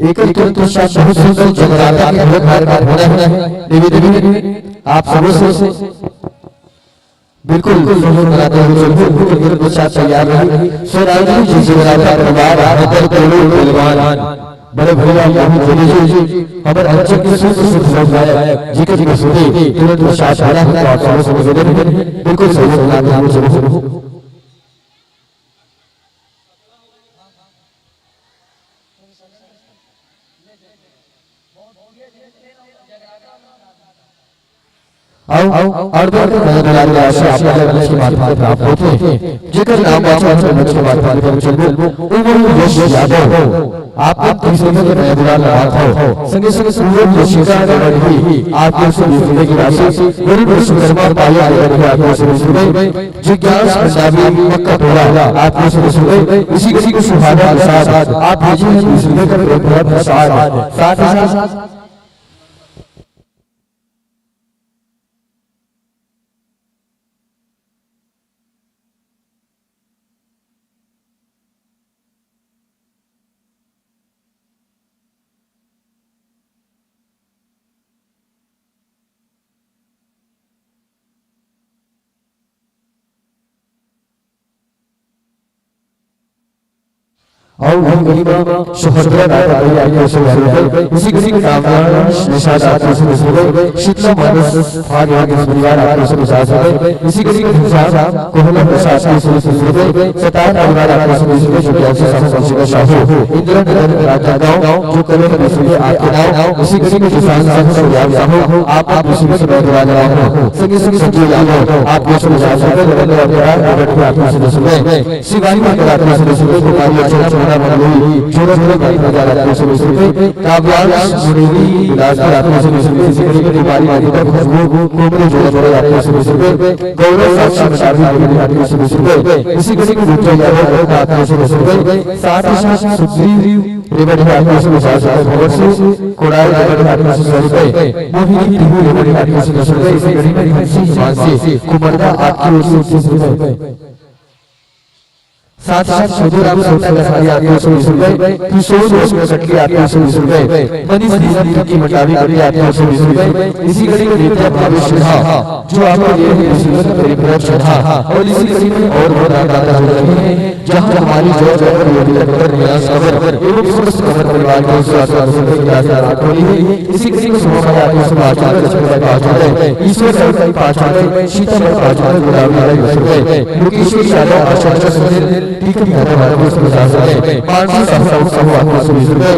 एक तो शायद बहुत सुंदर जगराता के बहुत कार्यक्रम होना है। देवी देवी आप सबों से बिल्कुल कराते हुए बिल्कुल के साथ तैयार रही। स्वराज्य जी जगराता परिवार हमारे करोड़ों पहलवान बड़े भैया यहां जोड़ी जी हमारे अच्छे के सुख गायक जी के सुधी तुरंत साथ आ रहा है। आप सबों से बिल्कुल सही कराते हम सब और नजर आशा आपका लक्ष्य माता प्राप्त होते जिकर नाम आचार्य लक्ष्य माता पर चलो उमर यश यादव आपको तीसरे के नजर लगाता हो संगे संगे सूरज यशिका रवि आपको सुनने की राशि गरीब विश्वकर्मा पाया है। आपको सुनने जिज्ञास पंजाबी मक्का टोला आपको सुनने इसी किसी को सुहाना के साथ आप भेजिए सुनने का बहुत प्रसाद साथ ही साथ और हम गरीबा सुहर्द्रा दादा आइए सुहर्द्रा इसी किसी के नाम निशाद आपको सुहर्द्रा शीतला मानस भाग यहाँ के परिवार आपको सुहर्द्रा इसी किसी के निशाद कोहला प्रसाद आपको सुहर्द्रा सतार परिवार आपको सुहर्द्रा जो कि आपसे संबंधित का शाहू इंद्र नगर राजा गांव जो कले में सुहर्द्रा आपके नाम इसी किसी के किसान साहब शाहू आप उसी में सुहर्द्रा लगा हो संगे संगे संजय यादव आपको सुहर्द्रा रविंद्र अग्रवाल आपको सुहर्द्रा शिवानी माता आपको सुहर्द्रा जोड़ा जोड़ा बात आपको सुनते काव्यांश मुरली विलासकर आपको सुनते इसी कड़ी की बारी आदि तक खुशबू कोमल जोड़ा जोड़ा आपको सुनते गौरव साक्षी शादी आपको सुनते इसी कड़ी की रुचि यादव आपको सुनते साथ ही साथ सुग्रीव रेवड़ी आपको सुनते भगत सिंह कोड़ाई रेवड़ी आपको सुनते मोहिनी टिहू रेवड़ी आपको सुनते इसी कड़ी में हंसी मानसी कुमारदा आपको सुनते साथ साथ सुधीर आप सोचा कसारी आपको सुन गए किशोर दोस्त सकली आपको सुन गए मनीष दीदी की मटावी करी आपको सुन गए इसी कड़ी में नित्य भविष्य जो आपको ये है इसी में परिप्रेक्ष्य और इसी कड़ी में और बहुत आता हो रही है जहां हमारी जो जगह योगी लगकर नियास खबर एवं समस्त खबर परिवार के स्वास्थ्य सुनने की आशा रखो है। इसी कड़ी में सुबह आपको सब आचार्य लक्ष्मी का आचार्य ईश्वर सरकार का आचार्य सीता का आचार्य गुलाबी राय सुनते मुकेश्वर यादव आचार्य सुनते ठीक है हमारे समझा सकते मानसी सहयोग समूह आपको सुनते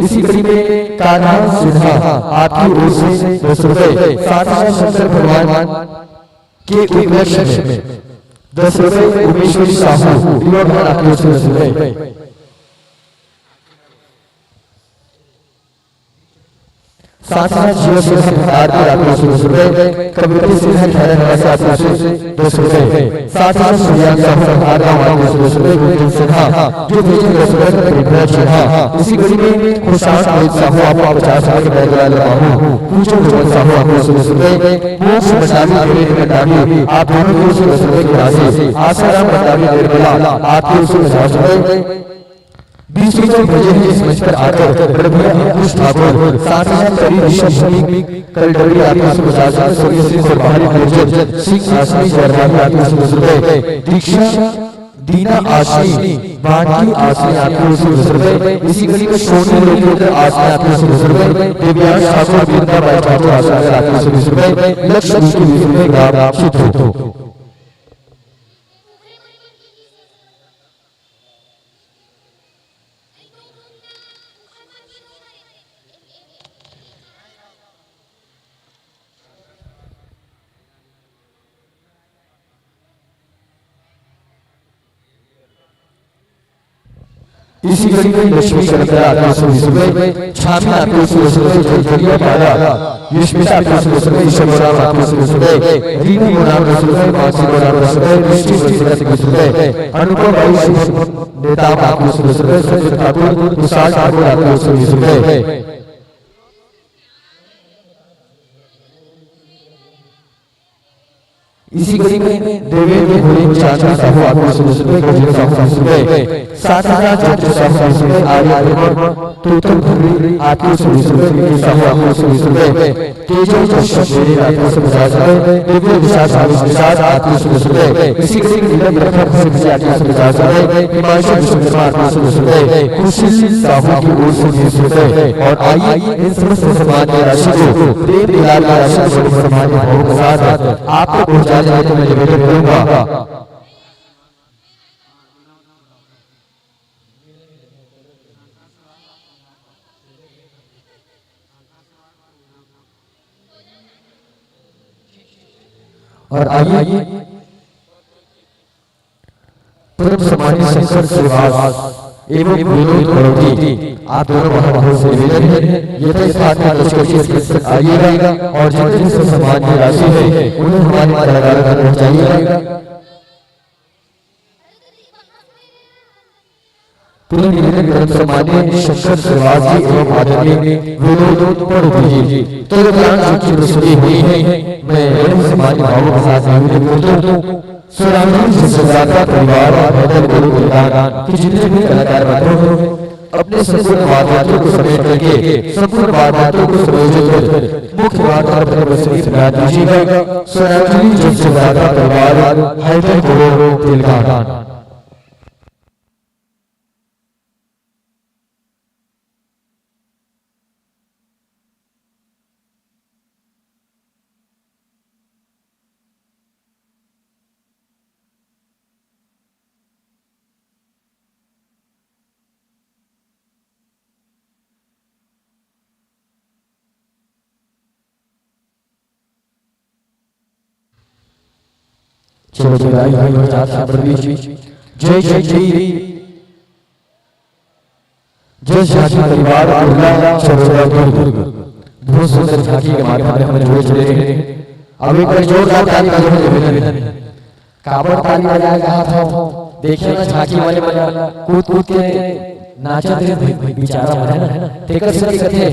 इसी कड़ी में कान्हा सिन्हा आपकी ओर से 10 रुपए साथ ही शंकर भगवान के उपलक्ष्य में 10 रुपए उमेश्वरी साहू दिनों आपकी ओर से 10 रुपए साथ ही साथ जीव से संहार को आपको 10 रुपए, कविता से हरिहर से आपको 10 रुपए, साथ ही साथ सूर्य का संहार का आपको 10 रुपए, गुरु सिन्हा जो भेजे 10 रुपए परिभ्रम सिन्हा। इसी घड़ी में खुशाल अमित साहू आपको 50 रुपए का बैग डाल रहा हूं। पूछो गोविंद साहू आपको 10 रुपए, मोक्ष बचावी देवी कटावी आप दोनों को 10 रुपए की राशि, आसाराम कटावी निर्मला आपको 150 रुपए। 20 रुपए भेजे हैं इस मंच पर आकर प्रभु अंकुश ठाकुर, साथ ही साथ करीब ऋषभ कल डबरी आपको 150 रुपए, सूर्य सिंह और बाहरी गुर्जर सिंह आसमी जरवाही आपको 10 रुपए, दीक्षा दीना आशनी बांकी आसनी आपको 10 रुपए। इसी घड़ी में सोनी लोकेंद्र आसनी आपको 10 रुपए, दिव्यांश ठाकुर बिंदा बाई ठाकुर आसनी आपको 10 रुपए, लक्ष्मी की 20 रुपए ग्राम चित्र। इसी घड़ी में लक्ष्मी शंकर आपको 20 रुपए, छामी आपको 20 रुपए, जलजरिया पारा यशमित आपको 20 रुपए, ईश्वर मोराम आपको 20 रुपए, रीनी मोराम 10 रुपए, मानसी मोराम 10 रुपए, दृष्टि वसीला 20 रुपए, अनुपम भाई शिव नेता आपको 20 रुपए, संजय ठाकुर विशाल ठाकुर आपको 20 रुपए। इसी घड़ी में देवेंद्र भोले चाचा साहू आपको 20 रुपए, गजेंद्र साहू 20 रुपए, साथ ही साथ ज्योति साहू 20 रुपए, आर्य तोतम भूरी आपको 20 रुपए, विजय साहू आपको 20 रुपए, तेजो कश्यप मेरे आपको 50 रुपए, दिव्य विशाल साहू विशाल आपको 20 रुपए। इसी घड़ी में नीलम रखा से विजय आपको 50 रुपए, हिमांशु विश्वकर्मा आपको 20 रुपए, खुशी साहू की ओर से 20 रुपए। और आइए इन समस्त सम्मानीय राशि को प्रेम दिलार की राशि को सम्मानीय भाव के साथ आपको पहुंचा तो मैं निवेदन करूंगा। और आइए परम सम्मानित शंकर श्रीवास एवं विनोद करोगी आप दोनों महाभाव से निवेदन है यथास्थान में लश्कर आइएगा और जितनी से सम्मानीय राशि है उन्हें हमारे कलाकार तक पहुंचाइएगा। पुनः निवेदन परम सम्मानीय शंकर श्रीवास जी एवं आदरणीय विनोद करोगी जी तो दौरान जो प्रस्तुति हुई है मैं बड़े सम्मानिय भावों के साथ निवेदन करता हूं सुरामी सिद्धार्थ परिवार और हैदर गुरु गुलदान के जितने भी कलाकार बंधु हैं अपने संपूर्ण वाद्यों को समेट करके संपूर्ण वाद्यों को संयोजित कर मुख्य वाद्य पर बसरी सुना दीजिएगा। सुरामी सिद्धार्थ परिवार हैदर गुरु गुलदान। चलो भाई भाई बजात साबर बीच जय जय जय जय झांकी परिवार उर्ला चरोड़ा दुर्ग बहुत सुंदर झांकी के माध्यम से हमें जुड़े हैं। अब एक बार जोरदार ताली बजाएं। काबड़ ताली बजाया कहा था देखिए ना झांकी वाले वाला कूद कूद के नाचते थे बेचारा मजा है ना तेकर से कथे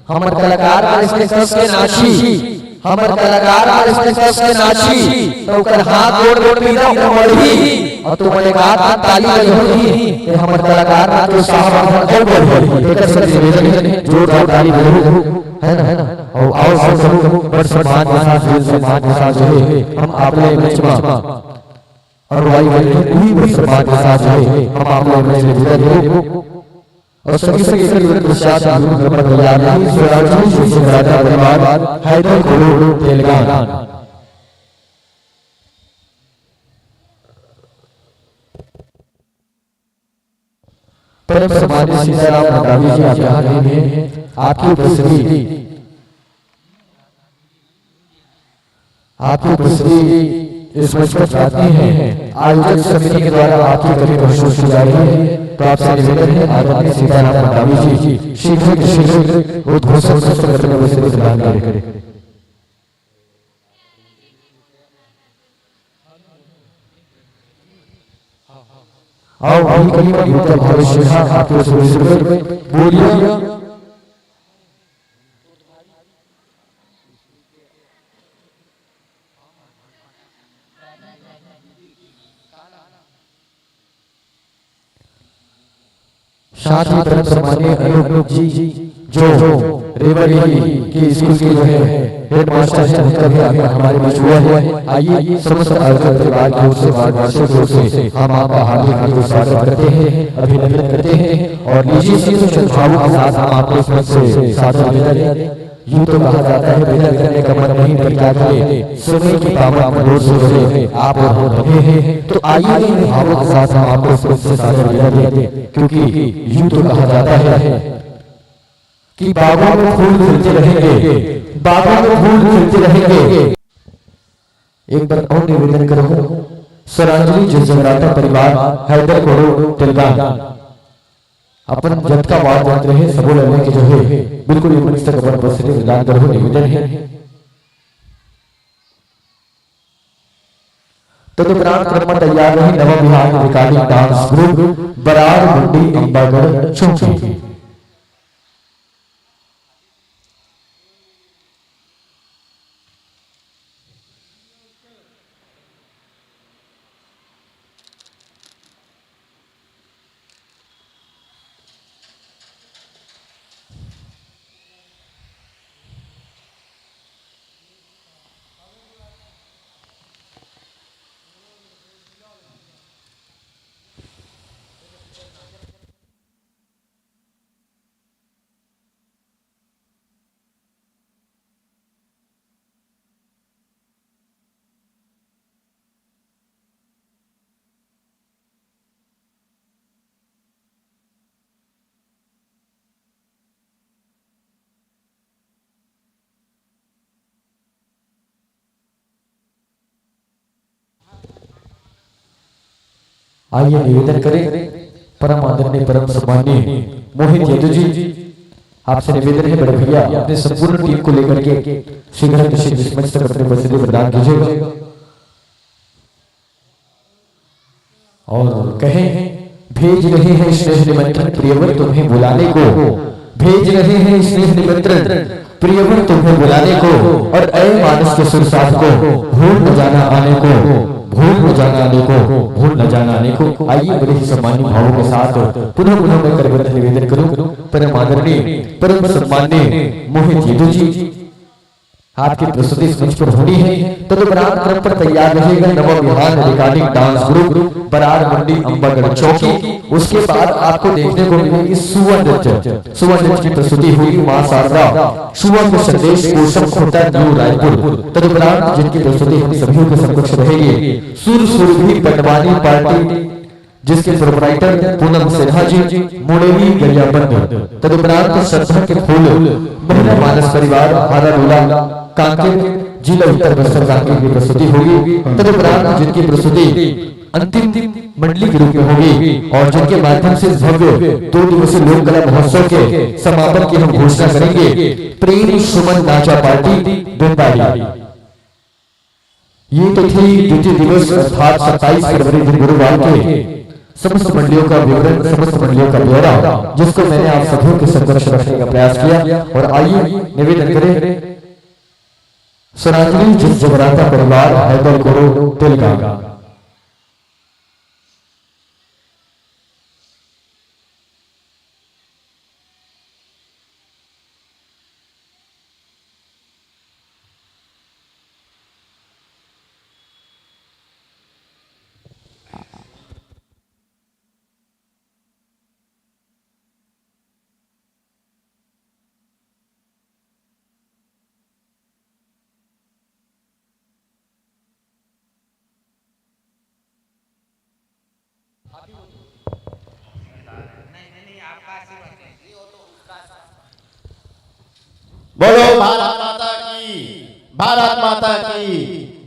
हमर कलाकार इसने कस के नाची हमर कलाकार इसने कस के नाची तो ओकर हाथ जोड़ के ना मरही और तुम एक हाथ ताली बजाई कि हमर कलाकार ना तो साहब और बोल तेकर से निवेदन है जोरदार ताली बजाओ है ना और आओ सब बड़ सम्मान के साथ दिल सम्मान के साथ जो है हम आपले मंच में और वाई पूरी बड़ी सम्मान के साथ जो है हम आपले मंच में निवेदन हो और सभी से एक प्रसाद गुरु ब्रह्म कल्याणी सुराजी श्री राजा परिवार हैदर गुरु तेलंगाना। परम सम्मानित सीताराम नंदावी जी आप यहाँ नहीं हैं आपकी उपस्थिति इस मंच पर चाहती हैं आयोजक समिति के द्वारा आपकी कभी महसूस की जा रही है। तो आपसे निवेदन है आदरणीय सीताराम मंडावी जी शीघ्र उद्घोषण सत्र करने में से प्रदान करें। आओ अभी कहीं पर युक्त भविष्य आपको सुनिश्चित बोलिए। साथ ही परम सम्मानीय अनूप जी जो रेवड़ी के स्कूल के जो है हेडमास्टर हैं, उनका भी हमारे बीच हुआ है। आइए समस्त आयोजक परिवार की ओर से वार्षिक रूप से हम आपका हार्दिक स्वागत करते हैं, अभिनंदन करते हैं और निजी सद्भाव के साथ हम आपको इस मंच से सादर निवेदन है। यूं तो कहा जाता है विनय करने का मन नहीं पर क्या करे, समय की पावन मनोर से जुड़े आप और हम रहे हैं। तो आइए इन भावों के साथ हम आपको इस मंच से सादर निवेदन दें, क्योंकि यूं तो कहा जाता है कि बागों में फूल खिलते रहेंगे, बागों में फूल खिलते रहेंगे। एक बार और निवेदन करो, सरांजलि जगराता परिवार हैदर कोरो तिलका अपन जट का वाद जान रहे सबो लड़ने के जो है बिल्कुल एक मंच तक अपन उपस्थिति प्रदान करो निवेदन है। तदुपरांत क्रम तैयार रही नव विहार रिकॉर्डिंग डांस ग्रुप बरार मंडी अंबागढ़ चौकी। आइए निवेदन करें परम आदरणीय परम सम्मानीय मोहित यादव जी, आपसे निवेदन है बड़े भैया अपने संपूर्ण टीम को लेकर के शीघ्र निश्चित मंच तक अपने उपस्थिति प्रदान कीजिएगा और कहें भेज रहे हैं स्नेह निमंत्रण प्रियवर तुम्हें बुलाने को, भेज रहे हैं स्नेह निमंत्रण प्रियवर तुम्हें बुलाने को और ऐ मानस के सुर साथ को भूल न जाना आने को, भूल न जाना आने को, भूल न जाना आने को। आइए बड़े ही सम्मानित भावों के साथ पुनः पुनः मैं करबद्ध निवेदन करूं परम आदरणीय परम सम्मानीय मोहित यादव जी, आपकी प्रस्तुति इस मंच पर होनी है। तदुपरांत क्रम पर तैयार रहेगा नव विहार रिकॉर्डिंग डांस ग्रुप बरार मंडी अंबागढ़ चौकी। उसके बाद आपको देखने को मिलेगी सुवर्ण नृत्य की प्रस्तुति हुई मां शारदा सुवर्ण संदेश कोशम खोटा न्यू रायपुर। तदुपरांत जिनकी प्रस्तुति हम सभी के समक्ष रहेगी सुर सुरभि पटवानी पार्टी जिसके प्रोपराइटर पूनम सिन्हा जी मुड़ेली गरियाबंद। तदुपरांत श्रद्धा के फूल महिला मानस परिवार हाराडोला कांकेर जिला उत्तर बस्तर कांकेर की प्रस्तुति होगी। तदुपरांत जिनकी प्रस्तुति अंतिम मंडली के रूप में होगी और जिनके माध्यम से भव्य 2 दिवसीय लोक कला महोत्सव के समापन की हम घोषणा करेंगे प्रेम सुमन नाचा पार्टी बिंदारी। ये तो थी द्वितीय दिवस अर्थात 27 फरवरी दिन गुरुवार के समस्त मंडलियों का विवरण, समस्त मंडलियों का ब्यौरा जिसको मैंने आप सभी के समक्ष रखने का प्रयास किया। और आइए निवेदन करें सरांजलि जगराता परिवार हैदर कोरो तिलका। बोलो भारत माता की, भारत माता की,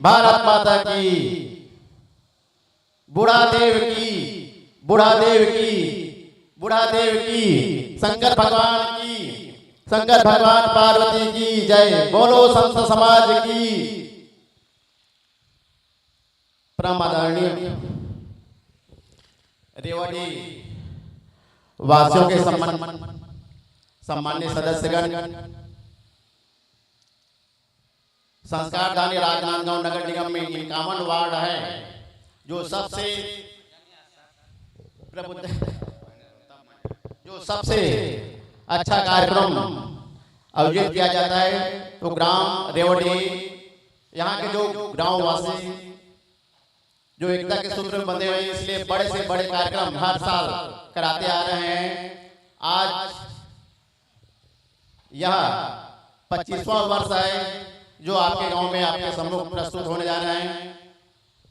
भारत माता की, बुढ़ा देव की, बुढ़ा देव की, बुढ़ा देव की, शंकर भगवान की, शंकर भगवान पार्वती की जय। बोलो संत समाज की। परम आदरणीय रेवड़ी वासियों के सम्मान्य सदस्यगण, संस्कारदानी राजनांदगांव नगर निगम में 51 वार्ड है जो सबसे अच्छा कार्यक्रम आयोजित किया जाता है। तो ग्राम रेवड़ी, यहाँ के जो ग्रामवासी जो एकता के सूत्र में बंधे हुए हैं, इसलिए बड़े से बड़े कार्यक्रम हर साल कराते आ रहे हैं। आज यह 25वां वर्ष है जो आपके गांव में आपके सम्मुख प्रस्तुत होने जा रहे हैं।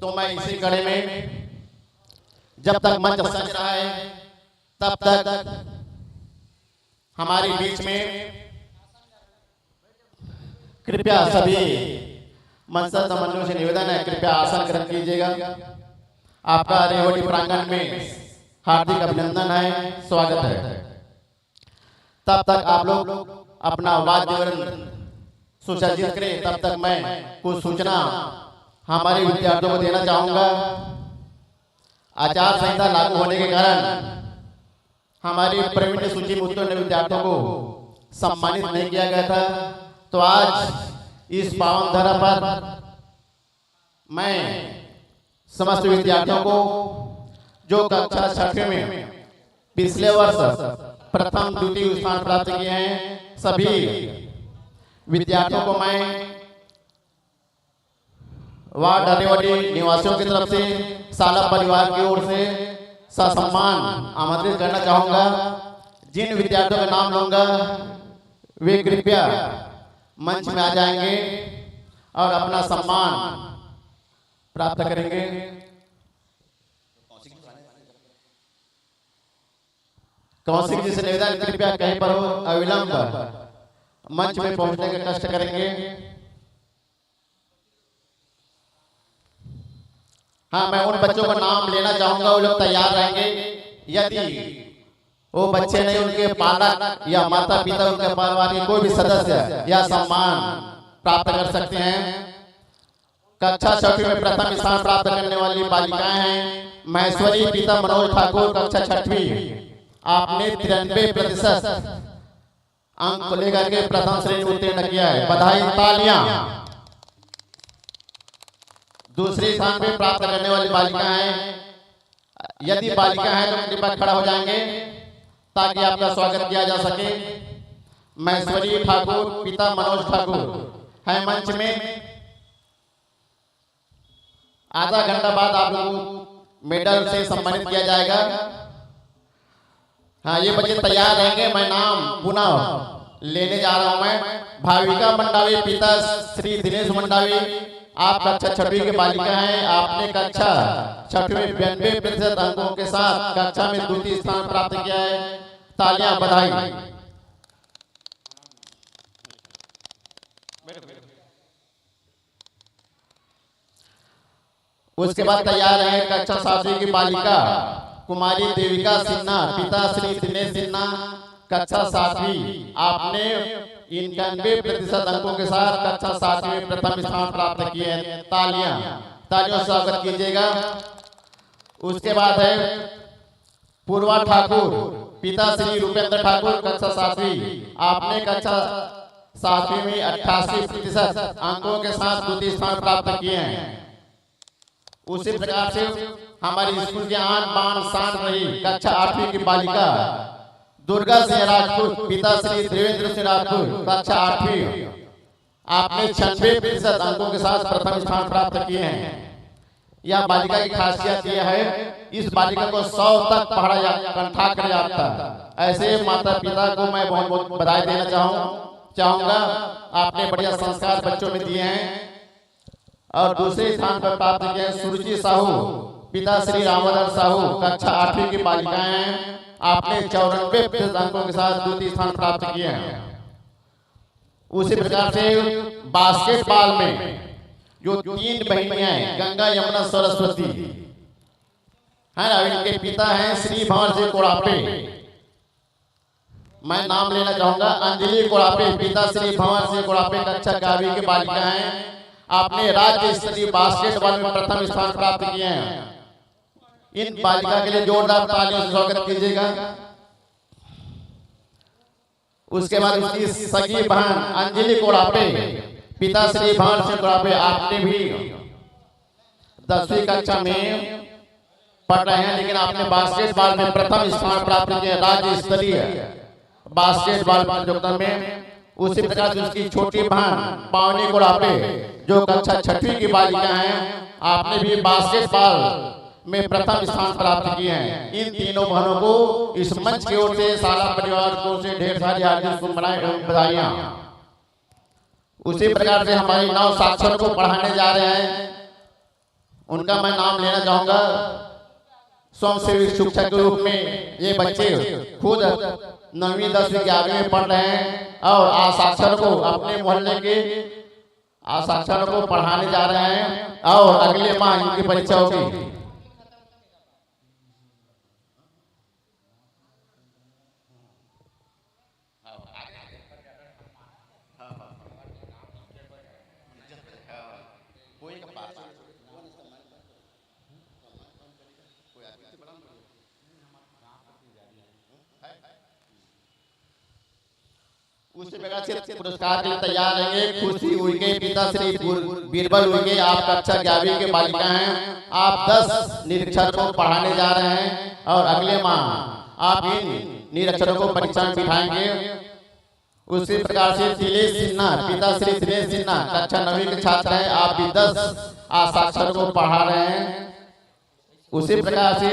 तो मैं इसी कड़ी में जब तक मंच सज रहा है तब तक हमारे बीच में कृपया सभी मनसा समन्वय से निवेदन है, कृपया आसन ग्रहण कीजिएगा। आपका रेवड़ी प्रांगण में हार्दिक अभिनंदन है, स्वागत है। तब तक आप लोग अपना वाद्य सुसज्जित करें, तब तक मैं कुछ सूचना हमारे विद्यार्थियों को देना चाहूंगा। आचार संहिता लागू होने के कारण हमारी प्रवीण सूची में उत्तीर्ण विद्यार्थियों को सम्मानित नहीं किया गया था। तो आज इस पावन धरा पर मैं समस्त विद्यार्थियों को जो कक्षा 6वीं में पिछले वर्ष प्रथम द्वितीय स्थान प्राप्त किए हैं, सभी विद्यार्थियों को मैं वार्ड रेवड़ी निवासियों की तरफ से, शाला परिवार की ओर से ससम्मान आमंत्रित करना चाहूंगा। जिन विद्यार्थियों का नाम लूंगा वे कृपया मंच में आ जाएंगे और अपना सम्मान प्राप्त करेंगे। कौशिक जी से निवेदन, कृपया कहीं पर हो अविलंब मंच में पहुंचने का कष्ट करेंगे। हाँ, मैं उन बच्चों का नाम लेना चाहूंगा, वो लोग तैयार रहेंगे। यदि वो बच्चे नहीं, उनके पालक या माता पिता, उनके परिवार के कोई भी सदस्य या सम्मान प्राप्त कर सकते हैं। कक्षा 6वीं में प्रथम स्थान प्राप्त करने वाली बालिकाएं हैं महेश्वरी पिता मनोज ठाकुर, कक्षा 6वीं। आपने 93% अंक को लेकर के प्रथम श्रेणी उत्तीर्ण किया है, बधाई, तालियां। दूसरे स्थान पे प्राप्त करने वाली बालिका हैं, यदि बालिका है तो कृपया खड़ा हो जाएंगे ताकि आपका स्वागत किया जा सके। महेश्वरी ठाकुर पिता मनोज ठाकुर है मंच में। आधा घंटा बाद आप लोगों को मेडल से सम्मानित किया जाएगा। हाँ, ये बच्चे तैयार रहेंगे। मैं नाम पुनः लेने जा रहा हूं। मैं भाविका मंडावी पिता श्री दिनेश मंडावी, आप कक्षा 6वीं की बालिका हैं। आपने कक्षा 6वीं में 92% अंकों के साथ कक्षा में द्वितीय स्थान प्राप्त किया है, तालियां, बधाई। उसके बाद तैयार है कक्षा 7वीं की बालिका कुमारी देविका सिन्हा, पिता श्री दिनेश सिन्हा, कक्षा 7वीं। आपने 91% अंकों के साथ कक्षा 7वीं में प्रथम स्थान प्राप्त किए हैं, तालियां, तालियों से स्वागत कीजिएगा। उसके बाद है पूर्वा ठाकुर, पिता श्री रूपेंद्र ठाकुर, कक्षा 7वीं। आपने कक्षा 7वीं में 88% अंकों के साथ द्वितीय स्थान प्राप्त किए हैं। उसी प्रकार से हमारी स्कूल की आन बान शान रही कक्षा 8वीं की बालिका दुर्गा सिंह राजपूत, पिता श्री देवेंद्र सिंह राजपूत, कक्षा 8वीं। आपने 96% अंकों के साथ प्रथम स्थान प्राप्त किए हैं। यह बालिका की खासियत यह है, इस बालिका को 100 तक पढ़ा कंठा कर जाता। ऐसे माता पिता को मैं बहुत बहुत बधाई देना चाहूंगा। आपने बढ़िया संस्कार बच्चों में दिए हैं। और दूसरे स्थान पर प्राप्त किए सुरुचि साहू, पिता श्री रामाधर साहू, कक्षा 8वीं की बालिकाएं हैं। आपने 94% अंकों के साथ द्वितीय स्थान प्राप्त किए हैं। उसी प्रकार से बास्केटबॉल में जो 3 बहनियां हैं, गंगा यमुना सरस्वती है, इनके पिता हैं श्री भंवर सिंह कोड़ापे, मैं नाम लेना चाहूंगा अंजलि कोड़ापे, पिता श्री भंवर सिंह कोड़ापे, कक्षा 11वीं की बालिका हैं। आपने राज्य स्तरीय बास्केटबॉल में प्रथम स्थान प्राप्त किए हैं। इन बालिका के लिए जोरदार तालियों से स्वागत कीजिएगा। उसके बाद उसकी सगी बहन अंजलि कोड़ापे, पिता श्री भंवर सिंह कोड़ापे, आपने भी 10वीं कक्षा में पढ़ रहे हैं, लेकिन आपने बास्केटबॉल में प्रथम स्थान प्राप्त किया राज्य स्तरीय बास्केटबॉल प्रतियोगिता में। उसी प्रकार से उसकी छोटी बहन पावनी कोड़ापे जो कक्षा 6वीं की बालिका हैं, आपने भी बास्केटबॉल में प्रथम स्थान प्राप्त किए हैं। इन तीनों बहनों को इस मंच की ओर से, शाला परिवार की ओर से ढेर सारी हार्दिक शुभकामनाएं एवं बधाइयां। उसी प्रकार से हमारे 9 साक्षरों को पढ़ाने जा रहे हैं, उनका मैं नाम लेना चाहूंगा। स्वयंसेवी शिक्षक के रूप में ये बच्चे खुद 9वीं 10वीं 11वीं में पढ़ रहे हैं और आसाक्षर को अपने मोहल्ले के आसाक्षरों को पढ़ाने जा रहे हैं और अगले माह इनकी परीक्षा होगी। उसी प्रकार से पुरस्कार के लिए तैयार रहेंगे। खुशी उइके, पिता श्री बीरबल उइके, आप कक्षा 11वीं के बालिका हैं। आप 10 निरीक्षर को पढ़ाने जा रहे हैं और अगले माह आप इन निरीक्षरों को परीक्षा में बिठाएंगे। उसी प्रकार से दिनेश सिन्हा, पिता श्री दिनेश सिन्हा, कक्षा 9वीं के छात्र हैं। आप भी 10 आसाक्षर को पढ़ा रहे हैं। उसी प्रकार से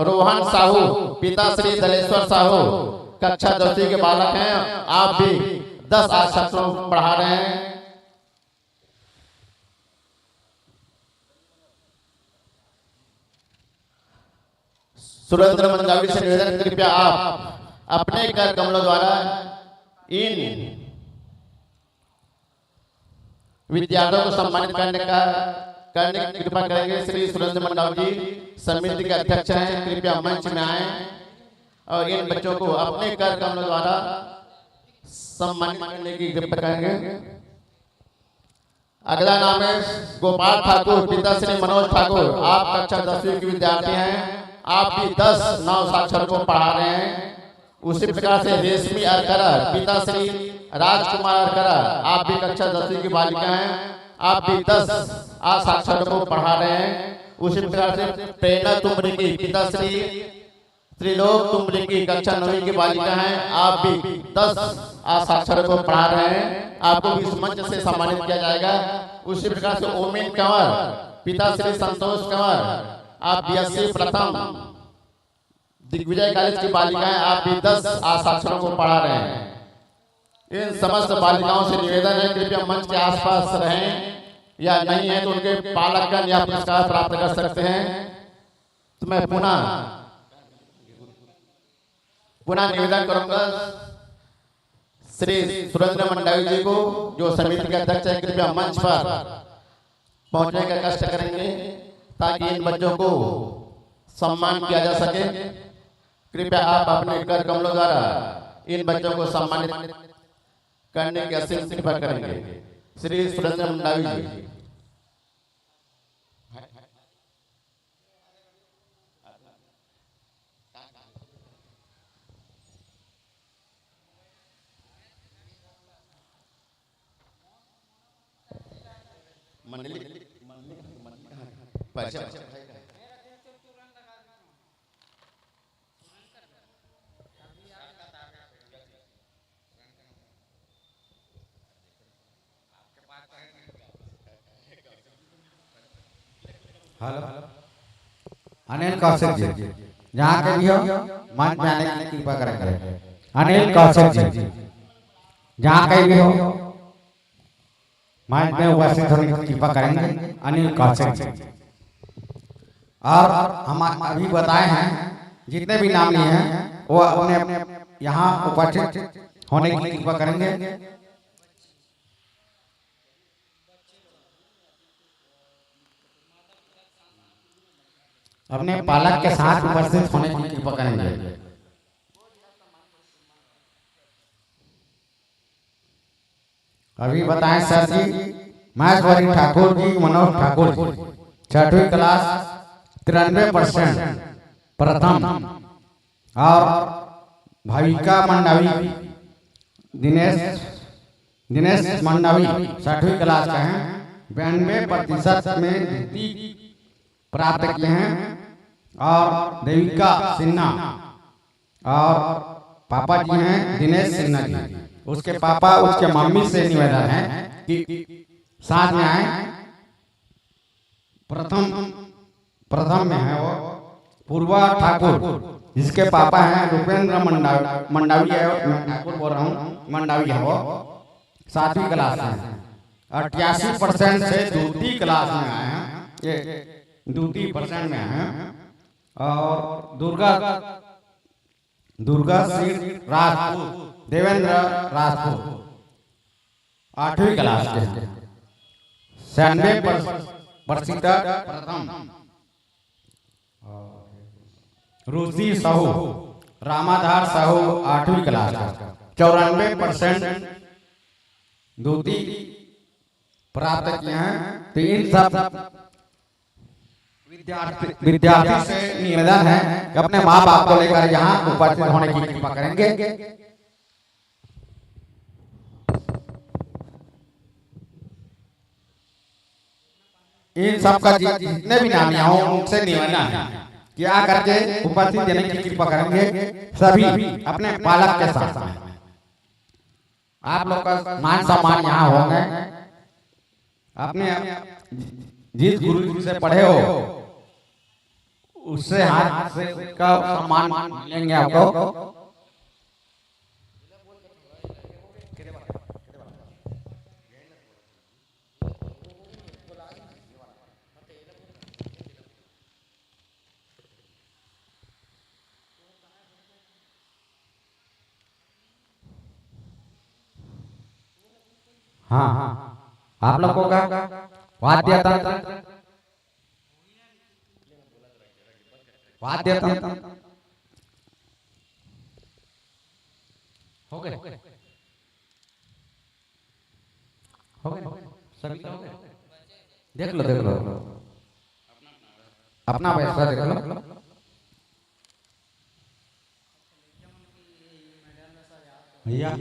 रोहन साहू, पिता श्री दलेश्वर साहू, कक्षा 10वीं के बालक हैं। आप भी 10 आसाक्षरों को पढ़ा रहे हैं। सुरेंद्र मंदावी से निवेदन, कृपया आप अपने कर कमलों द्वारा इन विद्यार्थियों को सम्मानित करने की कृपा करेंगे। श्री सुरेंद्र मंडावी जी समिति के अध्यक्ष हैं, कृपया मंच में आए और इन बच्चों को अपने कर कमलों द्वारा सम्मानित करने की कृपा करेंगे। अगला नाम है गोपाल ठाकुर, पिता श्री मनोज ठाकुर, आप कक्षा 10वीं के विद्यार्थी हैं। आप भी 10 9 साक्षर को पढ़ा रहे हैं। उसी प्रकार से रेशमी अरकरा, पिता श्री राजकुमार अरकरा, आप भी कक्षा 10वीं की बालिका हैं। आप भी 10 साक्षर को पढ़ा रहे हैं। उसी प्रकार से प्रेरणा तुमरी की, पिता श्री त्रिलोक तुमरी की, कक्षा 9वीं की बालिका हैं। आप भी 10 साक्षर को पढ़ा रहे हैं। आपको भी इस मंच से सम्मानित किया जाएगा। उसी प्रकार से ओमिन कंवर, पिता श्री संतोष कंवर, आप BSc प्रथम दिग्विजय कॉलेज की बालिकाएं। आप भी 10 साक्षरों को पढ़ा रहे हैं। इन समस्त बालिकाओं से निवेदन है, कृपया मंच के आसपास रहें, या नहीं है तो उनके पालकगण या पुरस्कार प्राप्त कर सकते हैं। तो मैं पुनः निवेदन करूंगा श्री सुरेंद्र मंडावी जी को, जो समिति के अध्यक्ष है, कृपया मंच पर पहुंचने का कष्ट करेंगे ताकि इन बच्चों को सम्मान किया जा सके। कृपया आप अपने कर कमलों द्वारा इन बच्चों को सम्मानित करने की असीम कृपा करेंगे। श्री सुरेंद्र मंडावी जी। हेलो, अनिल कौशिक जी, जहाँ के भी हो मंच में आने की कृपा करेंगे। अनिल कौशिक जी, जहाँ के भी हो मंच में उपस्थित होने की कृपा करेंगे। अनिल कौशिक जी। और हम अभी बताए हैं जितने भी नाम लिए हैं वो अपने यहाँ उपस्थित होने की कृपा करेंगे। अपने पालक के साथ उपस्थित होने की कृपा करेंगे। अभी बताएं सर जी, महेश्वरी ठाकुर जी, मनोज ठाकुर जी, 6वीं क्लास 93% प्रथम। और भाविका मंडावी, दिनेश मंडावी 6वीं क्लास का हैं, 92% में द्वितीय प्राप्त किए हैं। और देविका सिन्हा, और पापा जी हैं दिनेश सिन्हा जी। उसके पापा उसके मम्मी से निवेदन है कि साथ में आए। प्रथम में है वो पूर्वा ठाकुर, जिसके पापा हैं रुपेंद्र मंडावी है, मैं ठाकुर बोल रहा हूँ, मंडावी है वो, 7वीं क्लास में। 88% से द्वितीय क्लास में आए हैं, ये द्वितीय % में आए हैं। और दुर्गा सिंह राजपूत, देवेंद्र राजपूत 8वीं क्लास के हैं, 96% प्रथम। रुचि साहू, रामाधार साहू 8वीं क्लास का 94% द्वितीय प्राप्त किए हैं। तो इन सब विद्यार्थी से निवेदन है कि अपने माँ बाप को लेकर यहाँ उपस्थित होने की कृपा करेंगे। इन सब का जितने भी नाम यहाँ हो उनसे निवेदन है कि आकर के उपस्थित देने की कृपा करेंगे, सभी अपने पालक के साथ। आप लोग का मान सम्मान यहाँ होंगे। अपने जिस गुरु जी से पढ़े हो उससे हाथ से का सम्मान मिलेंगे आपको। हाँ, आप लोगों का वाद्य तंत्र हो गए, सभी हो गए। देख लो अपना पैसा देख लो। भैया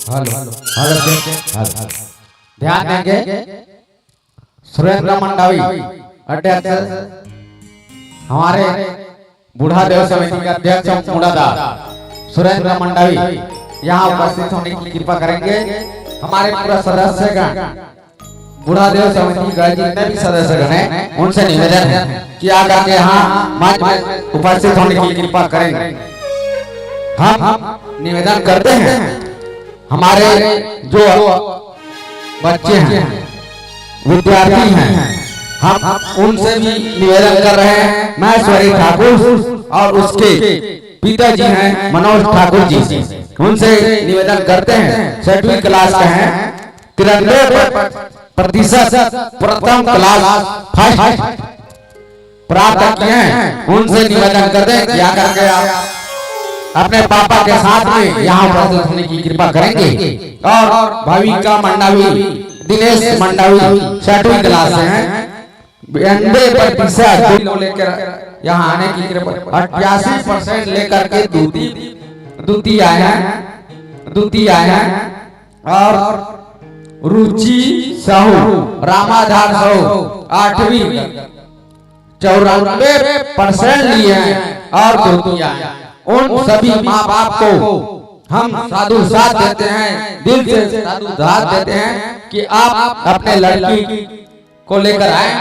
हेलो ध्यान देंगे। सुरेंद्र मंडावी अध्यक्ष, हमारे बूढ़ा देव समिति के अध्यक्ष मुड़ादा सुरेंद्र मंडावी यहाँ उपस्थित होने की कृपा करेंगे। हमारे पूरा सदस्यगण बूढ़ा देव समिति के जितने भी सदस्यगण हैं उनसे निवेदन है कि आकर के यहाँ मंच में उपस्थित होने की कृपा करेंगे। हम निवेदन करते हैं हमारे जो बच्चे हैं, विद्यार्थी हैं, हम उनसे भी निवेदन कर रहे हैं। महेश्वरी ठाकुर और उसके पिताजी हैं मनोज ठाकुर जी, उनसे निवेदन करते हैं 6वीं क्लास के हैं, 93% प्रथम क्लास फर्स्ट प्राप्त किए हैं। उनसे निवेदन करते हैं क्या करके आप अपने पापा के साथ में यहाँ उपस्थित होने की कृपा करेंगे। और भाविका मंडावी, दिनेश मंडावी 6वीं क्लास से हैं, 92% लेकर यहाँ आने की कृपा, 88% लेकर के द्वितीय आए हैं। और रुचि साहू, रामाधार साहू 8वीं 94% लिए हैं और द्वितीय आए हैं। उन सभी माँ बाप को हम साधु साथ देते हैं, दिल से साधु साथ देते हैं कि आप अपने लड़की को लेकर आए,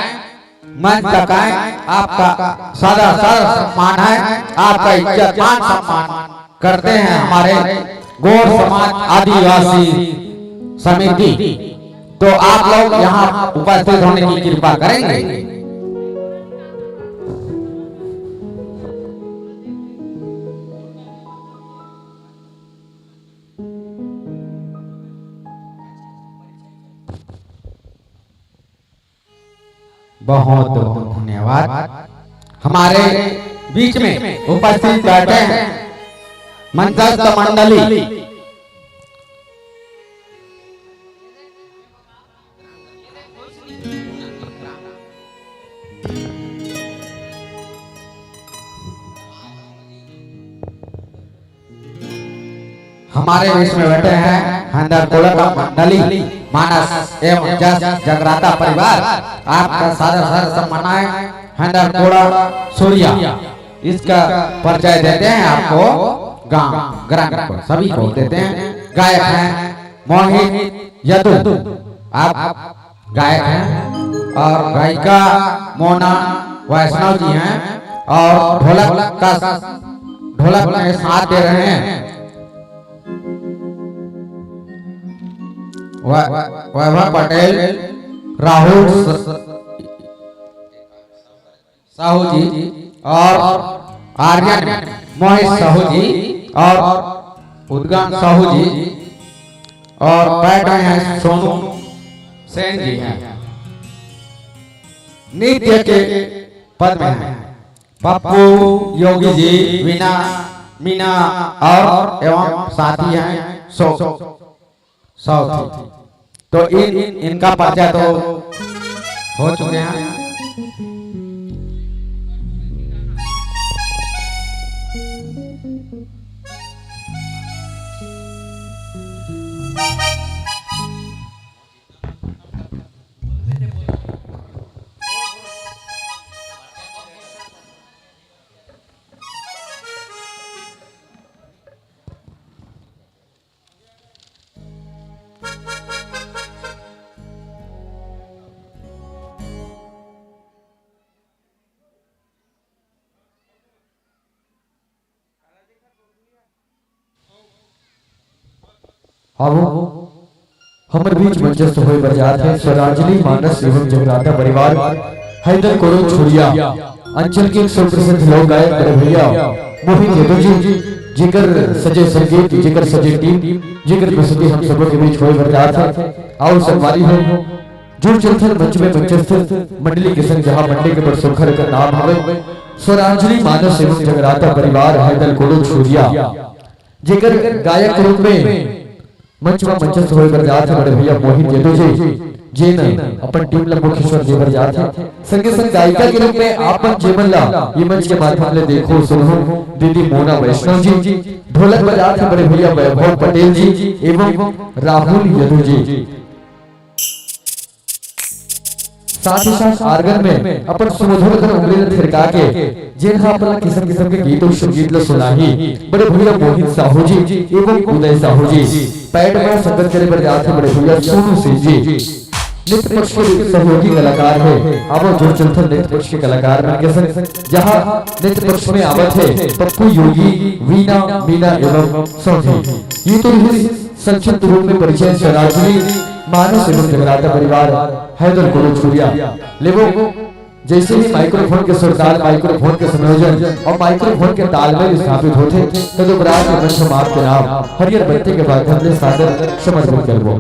मंच तक आए। आपका सादा सम्मान है, आपका इज्जत मान सम्मान करते हैं हमारे गौर समाज आदिवासी समिति। तो आप लोग यहाँ उपस्थित होने की कृपा करेंगे। बहुत बहुत धन्यवाद। हमारे बीच में उपस्थित बैठे हैं मंचस्थ मंडली, हमारे बीच में बैठे हैं हंदरकोड़ा का मंडली, मानस एवं जस जगराता परिवार। आपका सादर सम्मान है हंदरकोड़ा सूर्या, इसका परिचय देते हैं आपको गांव ग्राम सभी को देते हैं। गायक हैं मोहित यदु, आप गायक हैं, और गायिका मोना वैष्णव जी हैं, और ढोलक में साथ दे रहे हैं वैभव पटेल, राहुल साहू जी, और आर्यन मोहित साहू जी, और उद्गम साहू जी, और बैठ रहे हैं सोनू सेन जी हैं। नृत्य के पद में हैं पप्पू योगी जी, मीना और एवं साथी हैं साउथ। तो इनका परिचय तो हो चुके हैं। अब हमारे बीच मंचस्थ हुए बजात है स्वरांजलि मानस एवं जगराता परिवार हैदर कोरो छुरिया अंचल के सुप्रसिद्ध लोक गायक बड़े भैया मोहित यदु जी, जिगर सजे संगीत, जिगर सजे टीम, जिगर प्रस्तुति हम सबों के बीच हुए बजात है। आओ सवारी हो जुड़ चलथन मंच में मंचस्थ मंडली के संग, जहां मंडली के पर सुखर का नाम हवे स्वरांजलि मानस एवं जगराता परिवार हैदर कोरो छुरिया, जिगर गायक रूप में मंच में मंचस्थ हुए बजात है बड़े भैया मोहित यदु जी, जेन अपन टीम ला मुखेश्वर जेवर जात है संगे संग गायिका के रूप में आपन जेवन ला ये मंच के माध्यम ले देखो सुनो दीदी मोना वैष्णव जी, ढोलक बजात है बड़े भैया वैभव पटेल जी एवं राहुल यदु जी, साथ ही साथ आर्गन में अपन सुमधुर धन उंगली थिरका के जिन अपन किस्म किस्म के गीतों संगीत ला सुनाही बड़े भैया मोहित साहू जी एवं उदय साहू जी, पैड में संगत करे पर जाते बड़े भैया सोनू सिंह जी, नृत्य पक्ष के सहयोगी कलाकार है अब जुड़ चलते नृत्य पक्ष के कलाकार में के संग जहां नृत्य पक्ष में आवत है पप्पू योगी, वीना, मीना एवं सौधी। ये तो संक्षिप्त रूप में परिचय सराजनी मानस एवं जगराता परिवार हैदर गोरखपुरिया लेवो जैसे ही माइक्रोफोन के सुरताल, माइक्रोफोन के संयोजन और माइक्रोफोन के तालमेल स्थापित होते तदुपरांत मंच हम आपके नाम हरियर बत्ती के माध्यम से सादर समर्पित करबो।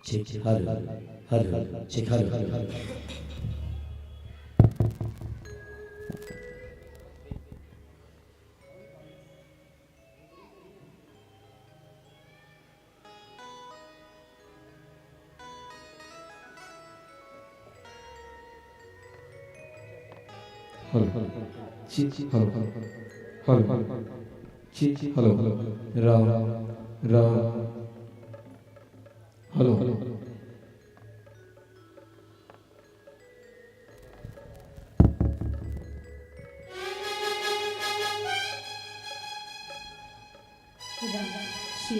ठीक हेलो हेलो ठीक हेलो श्री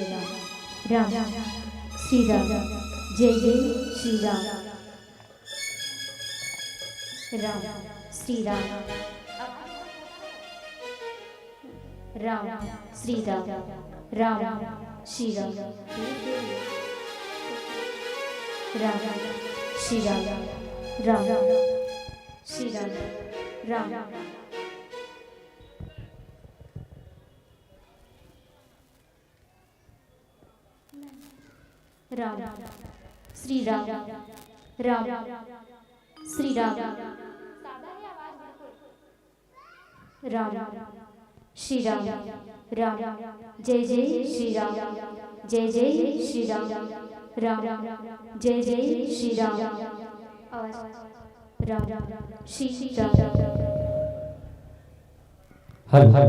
राम राम श्री राम जय जय श्री राम राम श्री राम राम श्री राम राम श्री राम राम श्री राम राम श्री राम राम राम श्री राम राम श्री राम राम श्री राम राम जय जय श्री राम जय जय श्री राम राम जय जय श्री राम राम श्री राम हर हर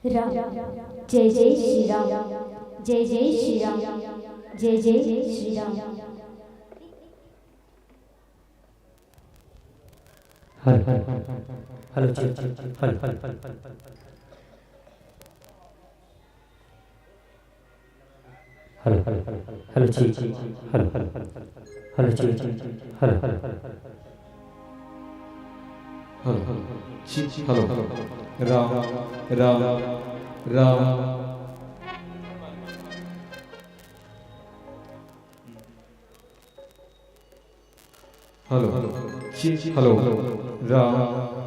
राम जय जय श्री राम जय जय श्री राम जय जय श्री राम हर हेलो ठीक हल हेलो हेलो ठीक हेलो हेलो ठीक हेलो राम राम राम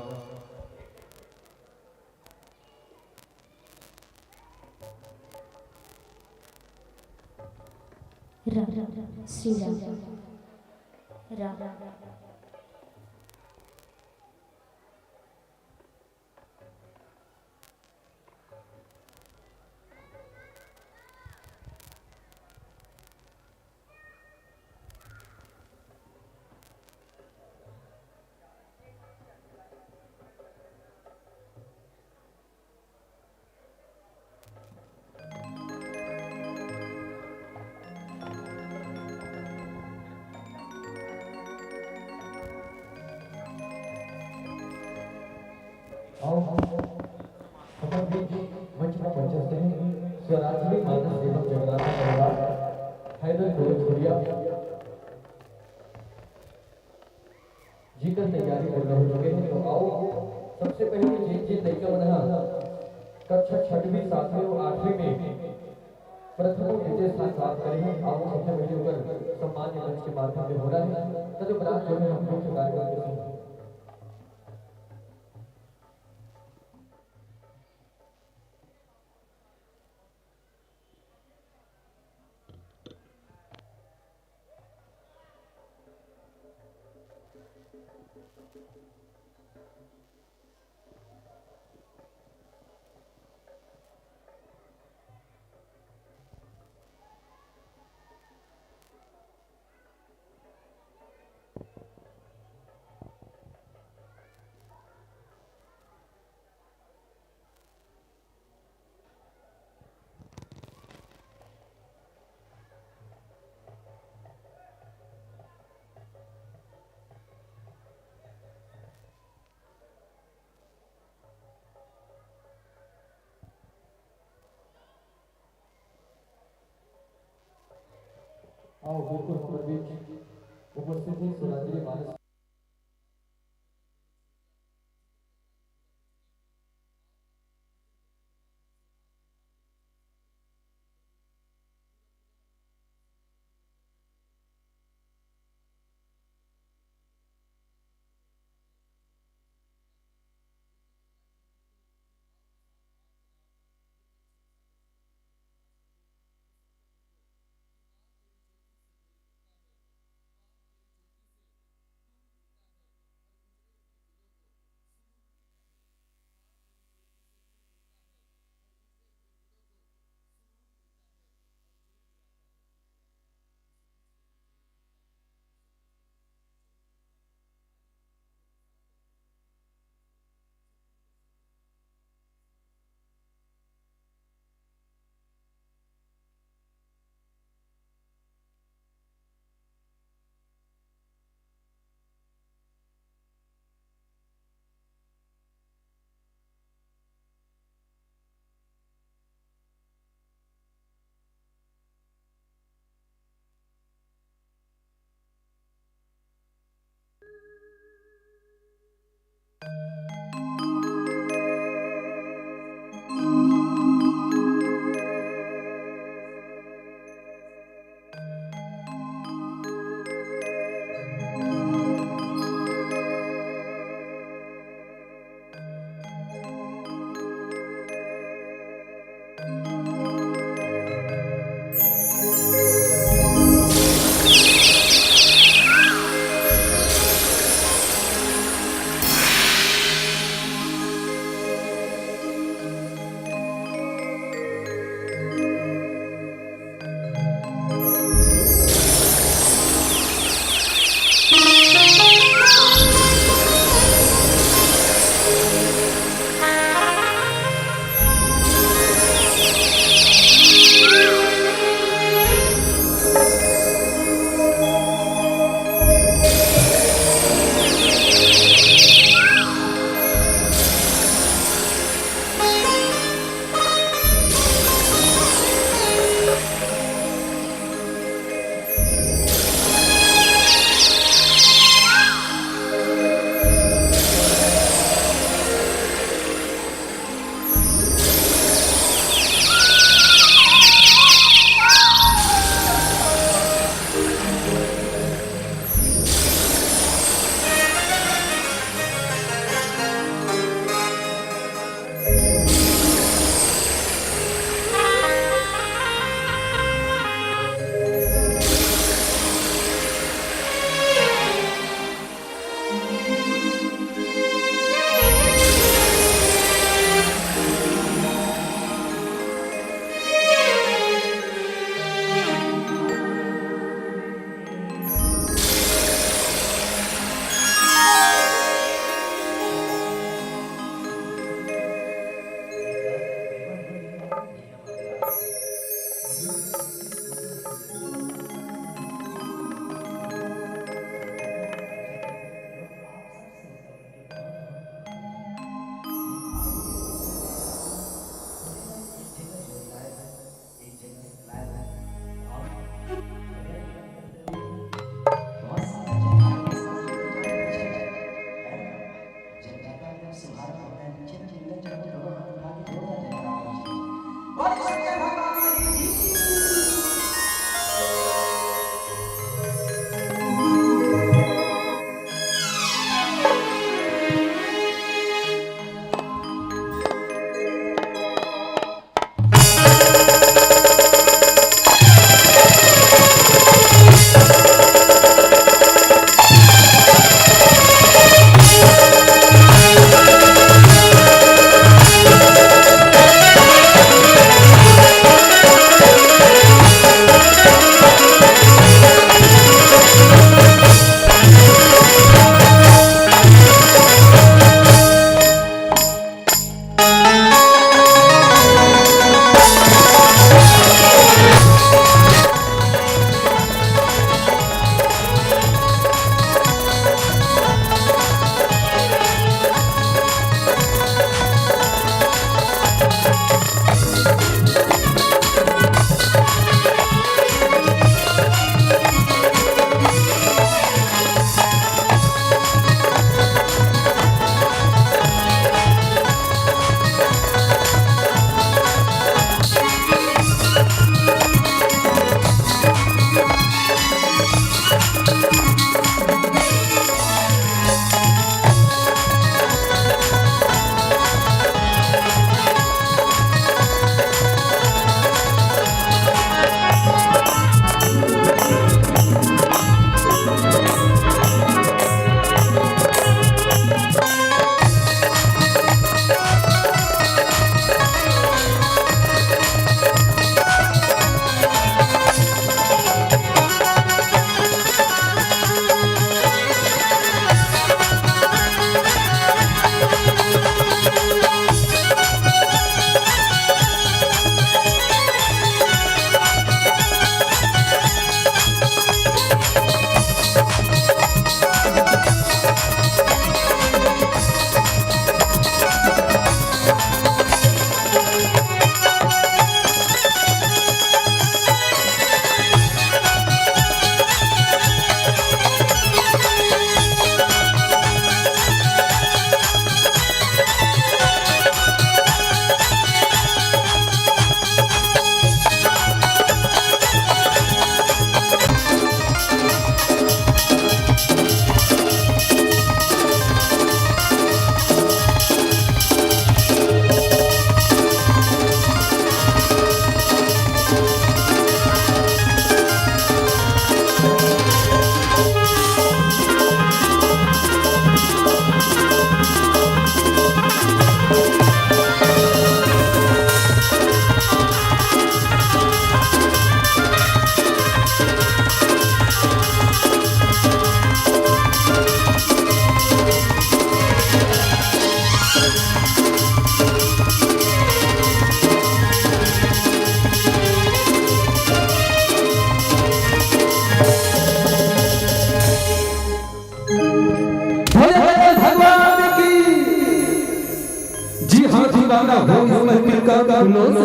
हेलो राम श्री राम राम स्वराज्य मानस एवं जगन्नाथ परिवार हैदर गोरखपुरिया जीकर तैयारी करना हो चुके हैं। तो आओ सबसे पहले जिन लड़का बना कक्षा 6वीं 7वीं और 8वीं में प्रथम द्वितीय स्थान प्राप्त करे हैं। आओ सबसे पहले ऊपर सम्मान मंच के माध्यम से हो रहा है तदुपरांत जो है हम मुख्य कार्यक्रम के आओ बिल्कुल हमारे बीच उपस्थित है स्वराज्य मानस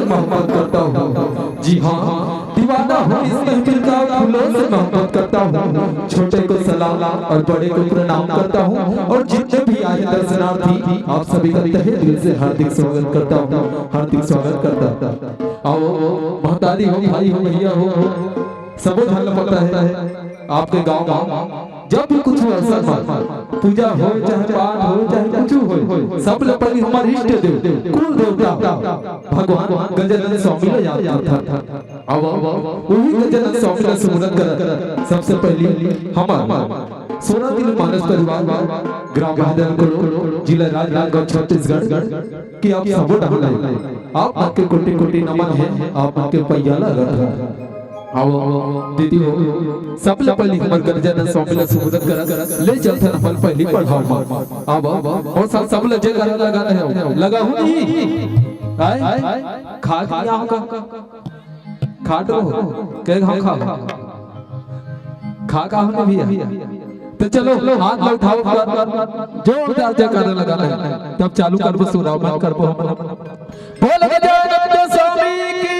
मोहब्बत करता हूँ। जी हाँ, दीवाना हूँ इस महफिल का, फूलों से मोहब्बत करता हूँ। छोटे को सलाम और बड़े को प्रणाम करता हूँ, और जितने भी आए दर्शनार्थी आप सभी का तहे दिल से हार्दिक स्वागत करता हूँ, हार्दिक स्वागत करता हूँ। आओ महतारी हो, भाई हो, भैया हो, सबो धन पता है आपके गाँव जब भी कुछ अवसर पूजा हो, चाहे पाठ हो, चाहे कुछ हो, सब पहले हमारे इष्ट देव कुल देवता भगवान गजानन स्वामी ने याद था। अब वही गजानन स्वामी का सुमिरन कर सबसे पहले हमारा 16 दिन मानस परिवार ग्राम बहादुरपुर जिला राजनांदगांव छत्तीसगढ़ की आप सब डाल आप के कोटि कोटि नमन है, आप के पैया लगा आओ दीदी हो सब पहली हमर गजानन स्वामी ने सुमिरन कर ले चलते न फल पहली पढ़ाओ अब और सब ले जगह लगा रहे लगा हूं नहीं आए खा यहां का खाट रहो के खा हमने भी तो चलो हाथ में उठाओ, जोरदार जयकारा लगाना है, तब चालू करबो सुराव बंद करबो। बोल गजानन स्वामी की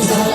Sa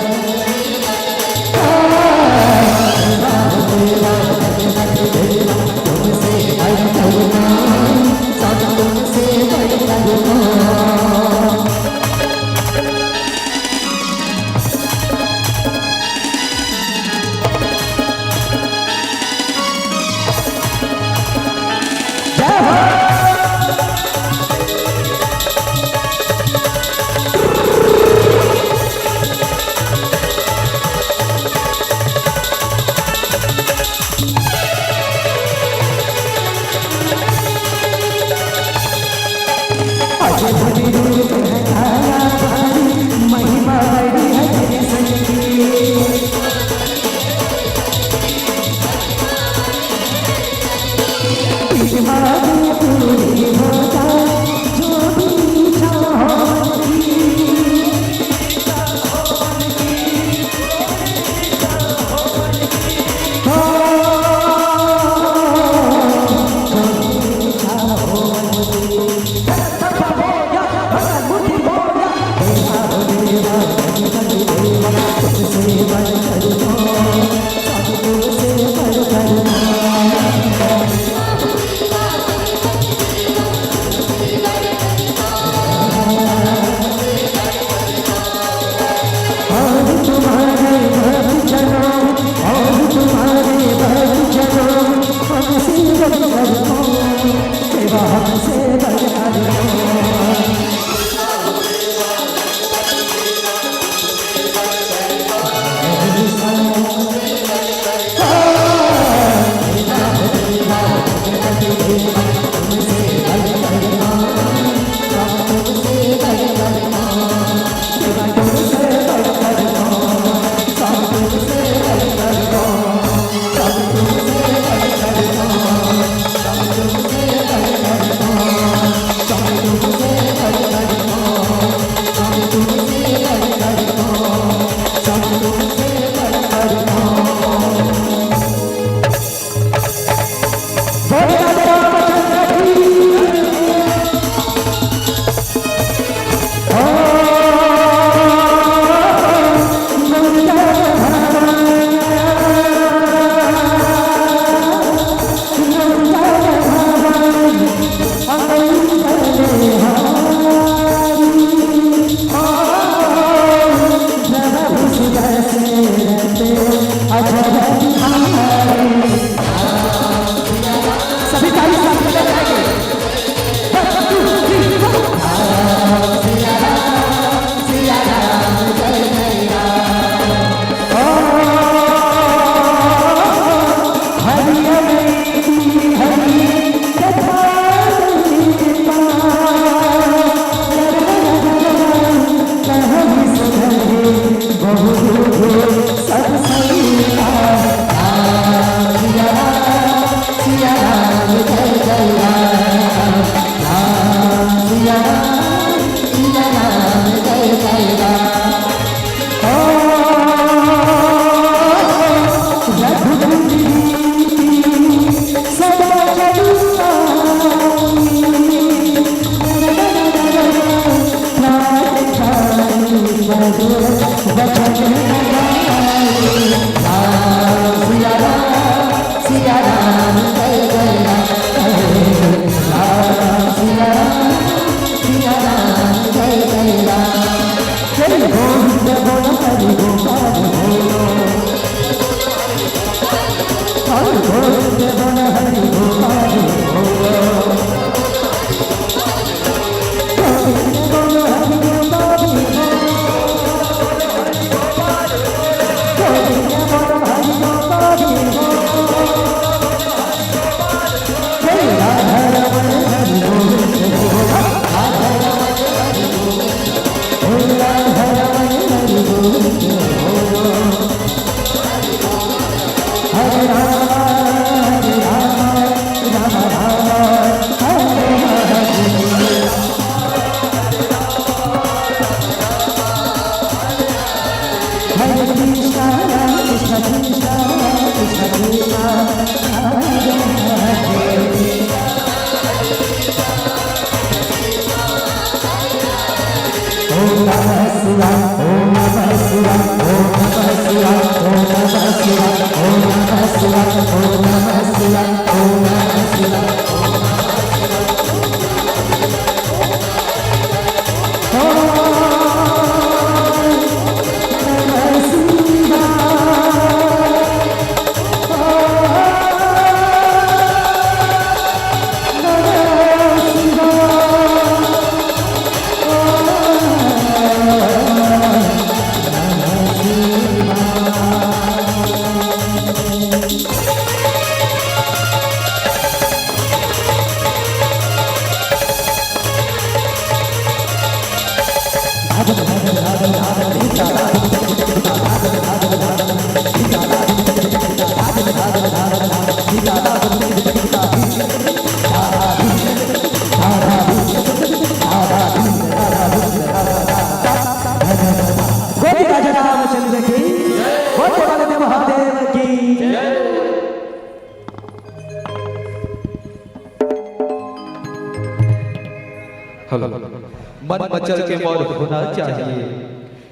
मन मचल के मौल होना चाहिए,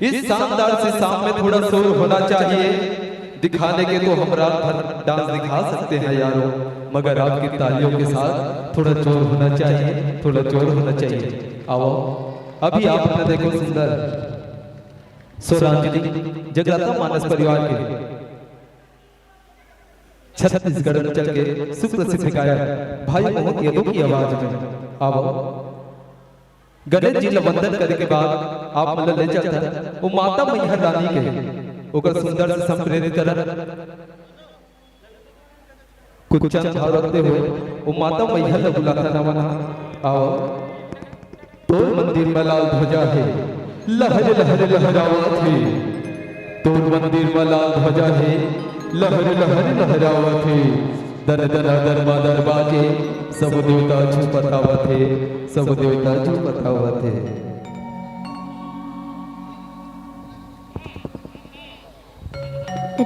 इस शानदार से शाम में थोड़ा शोर होना चाहिए। दिखाने के तो हम रात भर डांस दिखा सकते हैं यारों, मगर आपकी तालियों के साथ थोड़ा जोर होना चाहिए, थोड़ा जोर होना चाहिए। आओ अभी आपने देखो सुंदर स्वरांजलि जगराता मानस परिवार के छत्तीसगढ़ में चल के सुप्रसिद्ध गायक भाई मोहन यादव की आवाज में। आओ गणेश जी वंदन करे के बाद आप मतलब ले जाता वो माता मैहर रानी के ओकर सुंदर से संप्रेरित कर कुछ चंद भाव रखते हुए वो माता मैहर ने बुलाता ना बना। आओ तोर मंदिर में लाल ध्वजा है, लहर लहर लहरावत है, तोर मंदिर में लाल ध्वजा है, लहर लहर लहरावत है। दर दर दरमा दरबा के सब देवता छुपतावत है, सब देवता छुपतावत है।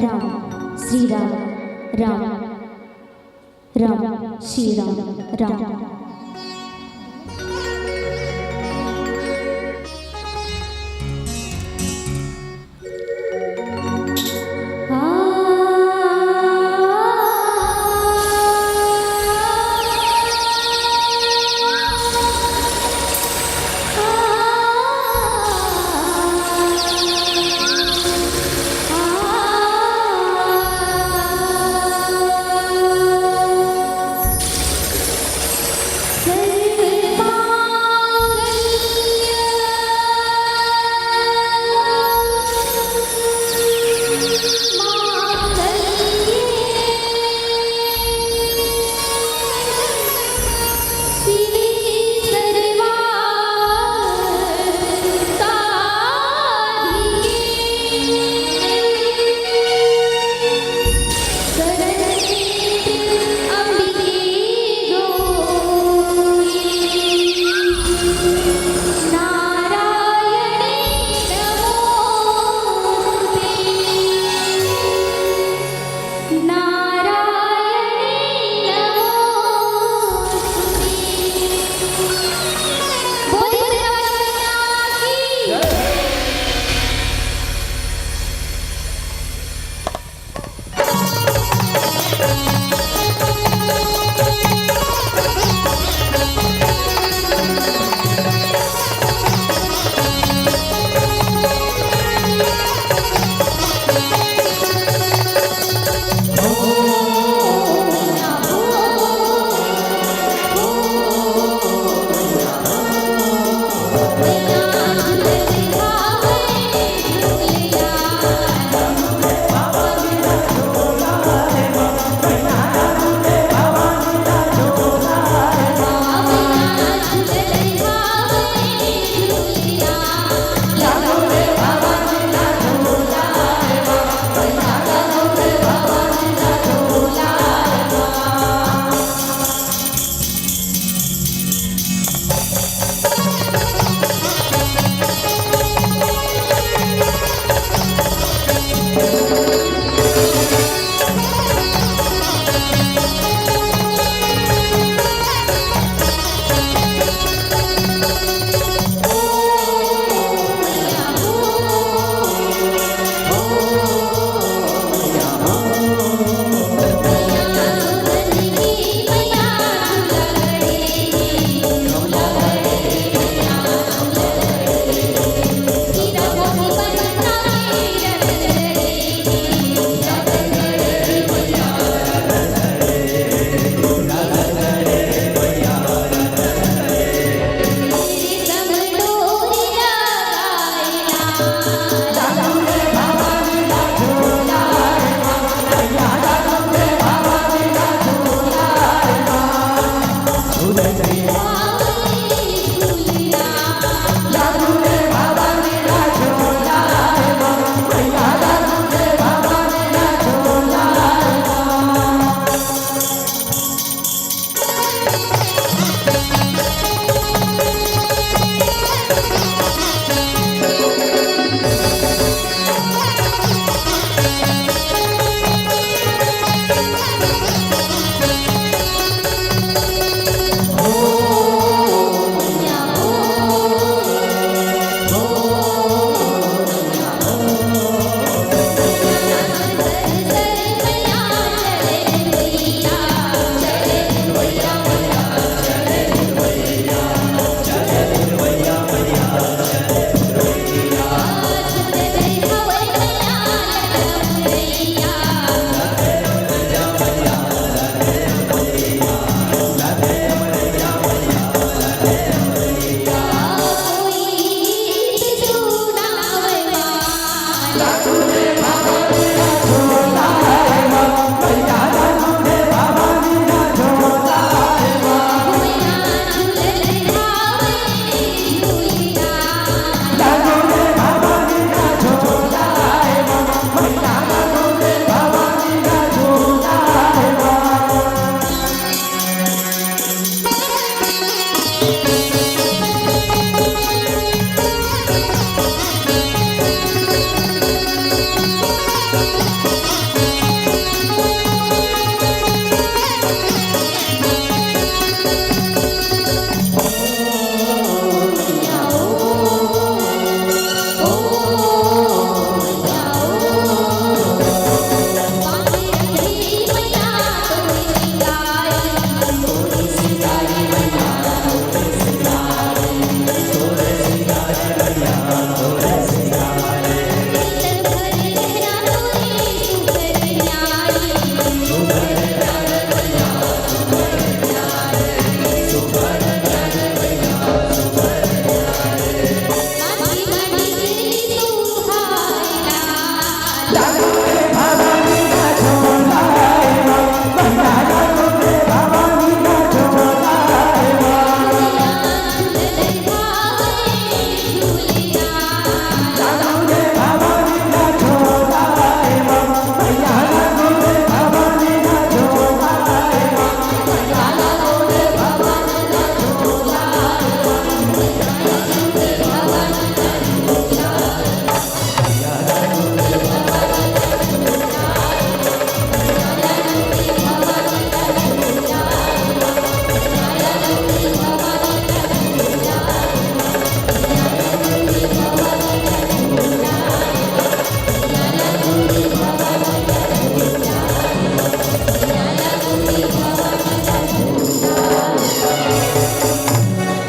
राम श्री राम राम राम श्री राम राम।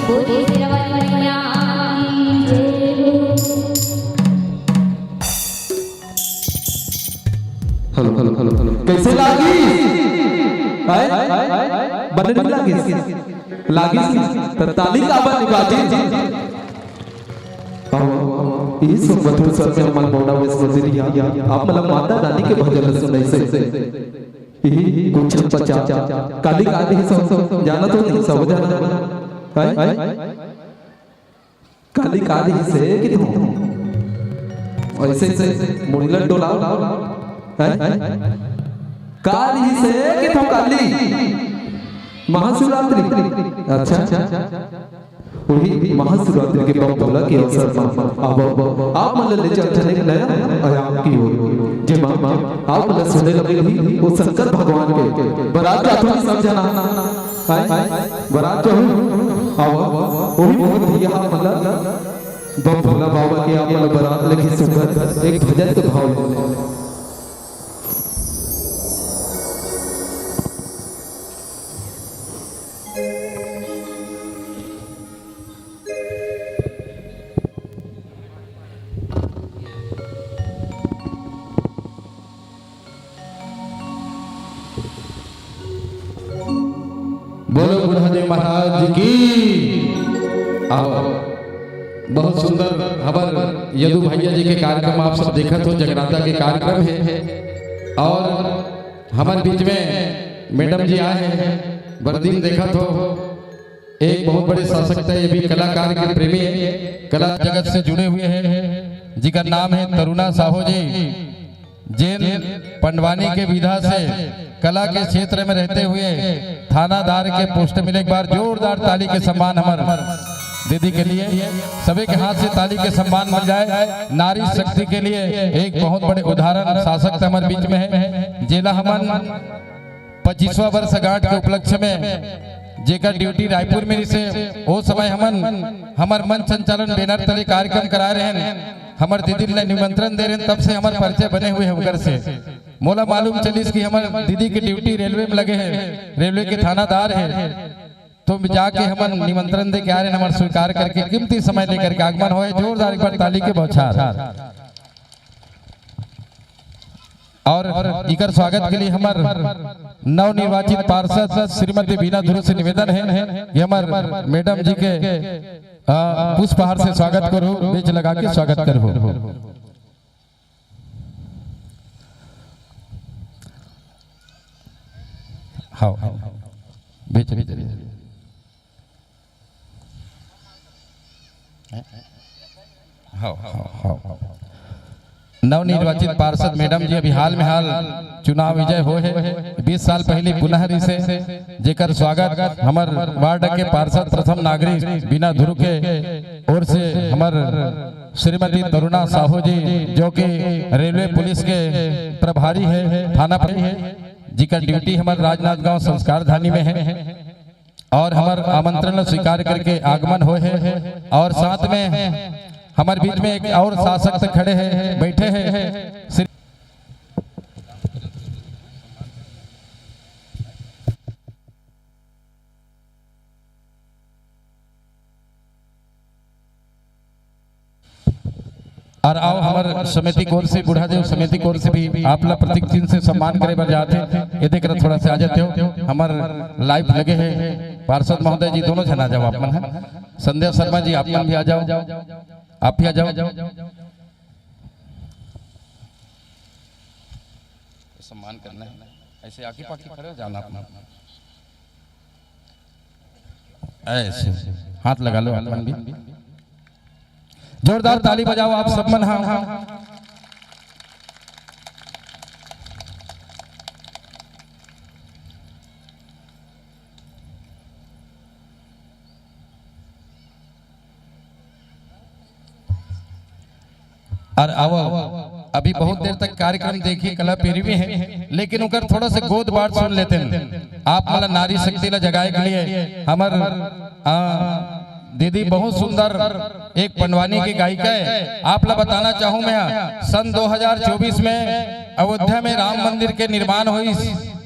बोले सिरवन मैया की जय हो। हेलो हेलो हेलो हेलो कैसे लागी बनने नहीं लागी तो ताली का बन बाजी ये सब मधुर सर में मन मौना वैस वजीरिया आप मतलब माता रानी के भजन सुनाई से ये कुछ पचा काली काली सब जाना तो नहीं सब जाना काली काली से कि तुम ऐसे से मुड़ीला डोला काली से कि तुम काली महाशिवरात्रि अच्छा वही महाशिवरात्रि के बोला के अवसर पर आप मतलब ले चलने नया आयाम की हो जे मां आप मतलब सुनने लगे वो शंकर भगवान के बारात का थोड़ी समझना बारात जो आओ वही बहुत दिया मतलब भोला बाबा के आप मतलब बारात लगी सुंदर एक भजन के भाव बोलो बुढ़ादेव महाराज की। आओ बहुत सुंदर हमार यदु भैया जी के कार्यक्रम आप सब देखत हो जगराता के कार्यक्रम है और हमारे बीच में मैडम जी आए हैं बरदीन देखत हो एक बहुत बड़े शासक है ये भी कलाकार के प्रेमी है कला जगत से जुड़े हुए हैं जिनका नाम है तरुणा साहू जी जैन पंडवानी के विधा से कला के क्षेत्र में रहते हुए थानादार के पोस्ट मिले एक बार जोरदार ताली के सम्मान हमारे दीदी के लिए सभी के हाथ से ताली के सम्मान मिल जाए। नारी शक्ति के लिए एक बहुत बड़े उदाहरण शासक हमारे बीच में है जिला हमन 25वां वर्षगांठ के उपलक्ष्य में जेकर ड्यूटी रायपुर में से वो समय हमार मन संचालन बैनर तले कार्यक्रम करा रहे हैं हमार दीदी ने निमंत्रण दे रहे हैं तब से हमारे परिचय बने हुए हैं उनकर से मोला मालूम चलिस कि हमारे दीदी की ड्यूटी रेलवे में लगे हैं रेलवे के थानादार है तो जाके हम निमंत्रण दे के आ रहे हैं हमारे स्वीकार करके कीमती समय लेकर के आगमन हो जोरदार एक बार ताली के बौछार और इकर स्वागत के लिए हमार नवनिर्वाचित पार्षद श्रीमती बीना ध्रुव से निवेदन है कि हमार मैडम जी के पुष्पहार से स्वागत करो बेच लगा के स्वागत करो। हाँ बेच नवनिर्वाचित पार्षद मैडम जी अभी हाल में हाल चुनाव विजय हो है 20 साल पहले पुनः से जेकर स्वागत हमार वार्ड के पार्षद प्रथम नागरिक बिना ध्रुव के ओर से हमार श्रीमती तरुणा साहू जी जो कि रेलवे पुलिस के प्रभारी है थाना पर है जिका ड्यूटी हमारे राजनांदगांव संस्कार धानी में है और हमार आमंत्रण स्वीकार करके आगमन हो है और साथ में हमारे बीच में एक और शासक खड़े हैं बैठे हैं और आओ हमारे समिति कोर से बुढ़ादेव समिति कोर से भी आप लोग प्रतीक चिन्ह से सम्मान करे बर जाते ये देख रहे थोड़ा से आ जाते हो हमारे लाइव लगे हैं पार्षद महोदय जी दोनों जन आ जाओ आप मन है संध्या शर्मा जी आप भी आ जाओ आप भी आ जाओ सम्मान करना है ऐसे आके पाकी खड़े हो जाना अपना ऐसे हाथ लगा लो अपन भी जोरदार ताली बजाओ आप सब मन। हाँ और आओ अभी बहुत देर तक कार्यक्रम देखिए कला पेरवी है लेकिन उनकर थोड़ा सा गोद बात सुन लेते हैं आप मतलब नारी शक्ति ला जगाए के लिए हमार दीदी बहुत सुंदर एक पंडवानी की गायिका है आप ला बताना चाहूं मैं सन 2024 में अयोध्या में राम मंदिर के निर्माण हुई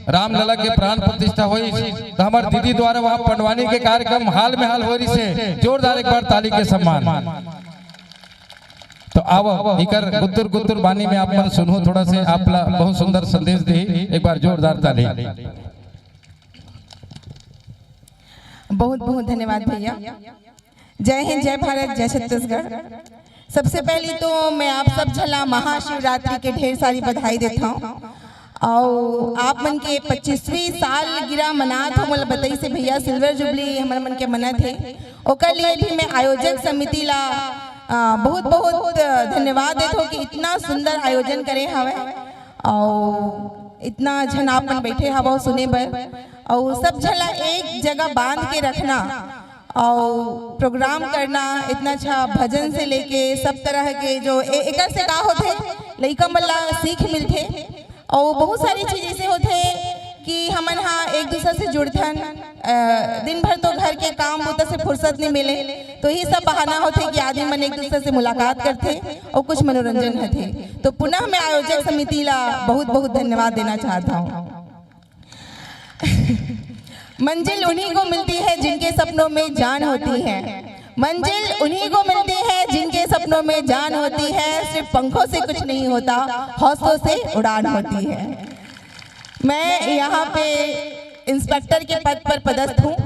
रामलला के प्राण प्रतिष्ठा हुई तो हमारे दीदी द्वारा वहाँ पंडवानी के कार्यक्रम हाल में हाल हो रही से जोरदार एक बार ताली के सम्मान। तो आओ इकर गुत्तुर गुत्तुर बानी में आप मन सुनो थोड़ा से आप बहुत सुंदर संदेश दे, एक बार जोरदार ताली। बहुत बहुत धन्यवाद भैया। जय हिंद, जय भारत, जय छत्तीसगढ़। सबसे पहले तो मैं आप सब झला महाशिवरात्रि के ढेर सारी बधाई देता हूँ। और आप मन के 25वीं साल गिरा मनात हो, मतलब बताई से भैया सिल्वर जुबली हमारे मन के मना थे, ओकर लिए भी मैं आयोजक समिति ला बहुत बहुत धन्यवाद देता हूँ कि इतना सुंदर आयोजन करे हवे और इतना झन आप मन बैठे हवा सुने बर और सब झला एक जगह बांध के रखना और प्रोग्राम करना, इतना अच्छा भजन से लेके सब तरह के जो एक से का होते लइका मन ला सीख मिलते और बहुत सारी चीज़ ऐसे होते कि हमन हाँ एक दूसरे से जुड़थन। दिन भर तो घर के काम होता से फुर्सत नहीं मिले, तो ही सब बहाना होते कि आदमी मन एक दूसरे से मुलाकात करते और कुछ मनोरंजन होते। तो पुनः मैं आयोजक समिति ला बहुत बहुत धन्यवाद देना चाहता हूँ। मंजिल उन्हीं को मिलती है जिनके सपनों में जान होती है, मंजिल उन्हीं को मिलती है जिनके सपनों में जान होती है। सिर्फ पंखों से कुछ नहीं होता, हौसलों से उड़ान होती है। मैं यहाँ पे इंस्पेक्टर के पद पर पदस्थ हूँ।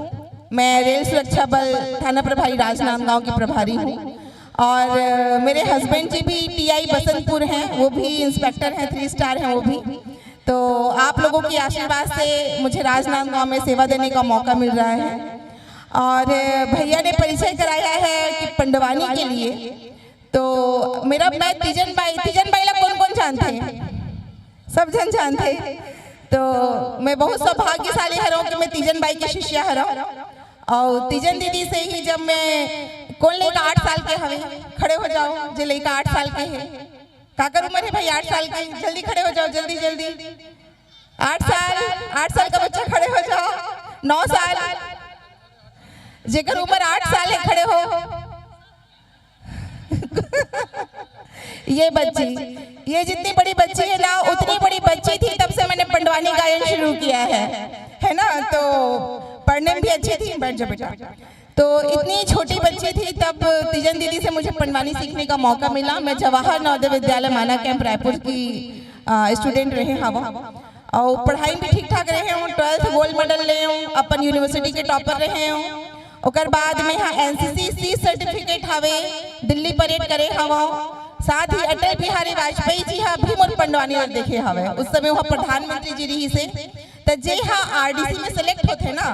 मैं रेल सुरक्षा बल थाना प्रभारी राजनांदगांव की प्रभारी हूँ और मेरे हस्बैंड जी भी टीआई बसंतपुर हैं, वो भी इंस्पेक्टर हैं, 3 स्टार हैं वो भी। तो आप लोगों की आशीर्वाद से मुझे राजनांदगांव में सेवा देने का मौका मिल रहा है। और भैया ने परिचय कराया है कि पंडवानी के लिए, तो मेरा मैं तीजन बाई ला कौन कौन जानते हैं? सब जन जानते हैं। तो मैं बहुत सौभाग्यशाली हूँ कि मैं तीजन बाई की शिष्या हूँ और तीजन दीदी से ही जब मैं कौन लेकर 8 साल के हवे खड़े हो जाओ, जो लेकर 8 साल के है काकर उम्र है भाई 8 साल की, जल्दी खड़े हो जाओ, जल्दी जल्दी 8 साल का बच्चा खड़े हो जाओ। 9 साल जेकर उम्र 8 साल है खड़े हो। ये बच्ची, ये जितनी बड़ी बच्ची है ना उतनी बड़ी बच्ची थी तब से मैंने पंडवानी गायन शुरू किया है ना। तो पढ़ने में भी अच्छी थी, बैठ जा बेटा। तो इतनी छोटी बच्ची थी तब तीजन दीदी से मुझे पंडवानी सीखने का मौका मिला। मैं जवाहर नवोदय विद्यालय माना कैंप रायपुर की स्टूडेंट रहे हवा और पढ़ाई भी ठीक ठाक रहे हूँ। 12th गोल्ड मेडल ले हूँ, अपन यूनिवर्सिटी के टॉपर रहे हूँ। ओकर बाद में हाँ एनसीसी सी सर्टिफिकेट हवे, दिल्ली परेड करे हवा। साथ ही अटल बिहारी वाजपेयी जी हाँ भी मोर पंडवानी और देखे हवे, उस समय वहाँ प्रधानमंत्री जी रही से। तो जे हाँ आरडीसी में सेलेक्ट होते ना,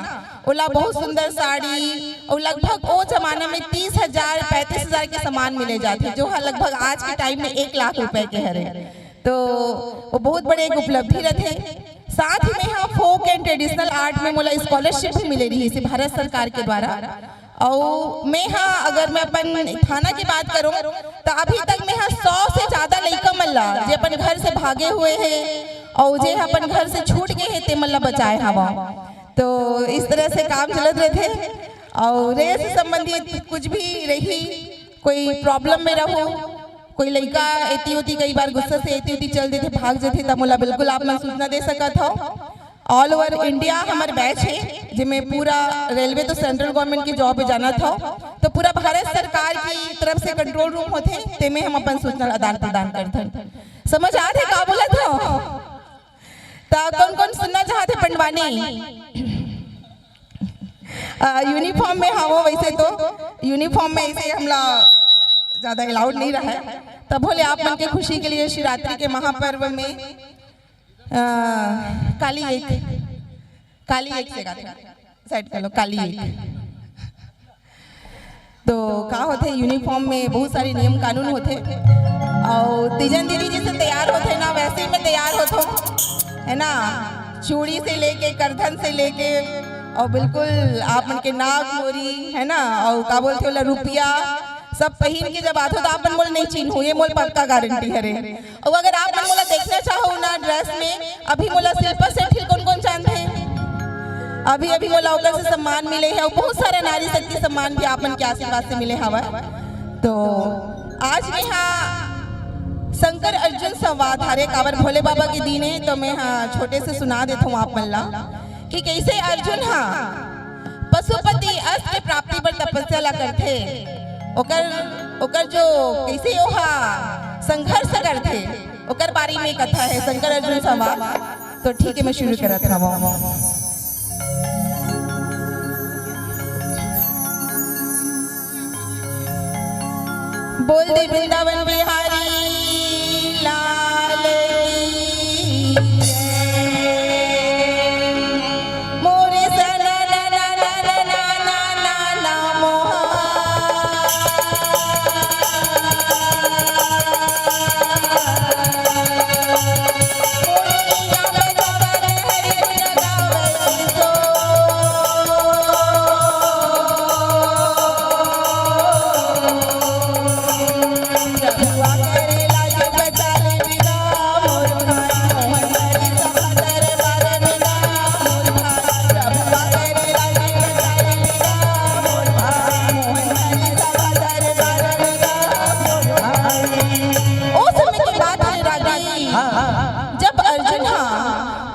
ओला बहुत सुंदर साड़ी और लगभग वो जमाना में 30,000 35,000 के सामान मिले जाते, जो हाँ लगभग आज के टाइम में 1 लाख रुपए के हरे। तो वो बहुत बड़े एक उपलब्धि रहते। साथ ही में हाँ फोक एंड ट्रेडिशनल आर्ट में मोला स्कॉलरशिप भी मिले रही है भारत सरकार के द्वारा। और मैं हाँ अगर मैं अपन थाना की बात करूँ तो अभी तक मैं हाँ 100 से ज़्यादा लड़का मल्ला जो अपन घर से भागे हुए हैं और जो अपन घर से छूट गए हैं ते मल्ला बचाए हवा। तो इस तरह से काम चलत रहे थे। और रेस से संबंधित कुछ भी रही, कोई प्रॉब्लम में रहो, कोई लड़का एती होती कई बार गुस्सा से एती होती चल देते भाग जाते तब मोला बिल्कुल आप मैं सूचना दे सका था। ऑल ओवर इंडिया हमारे बैच है जिसमें पूरा रेलवे तो सेंट्रल गवर्नमेंट की जॉब पे जाना था, तो पूरा भारत सरकार की तरफ से कंट्रोल रूम होते ते में हम अपन सूचना आदान प्रदान करते। समझ आते का बोला था? तो कौन कौन सुनना चाहते पंडवानी? यूनिफॉर्म में हाँ वो वैसे तो यूनिफॉर्म में ऐसे हमला ज्यादा अलाउड नहीं रहा है। तब बोले आप मन के खुशी के लिए शिवरात्रि के महापर्व में काली एक से साइड कर लो, काली एक। तो का होते यूनिफॉर्म में बहुत सारे नियम कानून होते और तीजन दीदी जैसे तैयार होते ना वैसे ही मैं तैयार होता है ना। चूड़ी से लेके करधन से लेके और बिल्कुल आप मन के नाक मोरी है ना और का बोलते होला रुपया सब पहन के जब आते तो आप मन मोल नहीं चिन्हो, ये मोल पक्का गारंटी है। और अगर आप मन मोला देखना चाहो ना ड्रेस में, अभी मोला शिल्पा सेठी कौन कौन जानते हैं? अभी मोला ओकर से सम्मान मिले है और बहुत सारे नारी शक्ति सम्मान भी आप मन के आशीर्वाद से मिले हवा। तो आज में हाँ शंकर अर्जुन संवाद हारे कावर भोले बाबा के दीन है। तो मैं हाँ छोटे से सुना देता हूँ आप मल्ला कि कैसे अर्जुन हाँ पशुपति अस्त के प्राप्ति पर तपस्या ला करथे। ओकर जो कैसे ओ हाँ संघर्ष करथे ओकर बारे में कथा है शंकर अर्जुन संवाद। तो ठीक है मैं शुरू करत हूँ। बोल दे वृंदावन बिहारी लाल की मोरे सना ना ना ना ना ना ना ना मोहा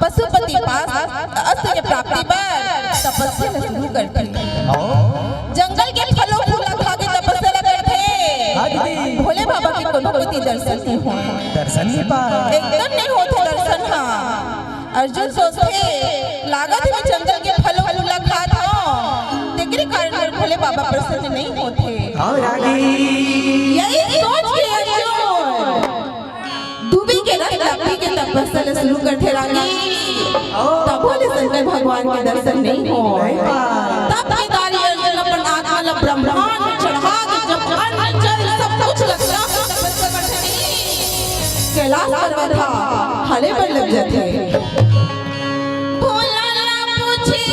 पशुपति पास अस्त के प्राप्ति पर तपस्या शुरू करते। जंगल के फलों फूला खा के तपस्या करते। भोले बाबा के कोई दर्शन नहीं हो एकदम नहीं होते दर्शन। हाँ अर्जुन सोचते लागत है जंगल के फलों फूला खा था तेरे कारण भोले बाबा प्रसन्न नहीं होते। यही सोच के अर्जुन डूबी के लकड़ी के तपस्या शुरू करते रागी। तब भोले शंकर भगवान के दर्शन नहीं हो। तब केदारी अर्जुन अपन आत्मा ला ब्रह्मांड में चढ़ा के जब अन्न जल सब कुछ लगा तपस्या करते कैलाश पर्वत हरे पर लग जाते। भोला ला पूछी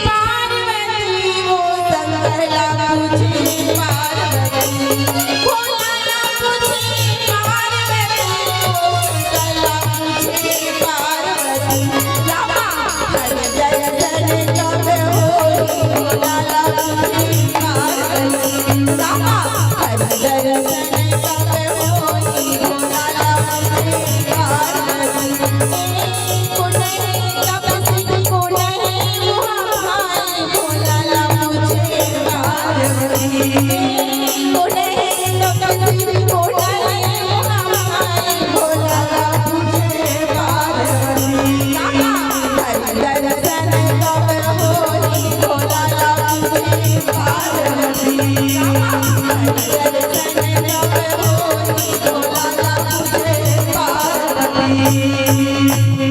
पार्वती वो शंकर ला पूछी पार्वती। भोला ला पूछी पार्वती वो शंकर ला पूछी पार्वती। रामा हर दर्शन कब होई भोला ला पूछी पार्वती। रामा हर दर्शन कब होई भोला ला पूछी पार्वती।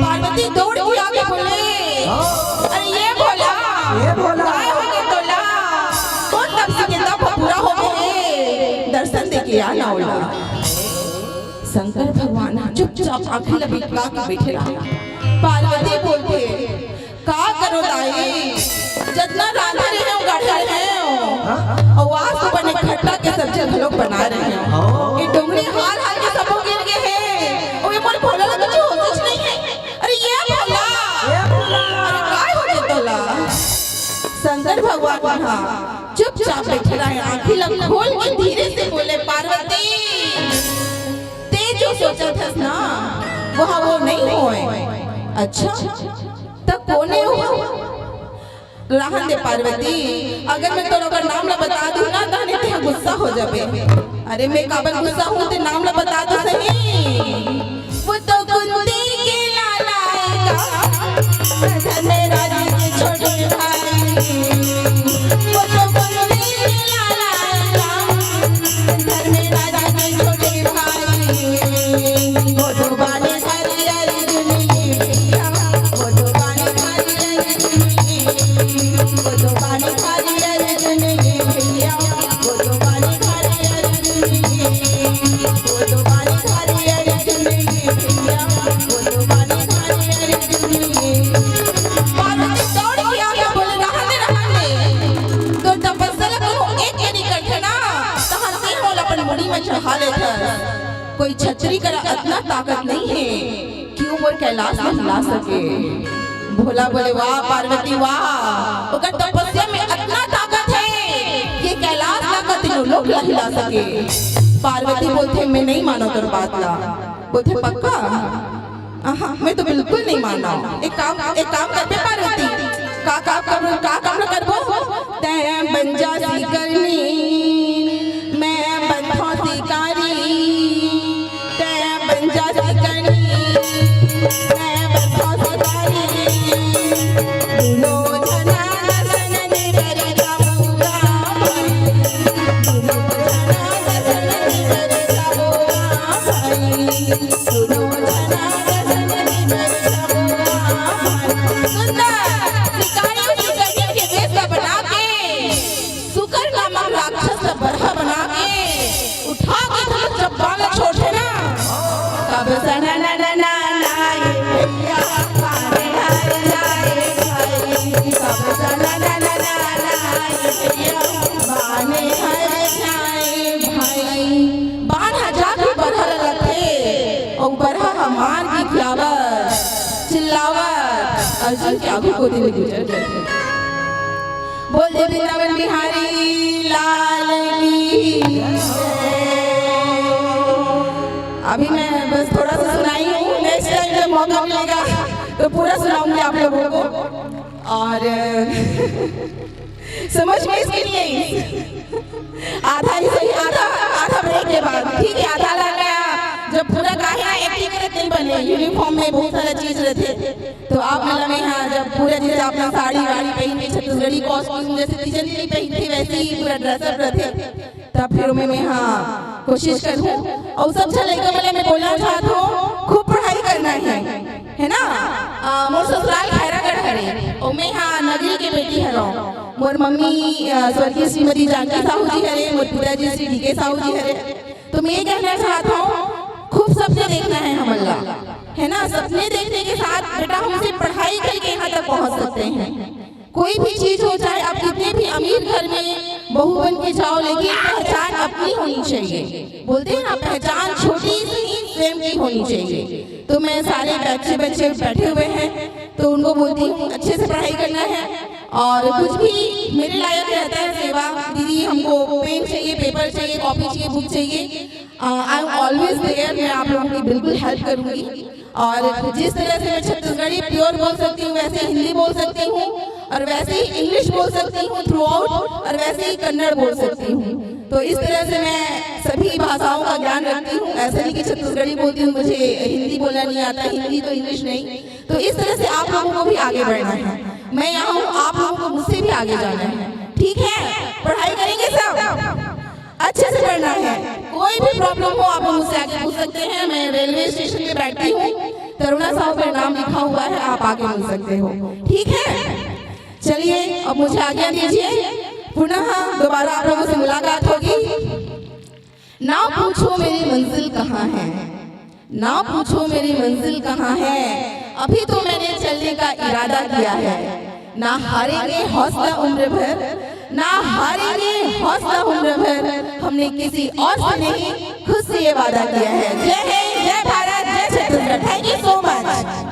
पार्वती दौड़ के आगे बोले अरे ये बोला काय हो गए तोला कौन तपस्या के तप पूरा हो गए दर्शन दे के आना होला। शंकर भगवान चुपचाप आंखें लपेटा के बैठे रहा। पार्वती बोलते का करो दाई जितना रांधे रहे हो गाढ़े रहे हो और आज तो बने खट्टा के सब्जी हम लोग बना रहे हो। ये डोंगरी हाल हाल के सब गिर गए हैं और ये मोर भोला लगा जो कुछ नहीं है। अरे ये भोला अरे काय हो गए तोला। शंकर भगवान हाँ चुपचाप बैठे रहे आंखें लग खोल के धीरे से बोले पार्वती ते जो सोचा था ना वो नहीं होए। अच्छा तब कोने हुआ रहन दे पार्वती अगर मैं तोरा का नाम ला बता दूं ना तो ते गुस्सा हो जाबे। अरे मैं काबर गुस्सा हूं ते नाम ला बता दो सही। वो तो कुंती के लाला आएगा धने राजा के छोटे भाई। वो तो कुंती के लाला आएगा धने राजा के छोटे भाई। वो तो बाने हरी अर्जुन की प्रिया वो तो बाने हरी अर्जुन की वो तो बाने हरी अर्जुन की प्रिया वो तो बाने हरी अर्जुन की वो तो बाने हरी अर्जुन की प्रिया वो तो बाने हरी अर्जुन की। पार्वती दौड़ के आगे बोले रहने तो तपस्या करो एक के निकट है ना तहां से होल अपन मुड़ी में चढ़ा लेता। कोई छतरी का इतना ताकत नहीं है कि ऊपर कैलाश में हिला सके। भोला बोले वाह पार्वती वाह ओकर तपस्या में इतना ताकत है कि कैलाश का तीनों लोग हिला सके। पार्वती बोलते मैं नहीं मानो कर बात ला बोलते पक्का? मैं तो बिल्कुल नहीं मान रहा हूँ। एक काम कर पे पार्वती, का काम कर वो तै बन जा सी करनी, मैं बंधा सी कारी, तै बन जा सी करनी, मैं बंधा सी कारी, दोनों जना दर्शन निबर जाऊंगा भाई, दोनों जना दर्शन निबर जाऊंगा भाई, दोनों जना अर्जुन के आगू को दिल गुजर गए। बोल दे वृंदावन बिहारी लाल की। अभी मैं बस थोड़ा सा सुनाई हूँ, नेक्स्ट टाइम जब मौका मिलेगा तो पूरा सुनाऊंगी आप लोगों को। और समझ में इसके लिए आधा ही सही, आधा ब्रेक के बाद, ठीक है? आधा लगा जब पूरा गाया एक्टिंग नहीं बने, यूनिफॉर्म में बहुत सारा चीज रहते, तो आप मतलब में हाँ जब पूरा जैसे अपना साड़ी वाड़ी पहन के छत्तीसगढ़ी कॉस्ट्यूम जैसे तीजन पहनती वैसे ही पूरा ड्रेसअप रहते, तब फिर मैं हाँ कोशिश करूँ। और सबसे लेकर मतलब मैं बोलना चाहता हूँ, खूब पढ़ाई करना है ना? मोर ससुराल खैरागढ़ हरे और मैं हाँ नगरी के बेटी हरो। मोर मम्मी स्वर्गीय श्रीमती जानकी साहू जी हरे, मोर पिताजी श्री डी.के. साहू जी हरे। तो मैं ये कहना चाहता हूँ, खूब सपने देखना है हमला, है ना? सपने देखने के साथ बेटा हमसे पढ़ाई करके यहाँ तक पहुँच सकते हैं। कोई भी चीज हो जाए, आप कितने भी अमीर घर में बहू बन के जाओ, लेकिन पहचान अपनी होनी चाहिए। बोलते हैं ना, पहचान छोटी सी स्वयं की होनी चाहिए। तो मैं सारे बच्चे बैठे हुए हैं, तो उनको बोलती हूँ अच्छे से पढ़ाई करना है, और कुछ भी मेरे लायक रहता है सेवा, दीदी हमको पेन चाहिए, पेपर चाहिए, कॉपी चाहिए, बुक चाहिए, आई एम ऑलवेज देयर। मैं आप लोगों की बिल्कुल हेल्प करूँगी। और जिस तरह से मैं छत्तीसगढ़ी प्योर बोल सकती हूँ, वैसे हिंदी बोल सकती हूँ, और वैसे ही इंग्लिश बोल सकती हूँ थ्रू आउट, और वैसे ही कन्नड़ बोल सकती हूँ। तो इस तरह से मैं सभी भाषाओं का ज्ञान रखती हूँ। ऐसे नहीं कि छत्तीसगढ़ी बोलती हूँ, मुझे हिंदी बोलना नहीं आता, हिंदी तो इंग्लिश नहीं। तो इस तरह से आप लोगों को भी आगे बढ़ना है। मैं यहाँ हूँ, आप लोगों को मुझसे भी आगे जाना है, ठीक है? पढ़ाई करेंगे सब, अच्छे से पढ़ना है। कोई भी प्रॉब्लम हो आप मुझसे आगे पूछ सकते हैं। मैं रेलवे स्टेशन पे बैठती हूँ, तरुणा साहू का नाम लिखा हुआ है, आप आगे मिल सकते हो, ठीक है? चलिए अब मुझे आज्ञा दीजिए, पुनः दोबारा आप लोगों से मुलाकात होगी। ना पूछो मेरी मंजिल कहाँ है, ना पूछो मेरी मंजिल कहाँ है, अभी तो मैंने चलने का इरादा किया है। ना हारेंगे हौसला उम्र भर, ना हारेंगे हौसला उम्र भर, हमने किसी और से नहीं खुद से ये वादा किया है। जय हिंद, जय भारत, जय Chhattisgarh. Thank you so much.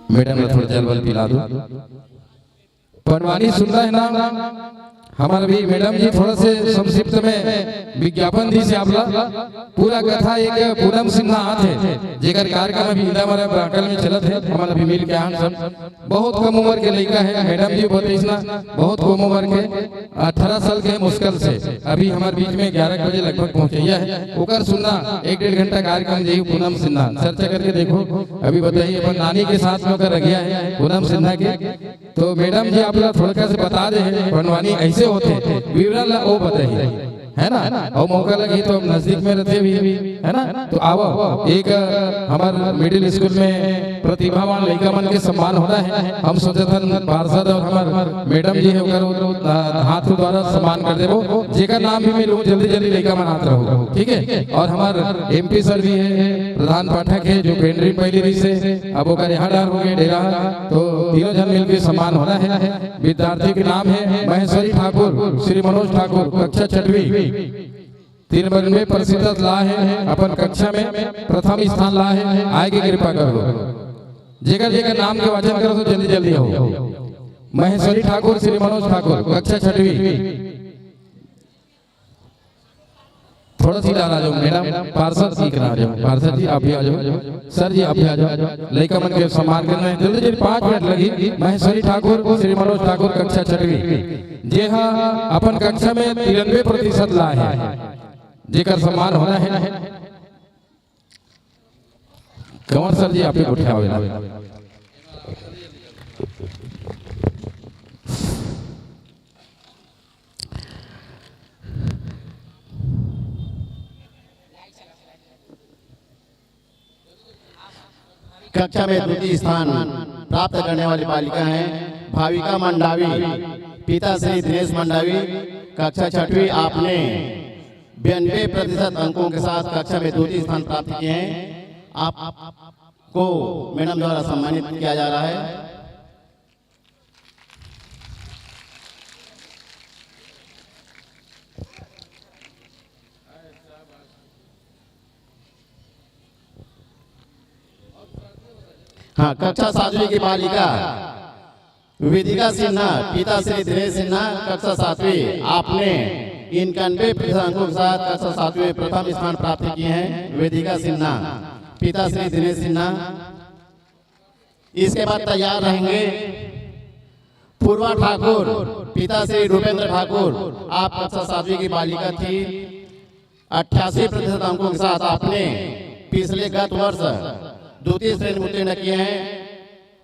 Madam ने थोड़ा जलवल पिला दो। बनवानी सुन रहे हैं ना हमारे भी मैडम जी, थोड़ा से संक्षिप्त में विज्ञापन दी से आपला पूरा कथा एक पूनम सिन्हा थे, जेकर कार्यक्रम अभी इंदा हमारे ब्रांटल में चलत है। हमारा भी मिल के आन सब बहुत कम उम्र के लड़का है। मैडम जी बताइए बहुत कम उम्र के 18 साल के मुश्किल से अभी हमारे बीच में 11 बजे लगभग पहुंचैया है। ओकर सुनना 1-1.5 घंटा कार्यक्रम जी पूनम सिन्हा चर्चा करके देखो। अभी बताइए अपन नानी के साथ में होकर रखिया है पूनम सिन्हा के। तो मैडम जी आप लोग थोड़ा से बता दे बनवानी ऐसे होते विवरण वो बताइए, है ना? और मौका लगी तो हम नजदीक में रहते भी है ना। तो आओ एक हमारे मिडिल स्कूल में प्रतिभावान लड़का मन के सम्मान होना है। हम सोचे थे पार्षद और हमारे मैडम जी है हाथ द्वारा सम्मान कर देवो, जेका नाम भी मिलूं जल्दी लड़का मन हाथ रहो, ठीक है? और हमारे MP सर भी है, प्रधान पाठक है जो केंद्रीय पहली रही से अब वो यहाँ डार हो गए डेरा। तो तीनों जन मिलकर सम्मान होना है। विद्यार्थी के नाम है महेश्वरी ठाकुर, श्री मनोज ठाकुर, कक्षा 6वीं। 93% लाए हैं अपन कक्षा में प्रथम स्थान लाए हैं। आगे कृपा करो, जेकर जेकर नाम के वाचन करो तो जल्दी जल्दी हो। महेश्वरी ठाकुर, श्री मनोज ठाकुर, कक्षा 6वीं। थोड़ा सी डाल आ जाओ मैडम, पार्षद जी करा जाओ, पार्षद जी आप भी आ जाओ, सर जी आप भी आ जाओ। लड़का मन के सम्मान करना है, जल्दी जल्दी 5 मिनट लगी। महेश्वरी ठाकुर, श्री मनोज ठाकुर, कक्षा 6वीं। जे हाँ अपन कक्षा में 93% लाए हैं, जेकर सम्मान होना है। कंवर सर जी आप ही उठाओ। कक्षा में द्वितीय स्थान प्राप्त करने वाली बालिका हैं भाविका मंडावी, पिता श्री दिनेश मंडावी, कक्षा 6वीं। आपने 92% अंकों के साथ कक्षा में द्वितीय स्थान प्राप्त किए हैं। आपको मैडम द्वारा सम्मानित किया जा रहा है। हाँ, कक्षा 7वीं की बालिका वेदिका सिन्हा, पिता श्री दिनेश सिन्हा, कक्षा 7वीं। आपने 91% अंकों के साथ कक्षा 7वीं में प्रथम स्थान प्राप्त किए हैं। वेदिका सिन्हा, पिता श्री दिनेश सिन्हा। इसके बाद तैयार रहेंगे पूर्वा ठाकुर, पिता श्री रूपेंद्र ठाकुर। आप कक्षा 7वीं की बालिका थी। 88% अंकों के साथ आपने पिछले गत वर्ष द्वितीय श्रेणी में उत्तीर्ण किए हैं।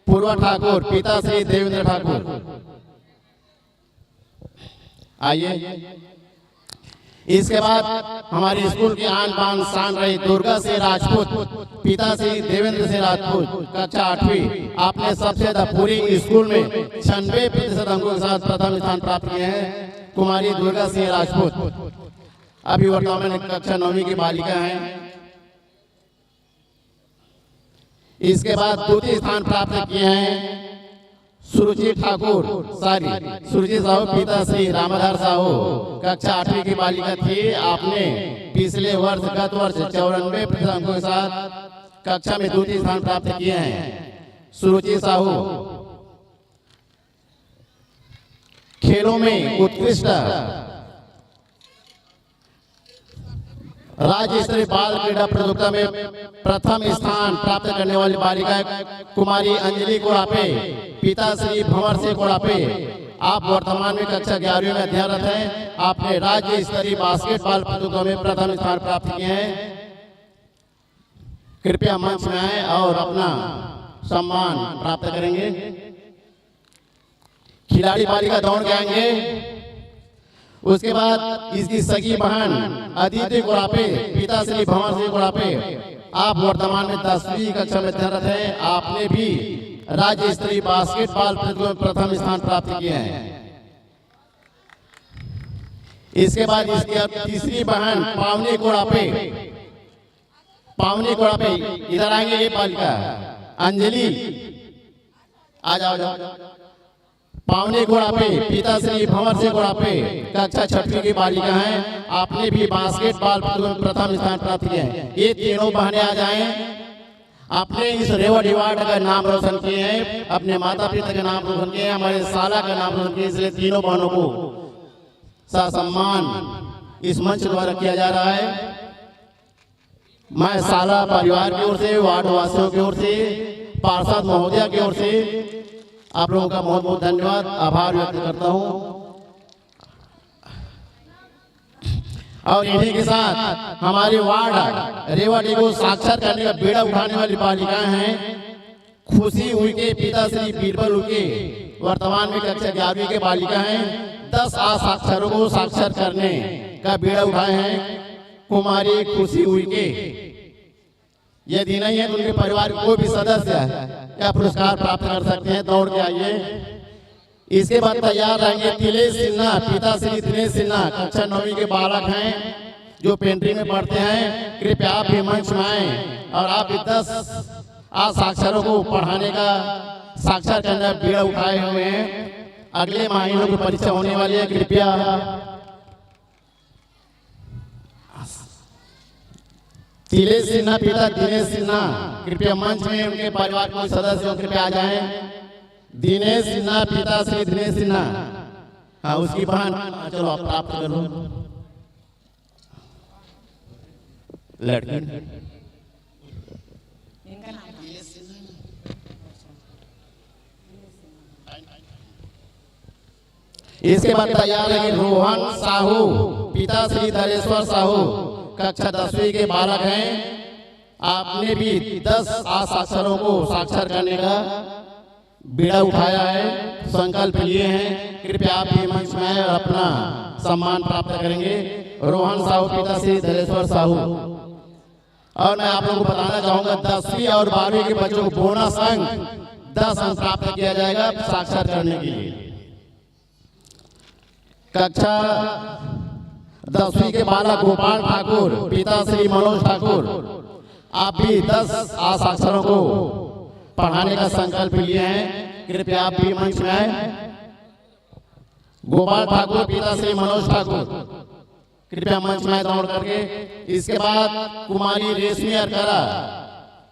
पूर्वा ठाकुर, पिता श्री देवेंद्र ठाकुर। आइए, इसके बाद हमारे स्कूल की आन बान शान रही दुर्गा सिंह राजपूत, पिता श्री देवेंद्र सिंह राजपूत, कक्षा 8वीं। आपने सबसे ज्यादा पूरी स्कूल में 96% अंकों के साथ प्रथम स्थान प्राप्त किए हैं। कुमारी दुर्गा सिंह राजपूत अभी वर्तमान में कक्षा 9वीं की बालिका हैं। इसके बाद द्वितीय स्थान प्राप्त किए हैं सुरुचि ठाकुर, सुरुचि साहू, पिता श्री रामधार साहू, कक्षा 8वीं की बालिका थी। आपने पिछले वर्ष गत वर्ष 94% अंकों के साथ कक्षा में द्वितीय स्थान प्राप्त किए हैं। सुरुचि साहू खेलों में उत्कृष्ट राज्य स्तरीय बाल क्रीड़ा प्रतियोगिता में प्रथम स्थान प्राप्त करने वाली बालिका कुमारी अंजलि कोड़ापे, पिता श्री भंवर सिंह कोड़ापे। आप वर्तमान में कक्षा 11वीं में अध्ययनरत हैं। आपने राज्य स्तरीय बास्केटबॉल प्रतियोगिता में प्रथम स्थान प्राप्त किए हैं। कृपया मंच में आए और अपना सम्मान प्राप्त करेंगे। खिलाड़ी बालिका दौड़ के आएंगे। उसके बाद इसकी सगी बहन अदिति कोड़ापे, पिता श्री भंवर सिंह कोड़ापे। आप वर्तमान में 10वीं कक्षा में अध्ययनरत हैं। आपने भी राज्य स्तरीय बास्केटबॉल प्रतियोगिता में प्रथम स्थान प्राप्त किए हैं। इसके बाद इसकी तीसरी बहन पावनी कोड़ापे, इधर आएंगे। ये बालिका अंजलि, आ जाओ। पावनी कोड़ापे, पिता श्री भंवर सिंह कोड़ापे, कक्षा 6वीं की बालिका हैं। आपने भी बास्केटबॉल प्रतियोगिता में प्रथम स्थान प्राप्त किए हैं। ये तीनों बहनें आ जाएं। आपने इस रेवॉर्ड अवार्ड का नाम रोशन किए हैं, अपने माता पिता का नाम रोशन किए हैं, हमारे साला का नाम रोशन किए। इसलिए तीनों बहनों को सम्मान इस मंच द्वारा किया जा रहा है। मैं साला परिवार की ओर से, वार्ड वासियों की ओर से, पार्षद महोदया की ओर से आप लोगों का बहुत बहुत धन्यवाद, आभार व्यक्त करता हूं। और इन्हीं के साथ हमारे वार्ड रेवाड़ी को साक्षर करने का बेड़ा उठाने वाली बालिकाएं हैं। खुशी हुई के पिता श्री बीरबल के वर्तमान में कक्षा 11वीं के बालिका हैं। 10 असाक्षरों को साक्षर करने का बेड़ा उठाए हैं। कुमारी खुशी हुई के यदि नहीं है तो उनके परिवार के कोई भी सदस्य क्या पुरस्कार प्राप्त कर सकते हैं। दौड़ के आइए। इसके बाद तैयार रहेंगे तिलेश सिन्हा, पिता श्री दिनेश सिन्हा, कक्षा 9वीं के बालक हैं जो पेंट्री में पढ़ते हैं। कृपया आप भी मंच में आए और आप 10 असाक्षरों को पढ़ाने का साक्षर करने का बीड़ा उठाए हुए हैं। अगले महीनों की परीक्षा होने वाली है। कृपया तिलेश सिन्हा पिता दिनेश सिन्हा कृपया मंच में उनके परिवार के सदस्य कृपया आ जाएं। दिनेश सिन्हा पिता श्री दिनेश सिन्हा, हाँ उसकी बहन, चलो आप प्राप्त कर लो लड़की। इसके बाद तैयार है रोहन साहू पिता श्री धरेश्वर साहू, कक्षा 10वीं के बालक हैं। आपने भी 10 साक्षरों को साक्षर करने का बीड़ा उठाया है, संकल्प लिए हैं। कृपया आप भी मंच में और अपना सम्मान प्राप्त करेंगे। रोहन साहू पिता श्री धरेश्वर साहू। और मैं आप लोगों को बताना चाहूंगा 10वीं और 12वीं के बच्चों को बोनस अंक 10 अंक प्राप्त किया जाएगा साक्षर करने के लिए। कक्षा 10वीं के बालक गोपाल ठाकुर पिता श्री मनोज ठाकुर, आप भी 10 साक्षरों को पढ़ाने का संकल्प लिए हैं। कृपया आप भी मंच में आए। गोपाल ठाकुर पिता श्री मनोज ठाकुर, कृपया मंच में दौड़ करके। इसके बाद कुमारी रेशमी अरकरा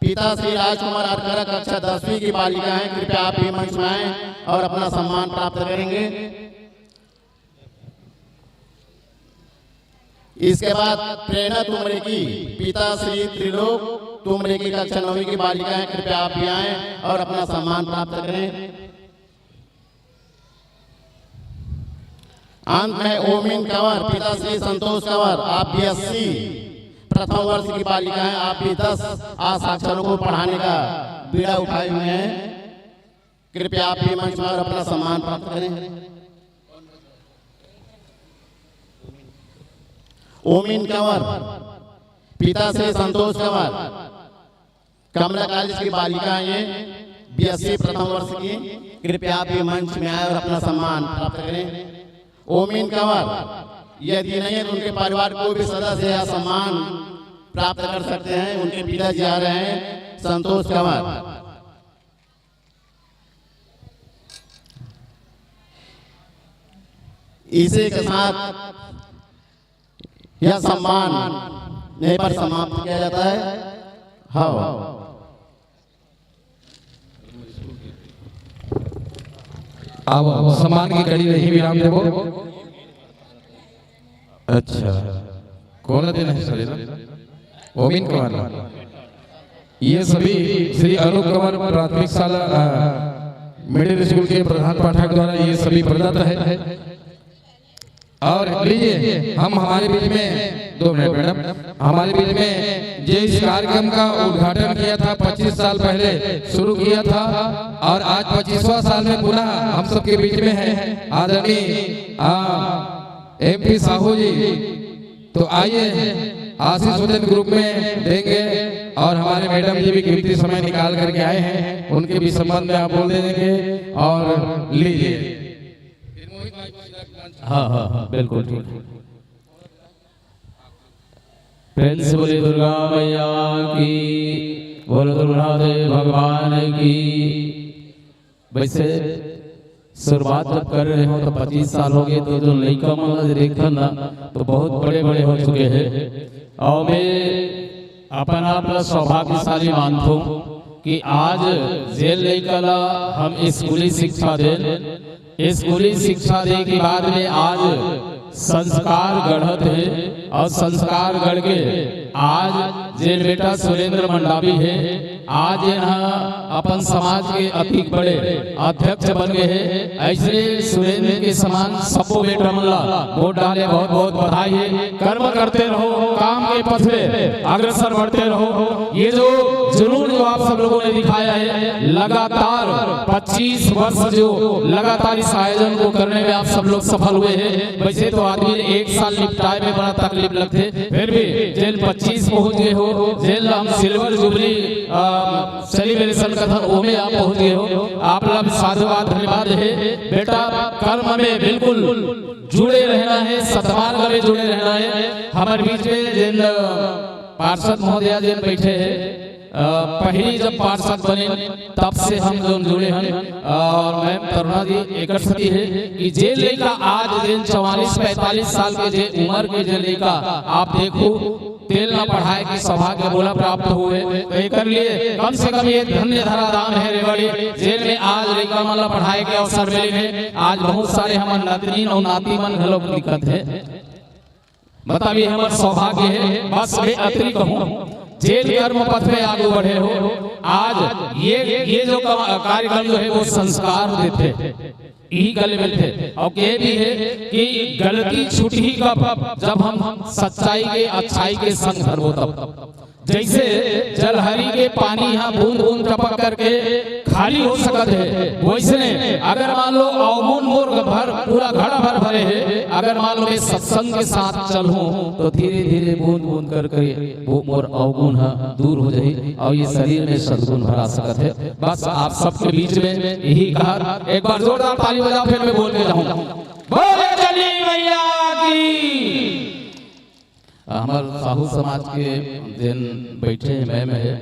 पिता श्री राजकुमार अरकरा, कक्षा 10वीं की बालिका हैं। कृपया आप भी मंच में आए और अपना सम्मान प्राप्त करेंगे। इसके बाद प्रेरणा तुमरे की पिता श्री त्रिलोक तुमरे की, कक्षा 9वीं की बालिका हैं। कृपया आप भी आए और अपना सम्मान प्राप्त करें। अंत में ओमिन कंवर पिता श्री संतोष कंवर, आप BSc प्रथम वर्ष की बालिका हैं। आप भी 10 साक्षरों को पढ़ाने का बीड़ा उठाए हुए हैं। कृपया आप भी मंच में और अपना सम्मान प्राप्त करें। ओमिन कंवर पिता श्री संतोष कंवर, कमला कॉलेज की बालिका हैं ये, BSc प्रथम वर्ष की। कृपया आप भी मंच में आए और अपना सम्मान प्राप्त करें। ओमिन कंवर यदि नहीं है तो उनके परिवार को भी सदस्य या सम्मान प्राप्त कर सकते हैं। उनके पिताजी आ रहे हैं संतोष कंवर। इसी के साथ यह सम्मान यहीं पर समाप्त किया जाता है। हाँ अब सम्मान की कड़ी रही विराम देवो। अच्छा कौन दिन है सर? ओमिन कंवर, ये सभी श्री अरूप कंवर प्राथमिक शाला मिडिल स्कूल के प्रधान पाठक द्वारा ये सभी प्रदत्त है। और लीजिए हम हमारे बीच में 2 मिनट मैडम, हमारे बीच में जो इस कार्यक्रम का उद्घाटन किया था 25 साल पहले शुरू किया था और आज 25वां साल में पुनः हम सबके बीच में है आदरणीय MP साहू जी। तो आइए आशीष वचन ग्रुप में देंगे और हमारे मैडम जी भी कीमती समय निकाल करके आए हैं, उनके भी संबंध में आप बोल देंगे। और लीजिए हाँ बिल्कुल ठीक। प्रेम से बोले दुर्गा मैया की, बोलो दुर्गा भगवान की। वैसे शुरुआत जब कर रहे हो तो 25 साल हो गए, तो जो लड़का मतलब देखा ना तो बहुत बड़े बड़े हो चुके हैं। और मैं अपन आप सौभाग्यशाली मानता हूँ कि आज जेल लड़का हम स्कूली शिक्षा दें। स्कूली शिक्षा दे के बाद में आज संस्कार गढ़त है और संस्कार गढ़ के आज जेल बेटा सुरेंद्र मंडावी है। आज यहाँ अपन समाज के अति बड़े अध्यक्ष बन गए हैं। ऐसे सुरेंद्र के समान सबो बेटा मल्ला वोट डाले, बहुत बहुत बधाई है। कर्म करते रहो, काम के पथ पे अग्रसर बढ़ते रहो। ये जो जुनून जो आप सब लोगों ने दिखाया है, लगातार 25 वर्ष जो लगातार इस आयोजन को करने में आप सब लोग सफल हुए हैं। वैसे तो आदमी 1 साल निपटाए में बड़ा तकलीफ लगते, फिर भी जेल 25 पहुंच गए हो। जेल हम सिल्वर जुबली सेलिब्रेशन का था, वो में आप पहुंच गए हो। आप लोग साधुवाद धन्यवाद है बेटा। कर्म में बिल्कुल जुड़े रहना है, सतमार्ग में जुड़े रहना है। हमारे बीच में जिन पार्षद महोदया जिन बैठे हैं, पहली जब पार्षद बने तब से हम जो जुड़े हैं। और मैम करुणा जी एक स्थिति है कि जेल लड़का आज जिन 44-45 साल के जे उम्र के जे लड़का आप देखो तेल न पढ़ाए कि सौभाग्य बोला प्राप्त हुए। तो एक लिए कम से कम ये धन्य धरा दान है रेवड़ी जेल में आज लड़का मन पढ़ाए के अवसर मिले है। आज बहुत सारे हमारे नातनी और नाती मन घलो दिक्कत है, बताइए हमारे सौभाग्य है। बस मैं अतिरिक्त कहूँ जेल कर्म पथ में आगे बढ़े हो। आज ये जो कार्यक्रम जो है वो संस्कार देते यही गले मिलते और ये भी है कि गलती छूटी ही कब जब हम सच्चाई के अच्छाई के संग धर्मो तब। जैसे जलहरी के पानी यहाँ बूंद बूंद टपक करके खाली हो सकते है, वैसे अगर मान लो अवगुण मोर भर पूरा घड़ा भर भरे है, अगर मान लो मैं सत्संग के साथ चलूं तो धीरे धीरे बूंद बूंद करके वो मोर अवगुण दूर हो जाए और ये शरीर में सद्गुण भरा सकते है। बस आप सबके बीच में यही कहा, एक बार जोरदार ताली बजाओ फिर मैं बोल के जाऊंगा बोले चली मैया की। हमारे साहू समाज के दिन बैठे मैं है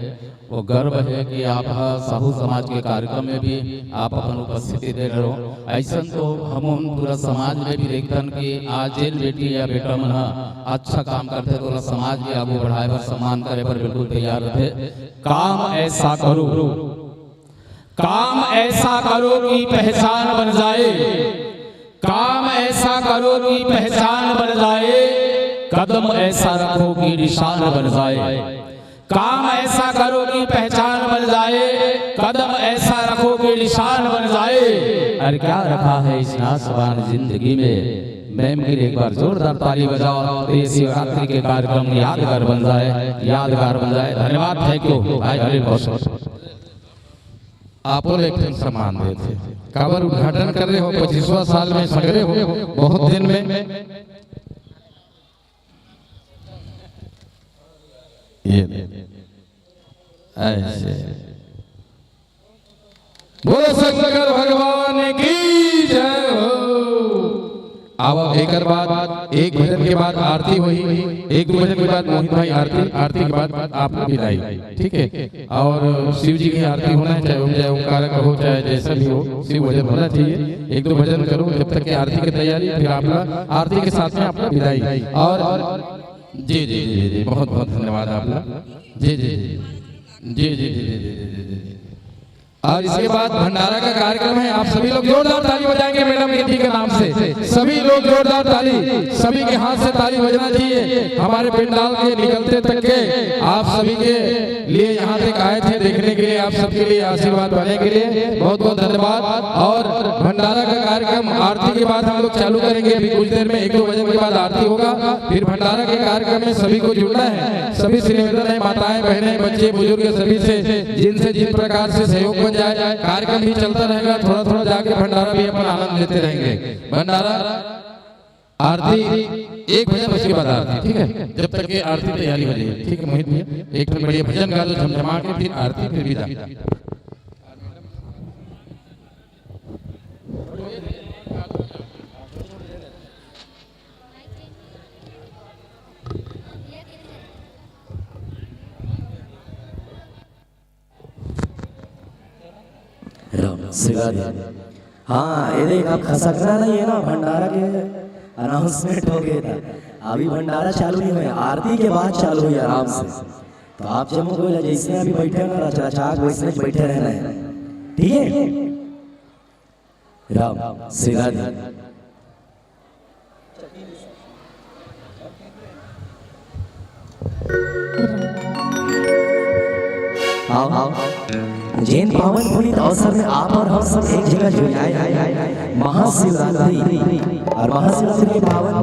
वो गर्व है कि आप साहू समाज के कार्यक्रम में भी आप अपन उपस्थिति दे रहे हो। ऐसा तो हम पूरा समाज में भी देखते कि आज जेल बेटी या बेटा मन अच्छा काम करते तो समाज भी आगे बढ़ाए पर सम्मान करे पर बिल्कुल तैयार रहते। काम ऐसा करो, काम ऐसा करो कि पहचान बन जाए, काम ऐसा करो कि पहचान बन जाए, कदम ऐसा रखो कि निशान बन जाए। काम ऐसा करो कि पहचान बन जाए, कदम ऐसा रखो कि निशान बन जाए। अरे क्या रखा है इस नासवान जिंदगी में। मैम के लिए एक बार जोरदार ताली बजाओ तो ये शिवरात्रि के कार्यक्रम यादगार बन जाए, यादगार बन जाए। धन्यवाद, थैंक यू भाई हरि बहुत। आप एक सम्मान देते काबर उद्घाटन कर रहे हो 25वां साल में सगरे हो बहुत दिन में ये ऐसे बोलो शंकर भगवान की जय हो। अब एक बाद एक भजन के बाद आरती हुई, एक दो भजन के बाद मोहित भाई आरती के बाद आपको विदाई, ठीक है। और शिव जी की आरती होना है, चाहे ओंकार का हो चाहे जैसा भी हो, शिव भजन होना चाहिए। एक दो भजन करो जब तक आरती की तैयारी, फिर आपका आरती के साथ में आपका विदाई। और जी जी जी जी बहुत बहुत धन्यवाद आपका, जी जी जी जी जी जी। और इसके बाद भंडारा का कार्यक्रम है। आप सभी लोग जोरदार ताली बजाएंगे मैडम गिट्टी के नाम से। सभी लोग जोरदार ताली, सभी के हाथ से ताली बजना चाहिए। हमारे पंडाल के निकलते तक के आप सभी के लिए यहाँ तक आए थे देखने के लिए, आप सबके लिए आशीर्वाद पाने के लिए बहुत बहुत धन्यवाद। और भंडारा का कार्यक्रम आरती के बाद हम लोग चालू करेंगे। अभी कुछ देर में एक दो बजे के बाद आरती होगा, फिर भंडारा के कार्यक्रम में सभी को जुड़ना है। सभी से निवेदन है, माताएं बहनें बच्चे बुजुर्ग सभी से जिनसे जिन प्रकार से सहयोग जाए, कार्यक्रम भी चलता रहेगा। थोड़ा थोड़ा जाके भंडारा भी अपन आनंद लेते रहेंगे। भंडारा आरती एक भजन उसके बाद आरती, ठीक है। जब तक ये आरती तैयारी हो जाए, ठीक है मोहित भैया एक बढ़िया भजन गा दो झमझमा के, फिर आरती फिर विदा। हाँ ये देख आप खसकना नहीं है ना, भंडारा के अनाउंसमेंट हो गया था। अभी भंडारा चालू नहीं हुआ, आरती के बाद चालू हुई आराम से। तो आप जब कोई जैसे अभी बैठे ना रचराचाक वैसे बैठे रहना है, ठीक है। राम सीधा आओ जैन पावन पुनीत अवसर में आप और हम सब एक जगह जुड़ आए। महाशिवरात्रि और महाशिवरात्रि के पावन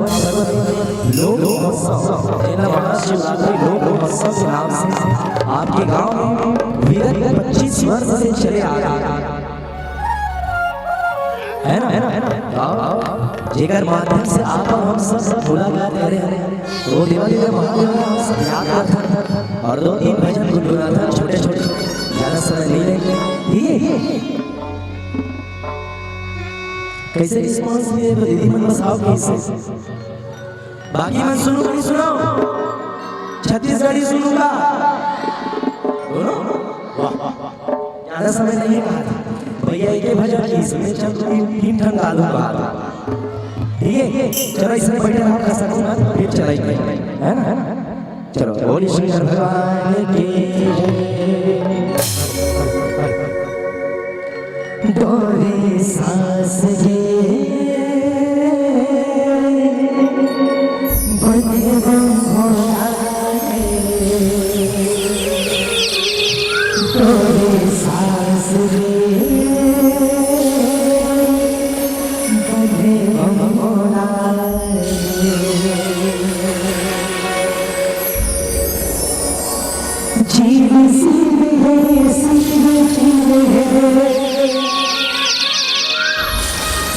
लोक महोत्सव, महाशिवरात्रि लोक महोत्सव के नाम से आपके गांव में विगत 25 वर्ष से चले आ रहा है ना। जेकर माध्यम से आप और हम सब मुलाकात करे वो दिवाली में महादेव हम सब याद करते और 2-3 भजन गुनगुनाते छोटे छोटे, ज्यादा समय नहीं लेंगे। कैसे रिस्पॉन्स दिए तो दीदी मन बताओ कैसे। बाकी मैं सुनू नहीं सुनाओ, छत्तीसगढ़ी सुनूंगा, ज्यादा समय नहीं है भैया। एक भजन इसमें चल 3 ढंग गा दूंगा, ठीक है। चलो इसमें बैठे हम कर सकूंगा फिर चलाएंगे, है ना। चलो बोले शंकर भगवान की डोरे सांस ये बने भोला डोरे सांस ये बने भोला जीव शिव है शिव जीव है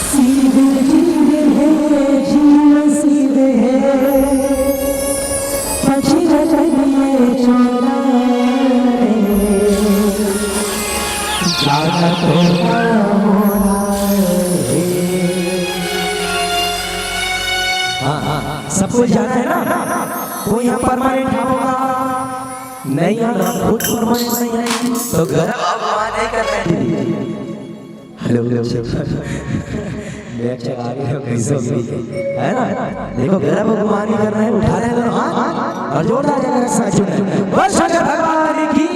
शिव जीव है जीव शिव है पक्षी रचनिए चोला जाना तो मोरा है। हाँ सबको जाना है ना, कोई यहाँ परमानेंट होगा नहीं, खुद परमानेंट नहीं है तो घर नहीं करना। हेलो बैग चला रही हो कैसे है ना, देखो घर भगवान करना है, उठा रहे हो हाथ और जोरदार जगह साथ बस शंकर भगवान की।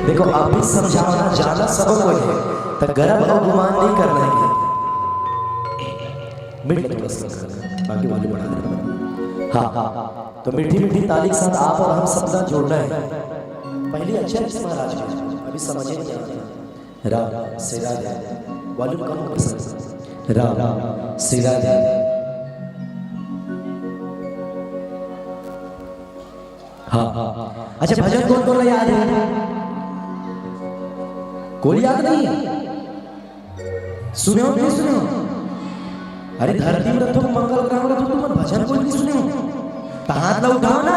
देखो आप भी समझाना जाना सब कोई है तो गर्भ और गुमान नहीं करना है, मिट थोड़ा सा बाकी वाले बढ़ा देना। हाँ तो मीठी मीठी ताली के साथ आप और हम सबका जोड़ना है। पहले अच्छे अच्छे महाराज के अभी समझे नहीं आता। राम से राधे वॉल्यूम कम हो गया, राम से राधे। हाँ अच्छा भजन कौन कौन याद है? कोई याद नहीं? सुने हो नहीं सुने हो? अरे धरती में रखो मंगल ग्रह में रखो, तुम भजन कोई नहीं सुने हो? हाथ ना उठाओ ना।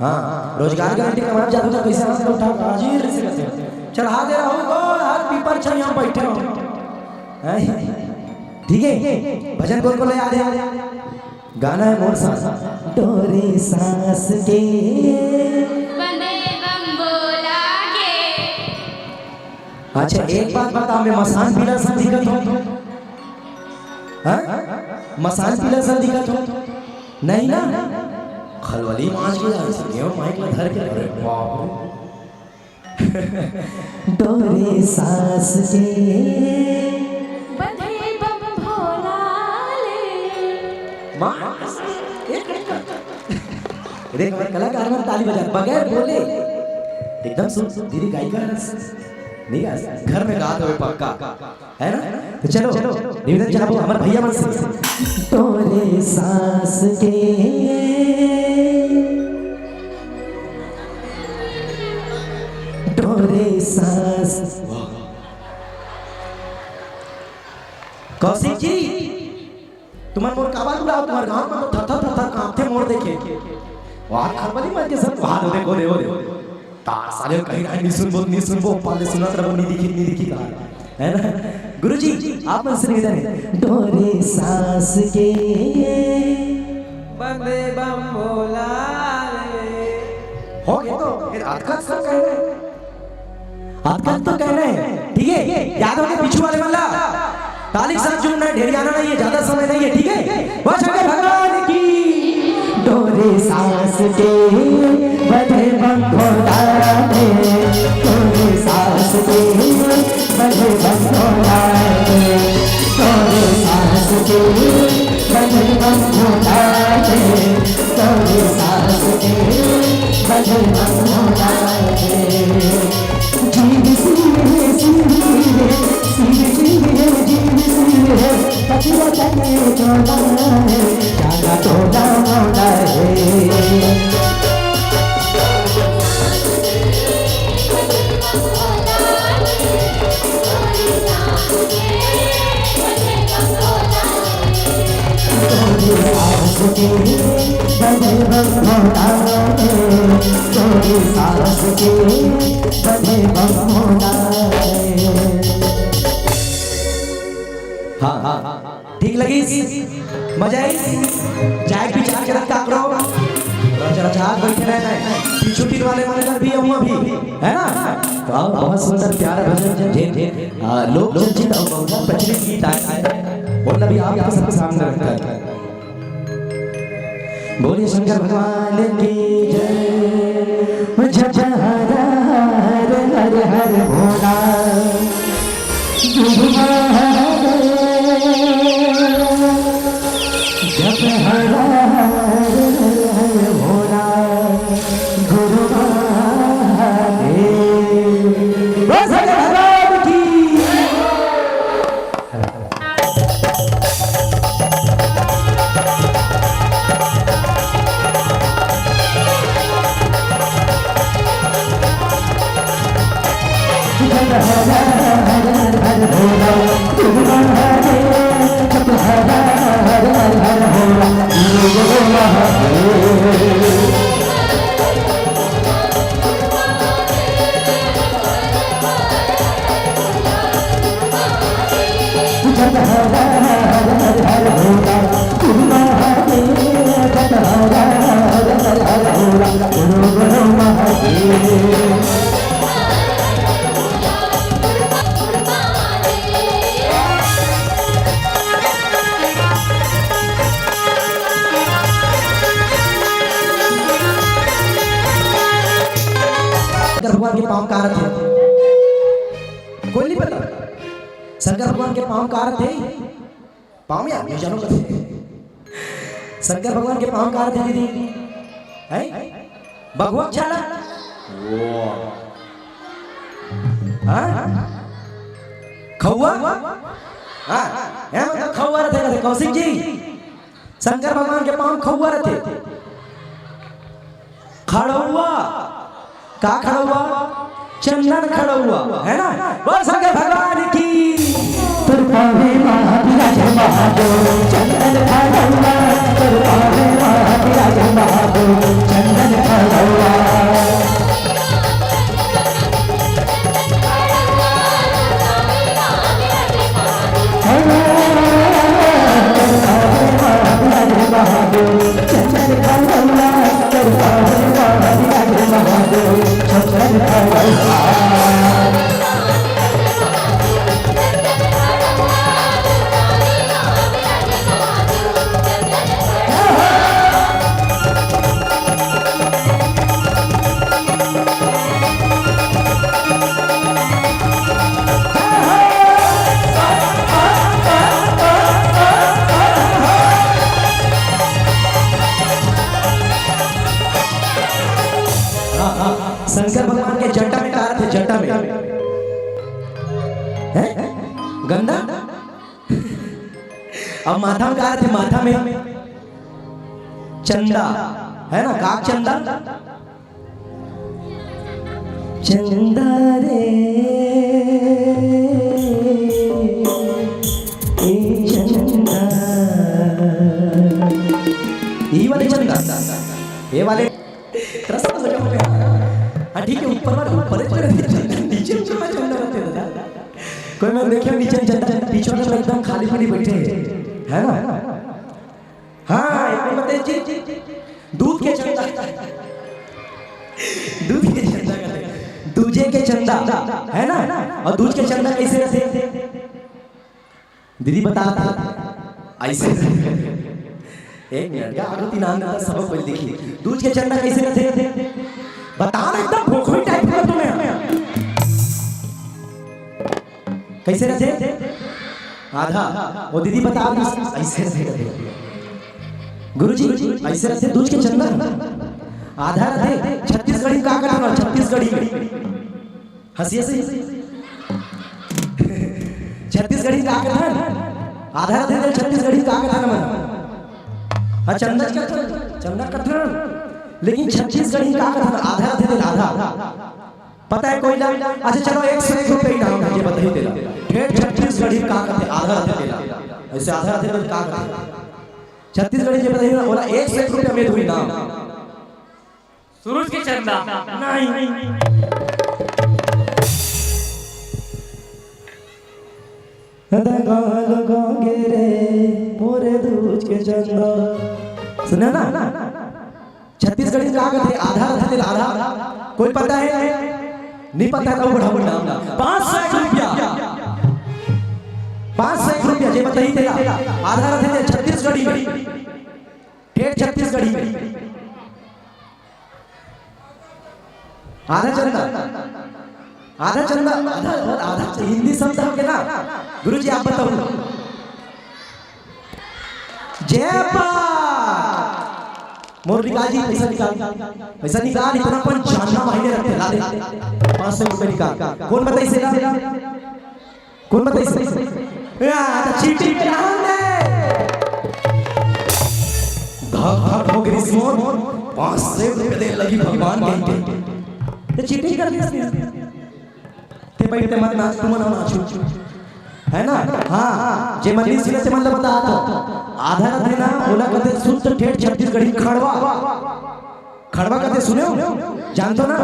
हाँ रोजगार गारंटी का मतलब जादू कैसे हाथ ना उठाओ हाजिर से कहते हैं चढ़ा दे रहा हूँ हर पीपर छन यहाँ बैठे हो। ठीक है भजन कौन कौन याद है? गाना है मोर सांस डोरे सांस के बंदे बम बोला के। अच्छा एक बात बता, मैं मसान पीला सा दिखत हो? मसान पीला सा दिखत हो? नहीं ना? खलवली मांझ के जाए से गेहूं माइक में धर के अरे बाप रे डोरे सांस के बंधे बम भोला ले। माँ देख हमारे कलाकार में ताली बजा बगैर बोले एकदम सुन धीरे गायिका नहीं गा घर में गाते हुए पक्का है ना। तो चलो निवेदन चलाओ हमारे भैया मन से तोरे सांस के डोरे सांस। कौशिक जी तुम्हारे मोर काबा बुलाओ तुम्हारे गांव में तो थर कांपते मोर देखे वहां खरबली मार के सब वहां देखो तार साले कहीं नहीं सुनबो पाले सुना तरह नहीं दिखी कहा है ना। गुरुजी आप मन से निवेदन है डोरे सांस के बंदे बम भोला हो गए तो फिर आत्का सब कह रहे आत्का तो कह रहे हैं ठीक है। याद होगा पीछू वाले वाला ताली के साथ जुड़ना है ढेर जाना नहीं है ज्यादा समय नहीं है ठीक है। वो शंकर भगवान की डोरे सांस के बंधे बम भोला दे डोरे सांस के बंधे बम भोला दे डोरे सांस के बंधे बम भोला दे डोरे सांस के बंधे बम भोला दे। जीव सीरे पतिया चले चोला है जाना तोड़ा मोड़ा है। सांस के बंधे बम भोला दे तोरी सांस के बंधे बम भोला दे। हाँ ठीक लगी मजा आई चाय पी चाय रख का करो जरा चाय बैठे रहना है छुट्टी वाले भी हम भी है ना। तो बहुत सुंदर प्यारा भजन लोक चर्चित और बहुत प्रचलित गीत आए और अभी आपके सबके सामने रखता है। बोलिए शंकर भगवान की जय। जप हर हर हर भोला जप हर हर भोला गुरु महादेव भगवान की। भगवान के पांव कहाँ थे कोई नहीं पता। शंकर भगवान के पांव कहाँ थे पांव यार नहीं जानो शंकर भगवान के पांव कहाँ थे दीदी है भगवान छाला खौआ मतलब खौआ रहते कौशिक जी शंकर भगवान के पांव खौआ रहते खड़ौआ का खड़ा हुआ चंदन खड़ा हुआ है ना। बोल शंकर भगवान की तुरपावे महाविराज महादेव चंदन खड़ा हुआ तुरपावे महाविराज महादेव चंदन खड़ा हुआ। चंदन खड़ा हुआ तुरपावे महाविराज महादेव चंदन खड़ा हुआ। शंकर भगवान के जटा में कहा थे, जटा में है गंगा। अब माथा में कहा थे, माथा में चंदा है ना, काक चंदा। चंदा रे चंदा, ये वाले चंदा, ये वाले हाँ ठीक है, ऊपर वाला ऊपर नीचे ऊपर चंदा रहते दादा। कोई मैं देखिए नीचे चंदा, पीछे वाले एकदम खाली खाली बैठे है ना। हाँ एक बताइए जी, दूध के चंदा, दूध के चंदा का दूजे के चंदा है ना। और दूध के चंदा कैसे रहते दीदी बता ऐसे। एक मिनट आकृति नाम का सबक पहले देखिए, दूध के चंदा कैसे रहते बता रहे, एकदम भोखरी टाइप का तुम्हें कैसे रहते आधा। वो दीदी बता ऐसे रहते गुरुजी, ऐसे रहते दूध के चंदा आधा रहते। छत्तीसगढ़ी का करना, छत्तीसगढ़ी हंसी हंसी छत्तीसगढ़ी का करना आधा रहते। छत्तीसगढ़ी का करना हाँ चंदा चंदा कथन, लेकिन छत्तीसगढ़ी का करना आधा रहते आधा। पता है कोई ना, अच्छा चलो 101 रुपए ही नाम मुझे बताइए तेरा ठेठ छत्तीसगढ़ी का करते आधा रहते, ऐसे आधा रहते का करते छत्तीसगढ़ी जी बताइए बोला 101 रुपया में हुई नाम सूरज के चंदा नहीं। मोरे दूज के चंदा सुना ना, छत्तीसगढ़ी का कहते आधा रहते आधा। कोई पता है नहीं पता है तो बढ़ा नाम 500 रुपया, 500 रुपया जे बताइए तेरा आधा रहते छत्तीसगढ़ी में, ठेठ छत्तीसगढ़ी में आधा चंदा, आधा चंदा आधा हिंदी शब्द हो गया ना। गुरुजी आप बताओ मोर निकाल जी, पैसा निकाल, पैसा निकाल, इतना अपन जानना मायने रखते ला दे 500 रुपए निकाल। कौन बताइए से ला, कौन बताइए से चीटी पे नाम दे धक हो गई मोर 500 रुपए दे लगी भगवान के ते चीटिंग कर दिया ते बैठते मत नाच तुम ना नाचो है ना। हाँ जे मंदिर से ते मतलब बता तो आधा देना बोला कहते शुद्ध ठेठ छत्तीसगढ़ी खड़वा, खड़वा कहते सुने हो जानते ना,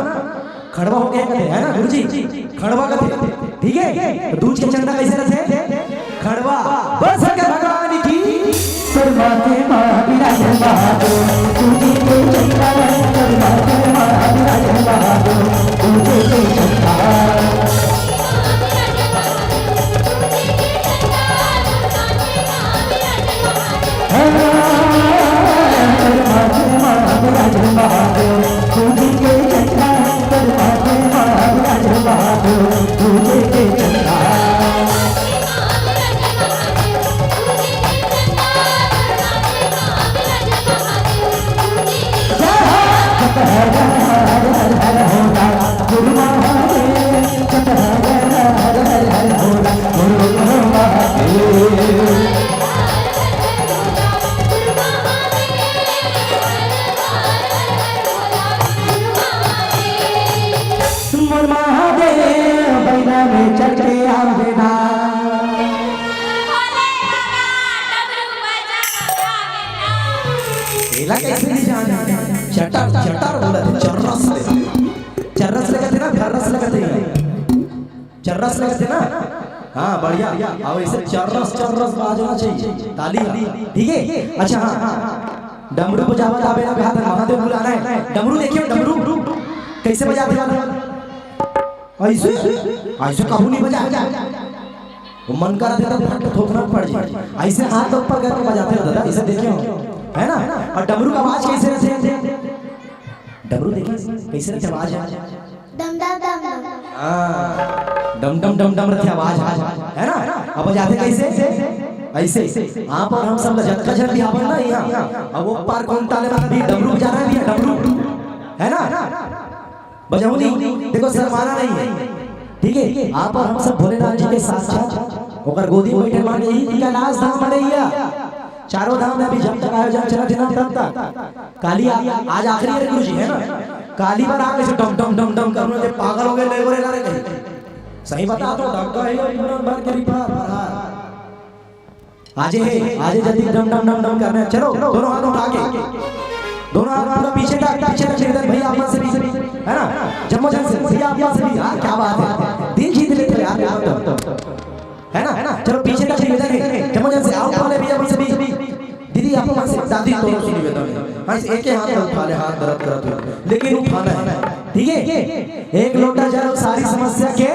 खड़वा हो गया कहते है ना गुरुजी, खड़वा कहते ठीक है। दूध के चंदा कैसे रहते खड़वा। बस भगवान की शर्मा के महाविराज बहादुर तुझे के चंदा, शर्मा के महाविराज बहादुर तुझे के चंदा। चर्रस लगते ना, हाँ बढ़िया, अब ऐसे चर्रस चर्रस बाजना चाहिए ताली, ठीक है। अच्छा हाँ डमरू बजावत आवे ना, कहा था महादेव बुलाना है। डमरू देखिए, डमरू कैसे बजाते हैं ऐसे ऐसे कहूँ नहीं बजा, वो मन कर देता फट ठोकना पड़ जाए, ऐसे हाथ ऊपर करके बजाते हैं दादा, ऐसे देखे हो है ना। और डमरू का आवाज कैसे रहते, डमरू देखिए कैसे रहते आवाज, दम दम दम डम डम डम डम रहती आवाज है ना। अब बजाते कैसे ऐसे आप और हम सब झटका झट भी आवन ना यहाँ। अब वो पार कौन ताले में भी डमरू बजाना है, डमरू है ना? बजौली देखो शर्माना नहीं है, ठीक है? आप और हम सब भोलेनाथ जी के साथ ओकर गोदी में बैठे मान यही कैलाश धाम बनैया। चारों धाम में अभी जब तक आयोजन चला थे ना तब तक काली आज आखिरी है गुरु जी, है ना? काली बार आगे से डम डम डम डम करने पागल हो गए लेबर ला रहे कहीं। सही बता तो डॉक्टर है पूरा भर के रिपार आज जल्दी डम डम डम डम करना। चलो दोनों हाथ उठा के, दोनों हाथ पूरा पीछे तक श्रीधर भैया आप से भी, है ना? जम्मू जन से भैया आप से भी, यार क्या बात है, दिल जीत लेते यार, है ना? चलो पीछे तक श्रीधर जम्मू जन से आओ वाले भैया आप से भी। दीदी आप से दादी दोनों से निवेदन है, हाँ एक ही हाथ में उठा ले, हाथ दर्द करत हो लेकिन उठाना है, ठीक है? एक लोटा जल सारी समस्या के,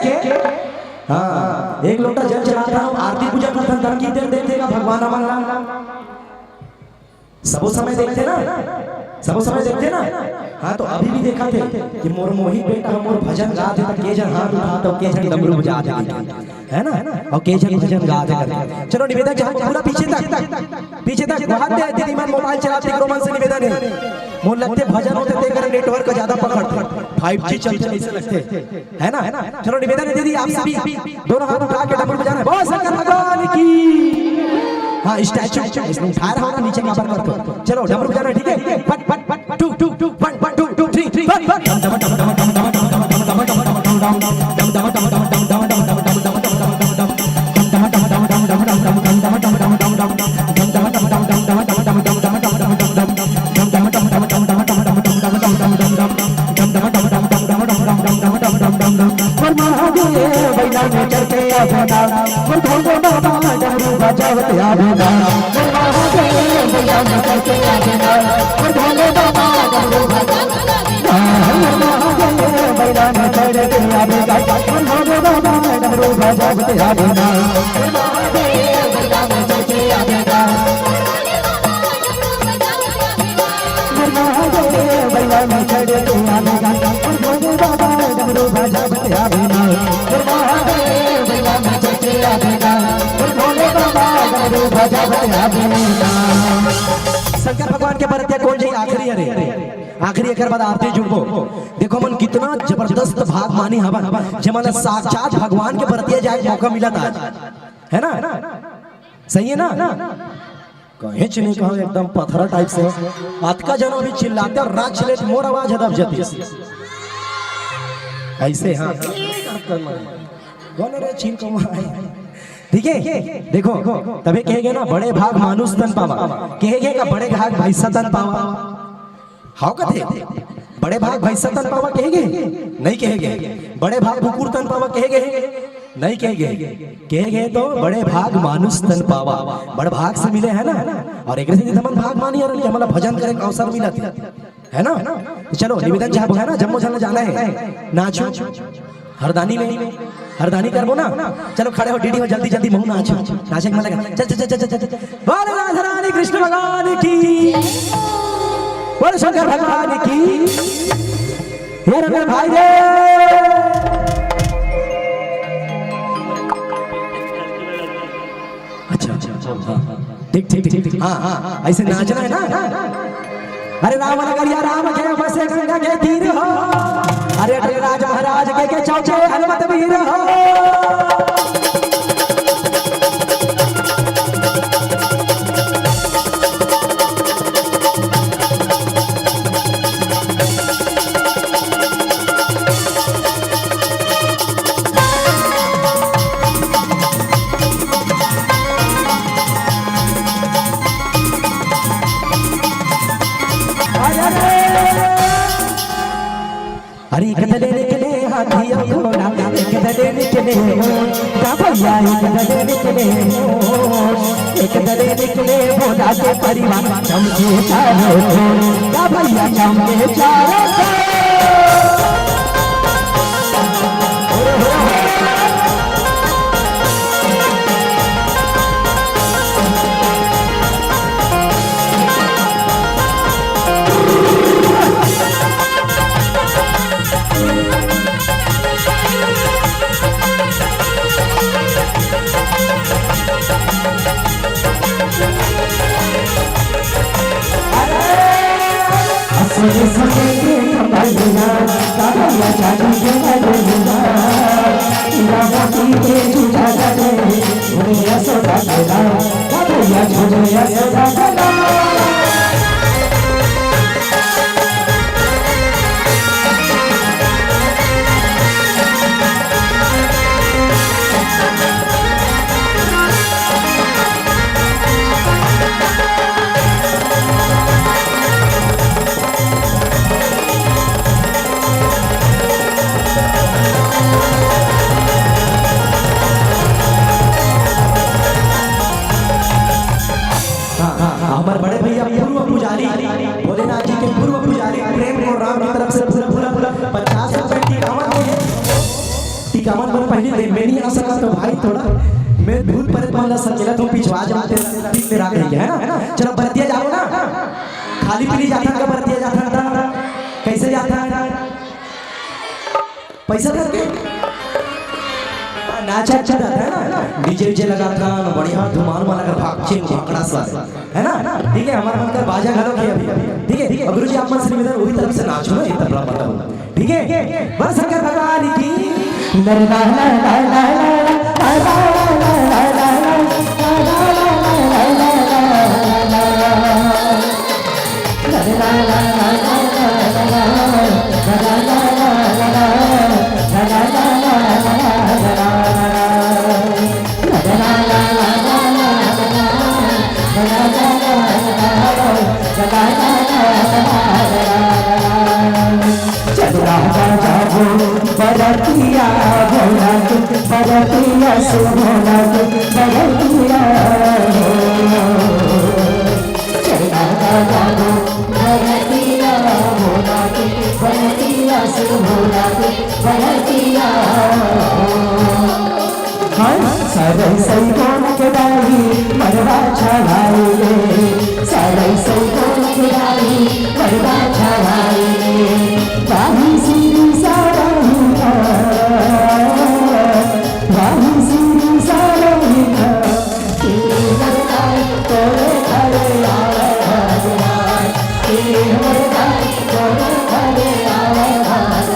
हाँ एक लोटा जल चढ़ाता हूँ, आरती पूजा करता हूँ, धन की देर देखेगा भगवान हमारा। सबो समय देखते ना, सबो समय देखते ना। हाँ तो अभी भी देखा थे कि मोर मोही बेटा मोर भजन गाते तो के जन हाथ उठाता के जन डमरू बजाते, है ना? और के जन भजन गाते करते। चलो निवेदन जहाँ पूरा पीछे तक बाहर दे दीदी मन मोबाइल चलाते रोमन से निवेदन है, मोर लगते भजन होते देकर नेटवर्क का ज्यादा पकड़ 5G चलते ऐसे लगते, है ना? चलो निवेदन है दीदी आप सभी दोनों हाथ उठा के डमरू बजाना है, बोल शंकर भगवान की। हाँ स्टैचू इसमें उठा रहा होगा नीचे काबर कर, चलो डमरू बजाना, ठीक है? पट पट पट 2 2 2 1 1 2 2 3 3 डम डम डम डम डम डम डम डम शंकर भगवान के बरतिया कौन जी आखिरी आखिरी एक बाद आरती जुड़बो। देखो मन कितना जबरदस्त भाग मानी हवन जब साक्षात भगवान के बरतिया जाए मौका मिला था, है ना? सही है ना? कहे चने कहो एकदम पत्थरा टाइप से आज का जनो भी चिल्लाते और रात चले मोर आवाज हदब जती ऐसे। हाँ रे चीन को ठीक है? देखो तभी कहेगे ना बड़े भाग मानुष तन पावा, कहेगे का बड़े भाग भैंसा तन पावा, हाउ कथे बड़े भाग भैंसा तन पावा कहेगे नहीं, कहेगे बड़े भाग कुकुर तन पावा कहेगे नहीं, कहेगे तो बड़े भाग मानुष तन पावा, बड़े भाग से मिले, है ना? और एक मन भाग मानी और मतलब भजन करे का अवसर मिला, है ना? चलो निवेदन जहाँ है ना जम्मू जाना है, नाचो हरदानी में, हरदानी करबो ना। चलो खड़े हो डीडी में जल्दी जल्दी मुंह नाचो, नाचे मन लगा चल चल चल चल चल बोल राधा रानी कृष्ण भगवान की, बोल शंकर भगवान की। ये रे भाई रे अच्छा ठीक ठीक ठीक हाँ ऐसे नाचना है ना। अरे राम नगरिया राम के बसे गंगा के तीर हो, अरे राज महाराज के चौचे हनुमत वीर हो। अरे एक दले निकले हाथी घोड़ा, एक दले निकले का भैया, एक दले निकले एक दले निकले भोला के परिवार, चमके चारों का भैया चमके चारों। सुने सुने यशोदा हमारे बड़े भैया पूर्व पुजारी भोलेनाथ जी के पूर्व पुजारी प्रेम और राम की तरफ से पूरा 50 रुपए टिकावन पर पहले दे मैं नहीं आ सका तो भाई थोड़ा मैं भूल पर पहला सकेला तुम पिछवा जाते ठीक मेरा कहीं है ना। चलो बरतिया जाओ ना, खाली पीली जाता का बरतिया जाता था, कैसे जाता है पैसा करके नाचा अच्छा जाता है ना, डीजे लगा था बढ़िया धुमान वाला कर भाग चिंग भागड़ा सा है ना। ठीक है, हमारा मन कर बाजा घरों की अभी ठीक है। गुरुजी आप मन से निवेदन वही तरफ से नाचो ना, ये तबला पता ठीक है। बस शंकर भगवान की बरतिया भोला बरतिया से भोला बरतिया चला जाओ बरतिया भोला बरतिया से भोला बरतिया सारे सही कौन के डाली मरवा छाई सारे सही कौन के डाली मरवा छाई बाही सीरी सारा बाही सीरी सारा तेरे मरदाई तोरे घरे आवे भगवान तेरे मरदाई तोरे घरे आवे भगवान।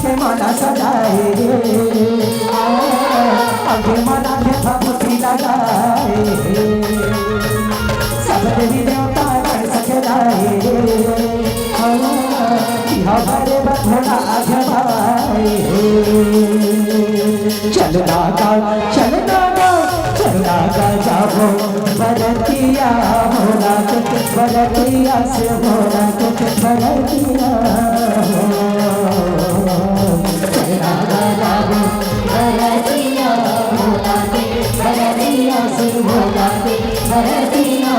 के माला सजाए आगे माला के भक्ति लगाए सब देवी देवता कर सके लाए हमारे बथोड़ा आजमाए चलना का जाओ बरतिया भोला बरतिया से भोला बरतिया बरतिया भोला बरतिया से भोला बरतिया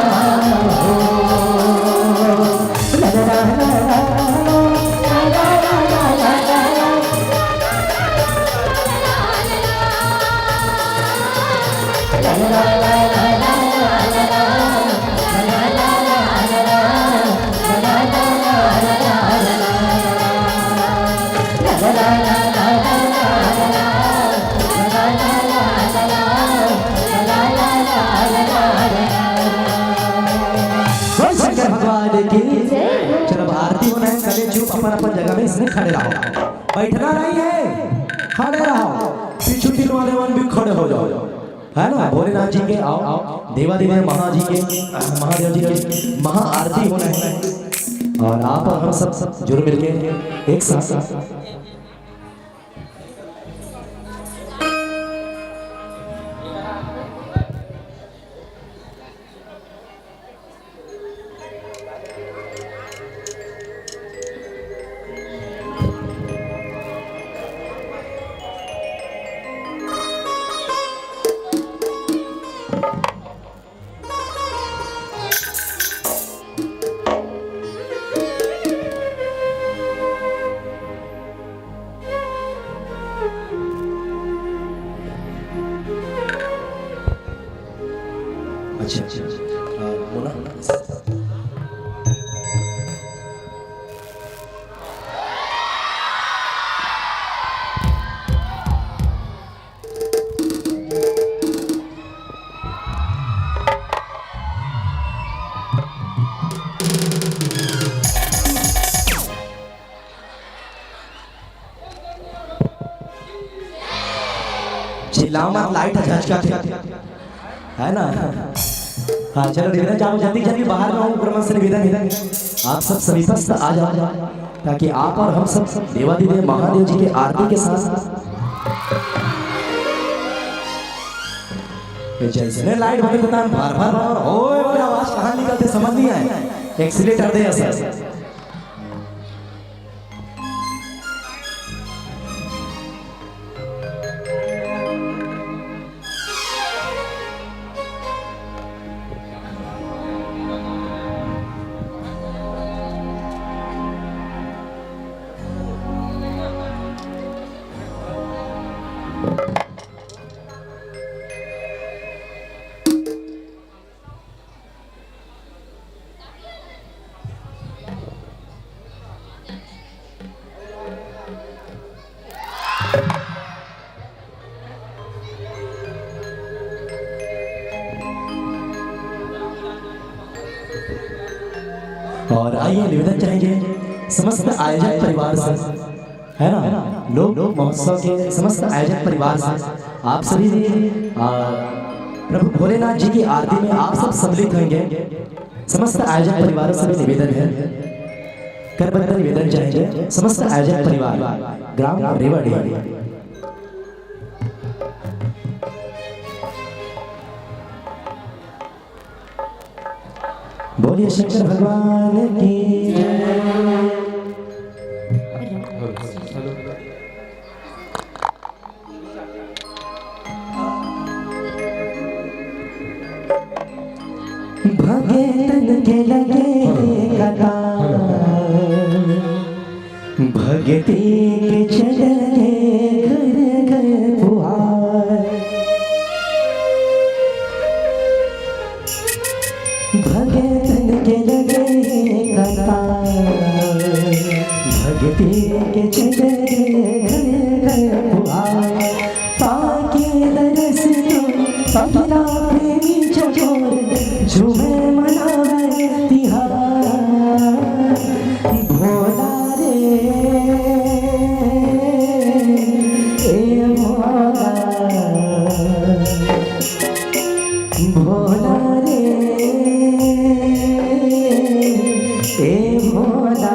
चलो भारती होना है, चले चुप अपन जगह में इसमें खड़े रहो, बैठना नहीं है, खड़े रहो। पीछू तीन वाले वन भी खड़े हो जाओ है ना। भोलेनाथ जी के आओ देवादिदेव महादेव जी के महा आरती होना है और आप हम सब जुड़ मिलके एक साथ चिल्लाओ मत, लाइट है झटका है ना। हाँ चलो निवेदन जाओ, जल्दी जल्दी बाहर में हूँ। ब्रह्म से निवेदन है आप सब समीपस्थ आ जाओ, ताकि आप और हम सब देवादिदेव महादेव जी के आरती के साथ जैसे लाइट बंद होता है बार बार ओए आवाज कहाँ निकलते समझ नहीं आए, एक्सीलेटर दे ऐसा। और आइए निवेदन चाहेंगे समस्त आयोजक परिवार से, है ना, लोग महोत्सव के समस्त आयोजक परिवार से आप सभी प्रभु भोलेनाथ जी की आरती में आप सब सम्मिलित होंगे। समस्त आयोजक परिवारों से भी निवेदन है, करबद्ध निवेदन चाहेंगे समस्त आयोजक परिवार ग्राम रेवाड़ी। बोलिए शंकर भगवान की भगतन के लगे कतार, भगती के चले घर घर फुहार, भगतन के लगे कतार, भगती के चले घर घर फुहार, पाके दरस पगला प्रेमी चकोर झूमे मनावे तिहार, भोला रे ए भोला, भोला रे ए भोला।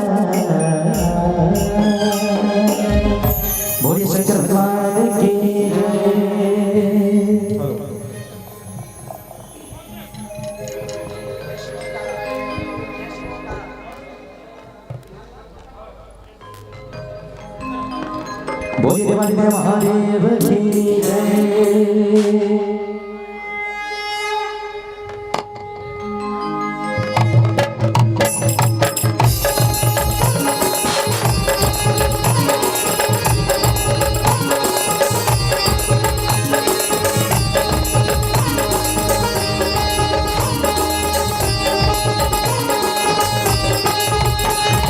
बोलिए शंकर भगवान की बोलिए देवादिदेव महादेव की जय।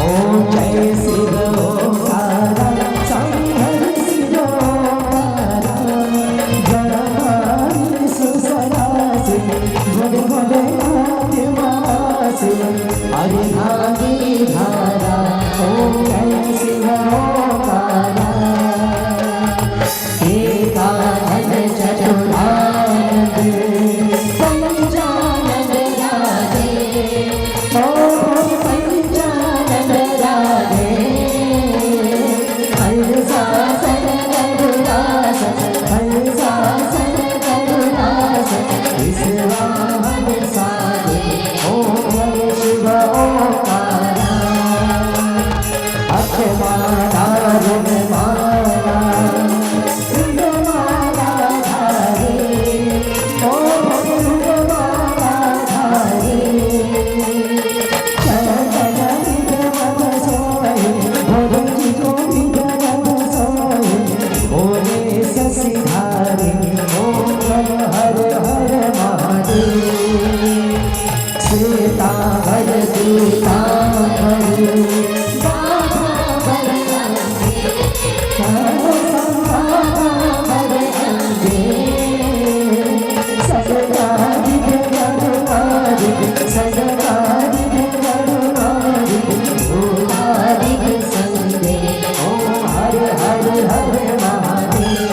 ओम जय शिव ओंकारा संहर शिव ओंकारा, जड़वारी सुसरासी भोले भोलेनाथ वासी, हरि भागी धारा। ओम जय शिव ओंकारा, एकानंद चतुरानंद पंचानंद राधे, ओम पंचानंद राधे, हरिशासन रघुनाथ, हरिशासन रघुनाथ, विश्वाहन साधे। ओम हरि शिव ओंकारा, अक्षमाला रुद्रमाला, रुद्रमाला धारे, ओम रुद्रमाला धारे, चरण विग्रह सोए, भोले जी को विग्रह सोए, भोले शशिधारी। ओम हर हर महादेव, सीता हर सीता हर, बाधा हर अंगे, संभाला हर अंगे, सदा दिव्य सदा दिव्य भूतादिक संगे। ओम हर हर हर महादेव,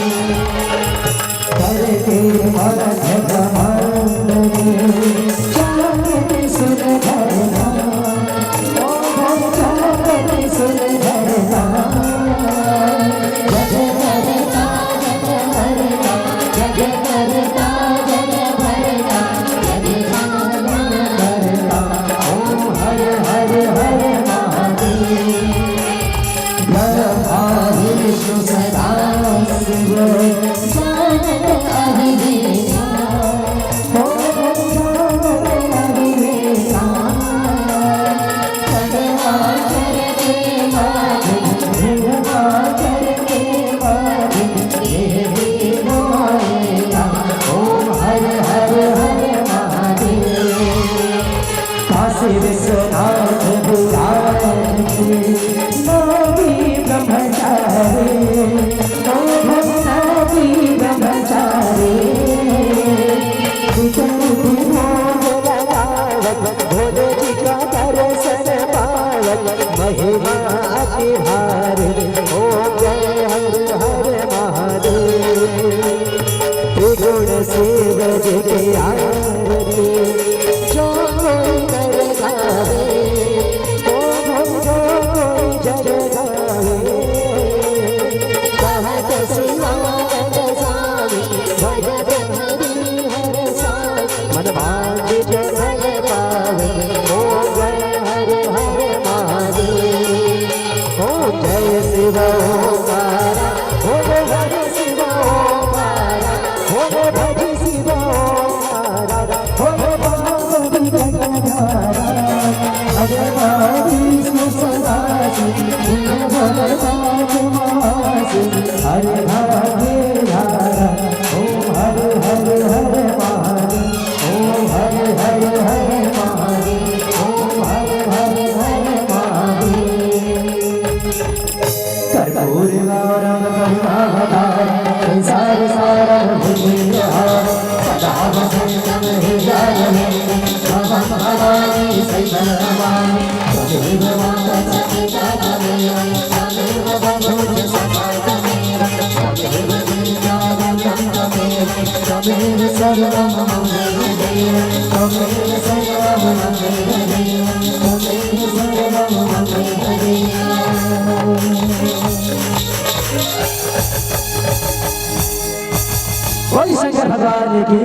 बोल शंकर भगवान की,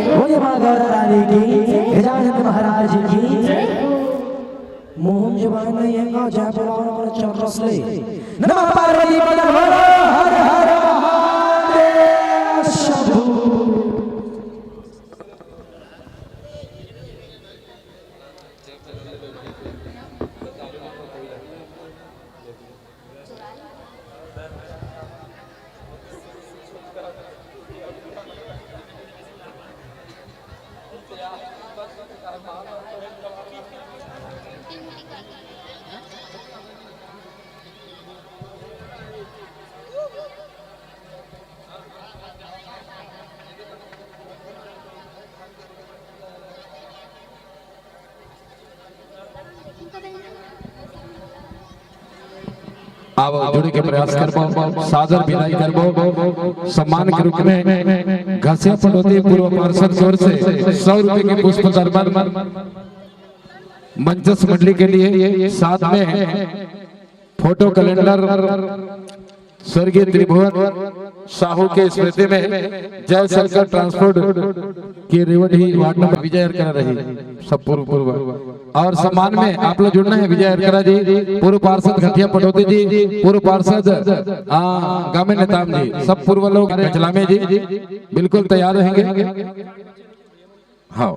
बोल माँ गौरा रानी की, गजानन महाराज की। मोहन जवान ये का जापलान चौरसले नमः पार्वती पदम हर हर हर महादेव शंभू। आप जुड़े के प्रयास करबो, सादर विदाई करबो। सम्मान के रूप में घसिया पड़ोती पूर्व पार्षद की ओर से 100 रुपए के पुष्प दरबार मंचस मंडली के लिए, साथ में फोटो कैलेंडर स्वर्गीय त्रिभुवन साहू के स्मृति में जय शंकर ट्रांसपोर्ट की रेवड़ी वार्ड नंबर विजय हरकरा रही सब पूर्व और सम्मान में आप लोग जुड़ना है। विजय हरकरा जी, पूर्व पार्षद घटिया पटौती जी, पूर्व पार्षद गामे नेताम जी, सब पूर्व लोग कचलामे जी बिल्कुल तैयार रहेंगे। हाँ